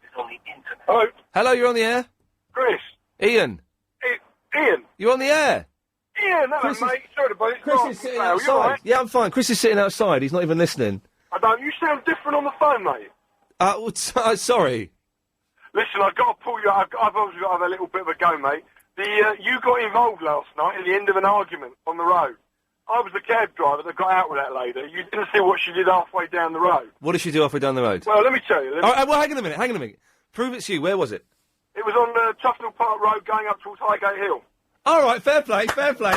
Hello. Hello, you're on the air. Chris. Ian. Ian. You're on the air. Ian, hello, Chris is- mate. Sorry about it. Chris is sitting outside. You all right? Yeah, I'm fine. Chris is sitting outside. He's not even listening. I don't. You sound different on the phone, mate. Sorry. Listen, I've got to pull you out. I've obviously got to have a little bit of a go, mate. You got involved last night at the end of an argument on the road. I was the cab driver that got out with that lady. You didn't see what she did halfway down the road. What did she do halfway down the road? Well, let me tell you. Well, hang on a minute. Prove it's you. Where was it? It was on Tufnell Park Road going up towards Highgate Hill. All right, fair play.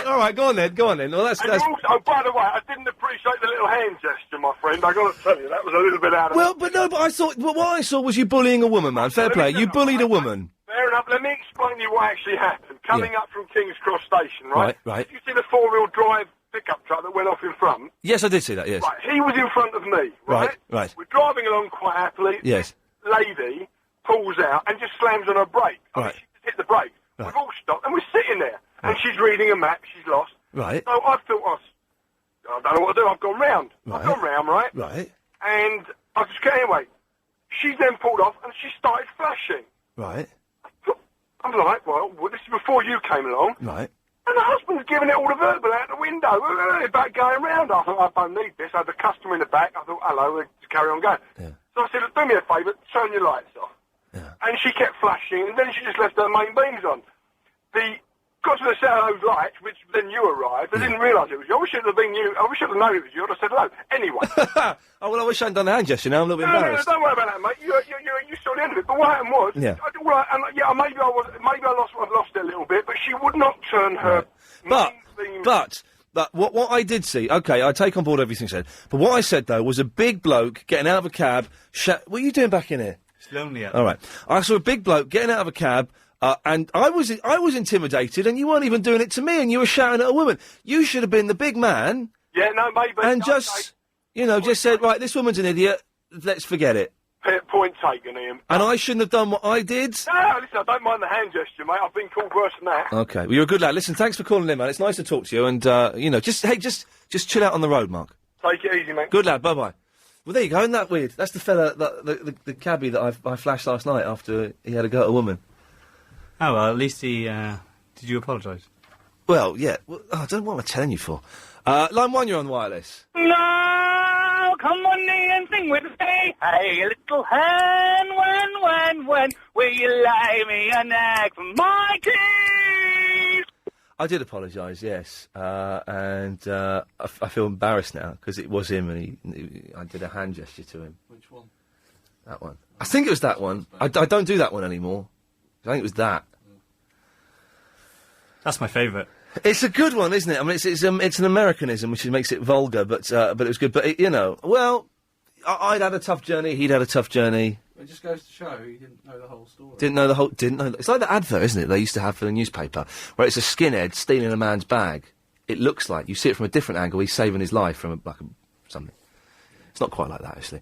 All right, go on then. Well, that's. And also, oh, by the way, I didn't appreciate the little hand gesture, my friend. I got to tell you, that was a little bit out of... Well, but I thought... What I saw was you bullying a woman, man. Fair play. You bullied a woman. Fair enough. Let me explain to you what actually happened. Coming up from King's Cross Station, right? Right. Did you see the four-wheel drive pickup truck that went off in front? Yes, I did see that, yes. Right, he was in front of me, right? Right. We're driving along quite happily. Yes. This lady pulls out and just slams on her brake. Right. She just hit the brake. Right. We've all stopped, and we're sitting there. And she's reading a map. She's lost. Right. So I thought, I don't know what to do. I've gone round. Right. I've gone round, right? Right. And I just anyway. She then pulled off and she started flashing. Right. I'm like, well, this is before you came along. Right. And the husband's giving it all the verbal out the window. We're back going round. I thought, I don't need this. I had the customer in the back. I thought, hello, we'll just carry on going. Yeah. So I said, look, do me a favour, turn your lights off. Yeah. And she kept flashing, and then she just left her main beams on. Got to the set of those lights, which then you arrived. I didn't realise it was you. I wish it had been you. I wish I had known it was you. I'd have said hello. Anyway. Oh, well, I wish I hadn't done the hand gesture now. I'm a little bit embarrassed. No, don't worry about that, mate. You saw the end of it. But what happened was, Yeah. Maybe I lost it a little bit, but she would not turn her. But what I did see, okay, I take on board everything you said. But what I said though was a big bloke getting out of a cab. What are you doing back in here? It's lonely out All right, I saw a big bloke getting out of a cab. And I was intimidated, and you weren't even doing it to me, and you were shouting at a woman. You should have been the big man. Yeah, no, maybe. And just said, right, this woman's an idiot. Let's forget it. Point taken, Ian. And I shouldn't have done what I did. No, listen, I don't mind the hand gesture, mate. I've been called worse than that. Okay, well, you're a good lad. Listen, thanks for calling in, man. It's nice to talk to you, and just chill out on the road, Mark. Take it easy, mate. Good lad. Bye bye. Well, there you go. Isn't that weird? That's the fella, the cabbie that I flashed last night after he had a go at a woman. Oh, well, at least he... Did you apologise? Well, yeah. Well, I don't know what am I telling you for. Line 1, you're on wireless. Now, come on and sing with me. Hey, little hen, when, will you lay me an egg for my keys? I did apologise, yes. And I feel embarrassed now, because it was him, and I did a hand gesture to him. Which one? That one. I think it was that one. I don't do that one anymore. I think it was that. That's my favourite. It's a good one, isn't it? I mean, it's an Americanism, which makes it vulgar, but it was good. But, I'd had a tough journey, he'd had a tough journey. It just goes to show he didn't know the whole story. Didn't know. It's like the advert, isn't it, they used to have for the newspaper, where it's a skinhead stealing a man's bag. It looks like, you see it from a different angle, he's saving his life from something. It's not quite like that, actually.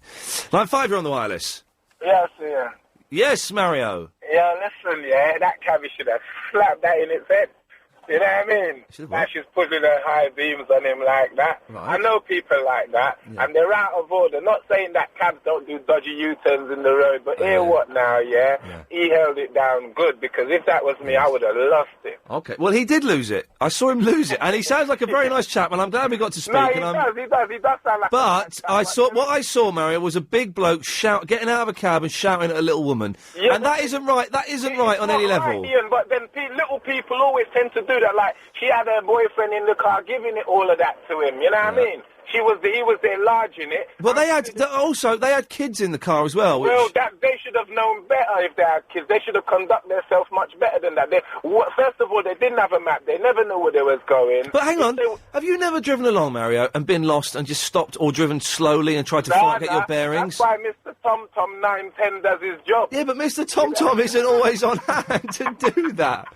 Line 5, you're on the wireless. Yes, yeah. Yes, Mario. Yeah, listen, yeah, that cabbie should have slapped that in its head. You know what I mean? That she's putting her high beams on him like that. Right. I know people like that, and they're out of order. Not saying that cabs don't do dodgy U-turns in the road, but hear what now, yeah? He held it down good, because if that was me, I would have lost it. Okay, well, he did lose it. I saw him lose it, and he sounds like a very nice chap, and I'm glad we got to speak. No, he does sound like But what I saw, Mario, was a big bloke getting out of a cab and shouting at a little woman, and that isn't right. That isn't right on any level. Right, Ian, but then little people always tend to do that. Like, she had her boyfriend in the car giving it all of that to him, you know what I mean? He was there enlarging it. Well, they had kids in the car as well. Well, they should have known better if they had kids. They should have conducted themselves much better than that. First of all, they didn't have a map. They never knew where they was going. But hang on, have you never driven along, Mario, and been lost and just stopped or driven slowly and tried to get your bearings? That's why Mr. Tom Tom 910 does his job. Yeah, but Mr. Tom Tom isn't always on hand to do that.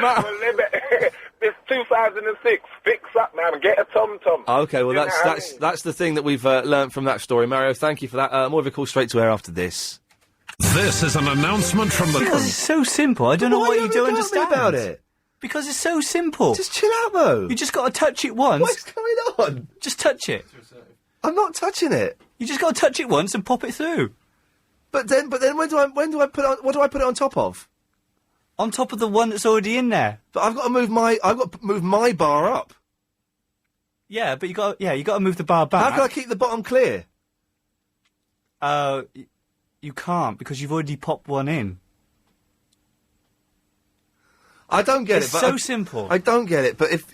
Well, this 2006, fix up, man. Get a Tom Tom. Okay, well, that's the thing that we've learnt from that story. Mario, thank you for that. More of a call straight to air after this. This is an announcement from the... Because it's so simple. I don't know what you don't understand about it. Because it's so simple. Just chill out, though. You just got to touch it once. What's going on? Just touch it. I'm not touching it. You just got to touch it once and pop it through. But then when do I put it on? What do I put it on top of? On top of the one that's already in there. But I've got to move my bar up. Yeah, but you got to move the bar back. How can I keep the bottom clear? You can't, because you've already popped one in. I don't get it. It's so simple. I don't get it, but if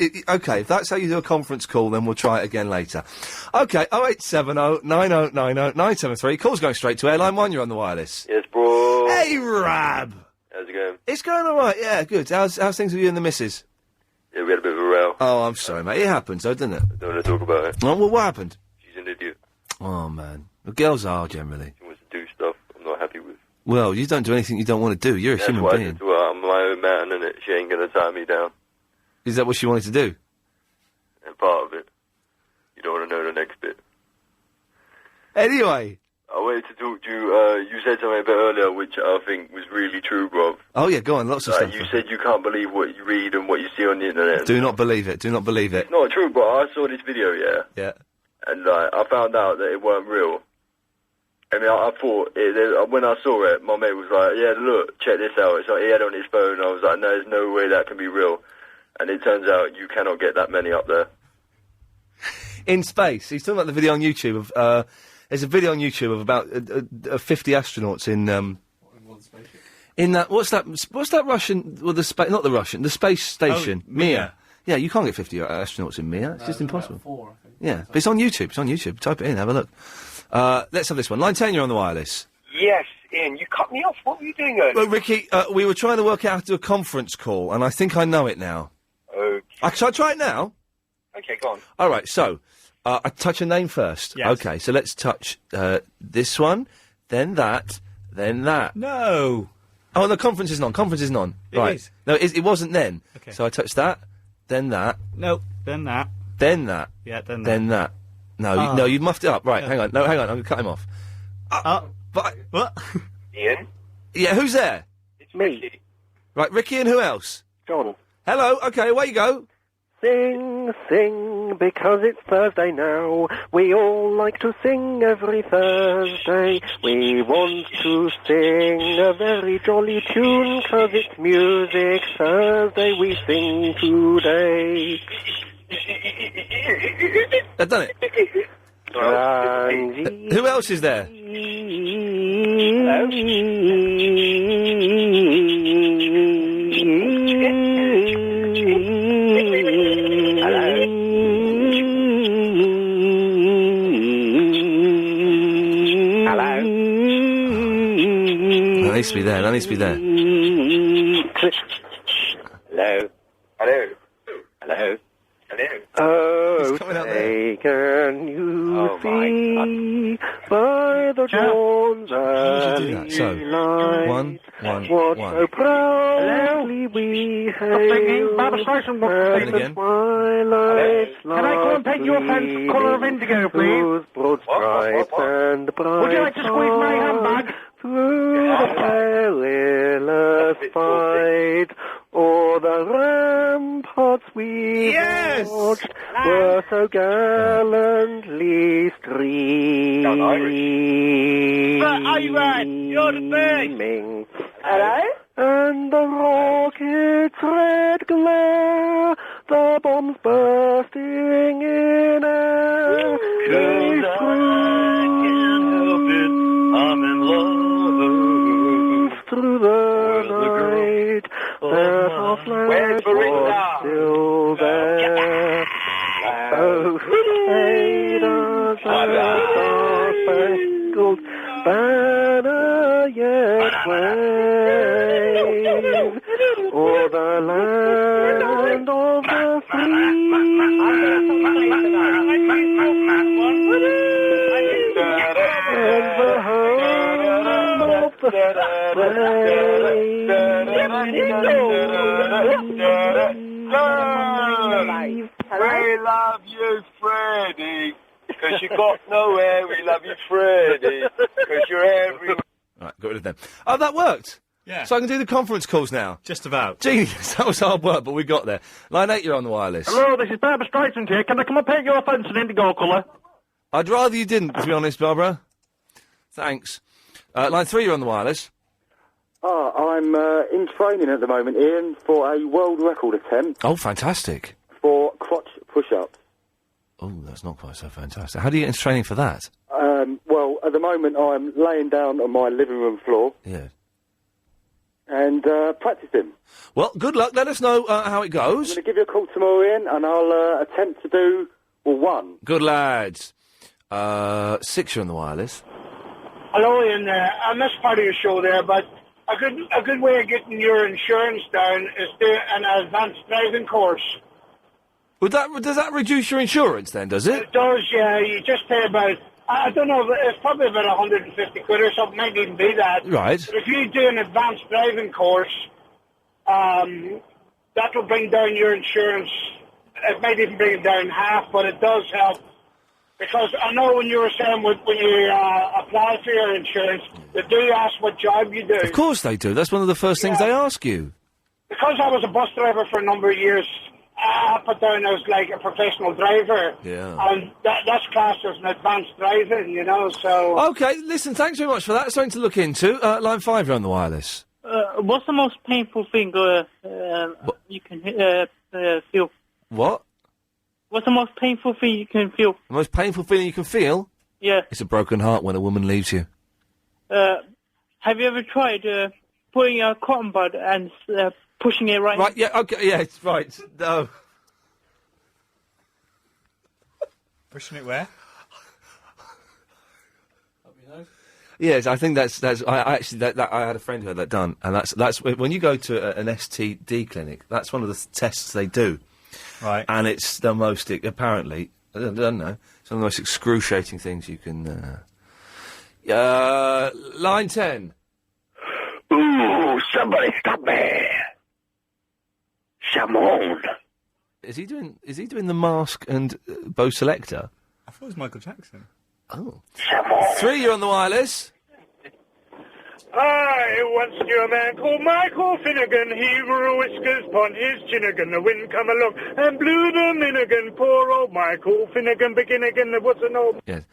that's how you do a conference call, then we'll try it again later. Okay, 0870 9090 973. Call's going straight to airline 1. You're on the wireless. Yes, bro. Hey, Rab. How's it going? It's going all right. Yeah, good. How's things with you and the missus? Yeah, we had a bit of a row. Oh, I'm sorry, mate. It happens, though, doesn't it? I don't want to talk about it. Oh, well, what happened? She's an idiot. Oh, man. The girls are, generally. She wants to do stuff I'm not happy with. Well, you don't do anything you don't want to do. You're a human being. That's why I said to her, I'm my own man, and she ain't going to tie me down. Is that what she wanted to do? And part of it. You don't want to know the next bit. Anyway. I wanted to talk to you. You said something a bit earlier, which I think was really true, bruv. Oh, yeah, go on. Lots of stuff. You said you can't believe what you read and what you see on the internet. Do not believe it. Do not believe it. It's not true, bro. I saw this video, yeah? Yeah. And I found out that it weren't real. I mean, I thought, when I saw it, my mate was like, yeah, look, check this out. It's like he had it on his phone. I was like, no, there's no way that can be real. And it turns out you cannot get that many up there. In space. He's talking about the video on YouTube of, there's a video on YouTube of about 50 astronauts in that, what's that Russian, well, not the Russian, the space station, Mir. Yeah, you can't get 50 astronauts in Mir. It's just impossible. 4, I think. Yeah, but it's on YouTube. Type it in, have a look. Let's have this one. Line 10, you're on the wireless. Yes, Ian, you cut me off. What were you doing earlier? Well, Ricky, we were trying to work out how to do a conference call, and I think I know it now. Okay. Shall I try it now? Okay, go on. All right, so, I touch a name first. Yes. Okay, so let's touch this one, then that, then that. No. Oh, the conference isn't on. Conference isn't on. It right. is. No, it wasn't then. Okay. So I touched that, then that. Nope, then that. Then that. Yeah, then that. Then that. No, you muffed it up. Right, hang on. No, hang on. I'm going to cut him off. What? Ian? Yeah, who's there? It's me. Right, Ricky and who else? John. Hello, okay, away you go. Sing, sing, because it's Thursday now. We all like to sing every Thursday. We want to sing a very jolly tune, 'cause it's Music Thursday we sing today. I've done it. Who else is there? That needs to be there. Hello. Hello. Oh, say, can you see by the dawn's early light what so proudly we hail Barbara Streisand as the twilight's Can I go and paint your fence colour of indigo, please? whose broad stripes and bright Would you like to squeeze my handbag? through the perilous fight, o'er the ramparts we watched were so gallantly streaming. You're the best. Hello? And the rocket's red glare, the bombs bursting in air. Cause I can't help it, I'm in love. Through the night, that our flag was still there. Oh, say does the star-spangled banner yet wave o'er the land of the free, and the home of the We love you, Freddie, because you got nowhere. We love you, Freddie, because you're everywhere. Right, got rid of them. Oh, that worked. Yeah. So I can do the conference calls now. Just about. Genius. That was hard work, but we got there. Line 8, you're on the wireless. Hello, this is Barbara Streisand here. Can I come and paint your fence in indigo colour? I'd rather you didn't, to be honest, Barbara. Thanks. Line 3, you're on the wireless. I'm in training at the moment, Ian, for a world record attempt Oh, fantastic. for crotch push-ups. Oh, that's not quite so fantastic. How do you get into training for that? Well, at the moment I'm laying down on my living room floor Yeah. and practicing. Well, good luck. Let us know how it I'm goes. going to give you a call tomorrow, Ian, and I'll attempt to do, one. Good lads. 6, you're on the wireless. Hello, Ian. I missed part of your show there, but a good way of getting your insurance down is do an advanced driving course. Does that reduce your insurance then, does it? It does, yeah. You just pay about, I don't know, it's probably about 150 quid or something, might even be that. Right. But if you do an advanced driving course, that will bring down your insurance. It might even bring it down half, but it does help. Because I know when you were saying when you apply for your insurance, they do ask what job you do. Of course they do. That's one of the first things they ask you. Because I was a bus driver for a number of years, I put down as like a professional driver. Yeah. And that's classed as an advanced driving, you know, so... Okay, listen, thanks very much for that. Something to look into. Line 5, you're on the wireless. What's the most painful thing you can feel? What? What's the most painful thing you can feel? The most painful feeling you can feel? Yeah. It's a broken heart when a woman leaves you. Have you ever tried putting a cotton bud and pushing it right? Right, yeah, okay, yeah, right. No. Pushing it where? Yes, I think that's. I actually I had a friend who had that done, and that's when you go to an STD clinic. That's one of the tests they do. Right. And it's the most, apparently, I don't know, it's one of the most excruciating things you can... line 10. Ooh, somebody stop me. Shamon. Is he doing The Mask and Bo Selector? I thought it was Michael Jackson. Oh. 3, you're on the wireless. I once knew a man called Michael Finnegan. He wore whiskers upon his chinnigan. The wind come along and blew the minigan. Poor old Michael Finnegan, begin again. What's an old... Yes.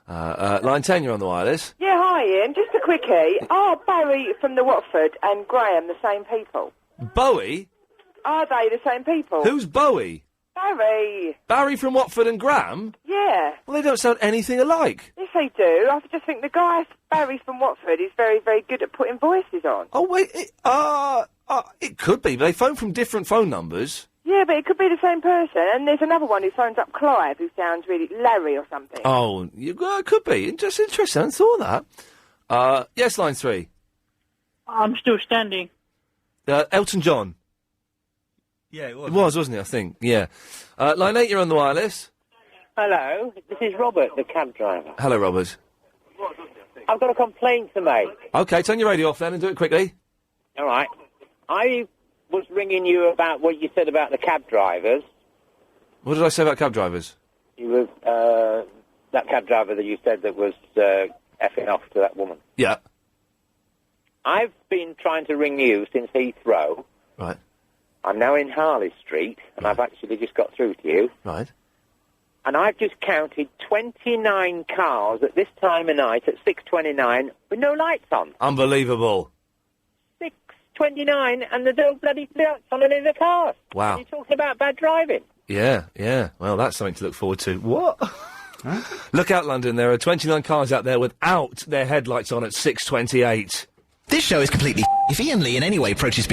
Line 10, you're on the wireless. Yeah, hi, Ian. Just a quickie. Are Barry from the Watford and Graham the same people? Bowie? Are they the same people? Who's Bowie? Barry. Barry from Watford and Graham? Yeah. Well, they don't sound anything alike. Yes, they do. I just think the guy, Barry from Watford, is very, very good at putting voices on. Oh, wait, it could be, but they phone from different phone numbers. Yeah, but it could be the same person. And there's another one who phones up Clive, who sounds really Larry or something. Oh, it could be. Just interesting. I hadn't thought that. Yes, line 3. I'm still standing. Elton John. Yeah, it was. It was, wasn't it, I think? Yeah. Line 8, you're on the wireless. Hello, this is Robert, the cab driver. Hello, Robert. I've got a complaint to make. OK, turn your radio off then and do it quickly. All right. I was ringing you about what you said about the cab drivers. What did I say about cab drivers? You were, that cab driver that you said that was effing off to that woman. Yeah. I've been trying to ring you since Heathrow. Right. I'm now in Harley Street, and I've actually just got through to you. Right. And I've just counted 29 cars at this time of night at 6:29 with no lights on. Unbelievable. 6:29, and there's no bloody lights on any of the cars. Wow. And you're talking about bad driving. Yeah, yeah. Well, that's something to look forward to. What? Look out, London. There are 29 cars out there without their headlights on at 6:28. This show is completely. If Iain Lee in any way approaches being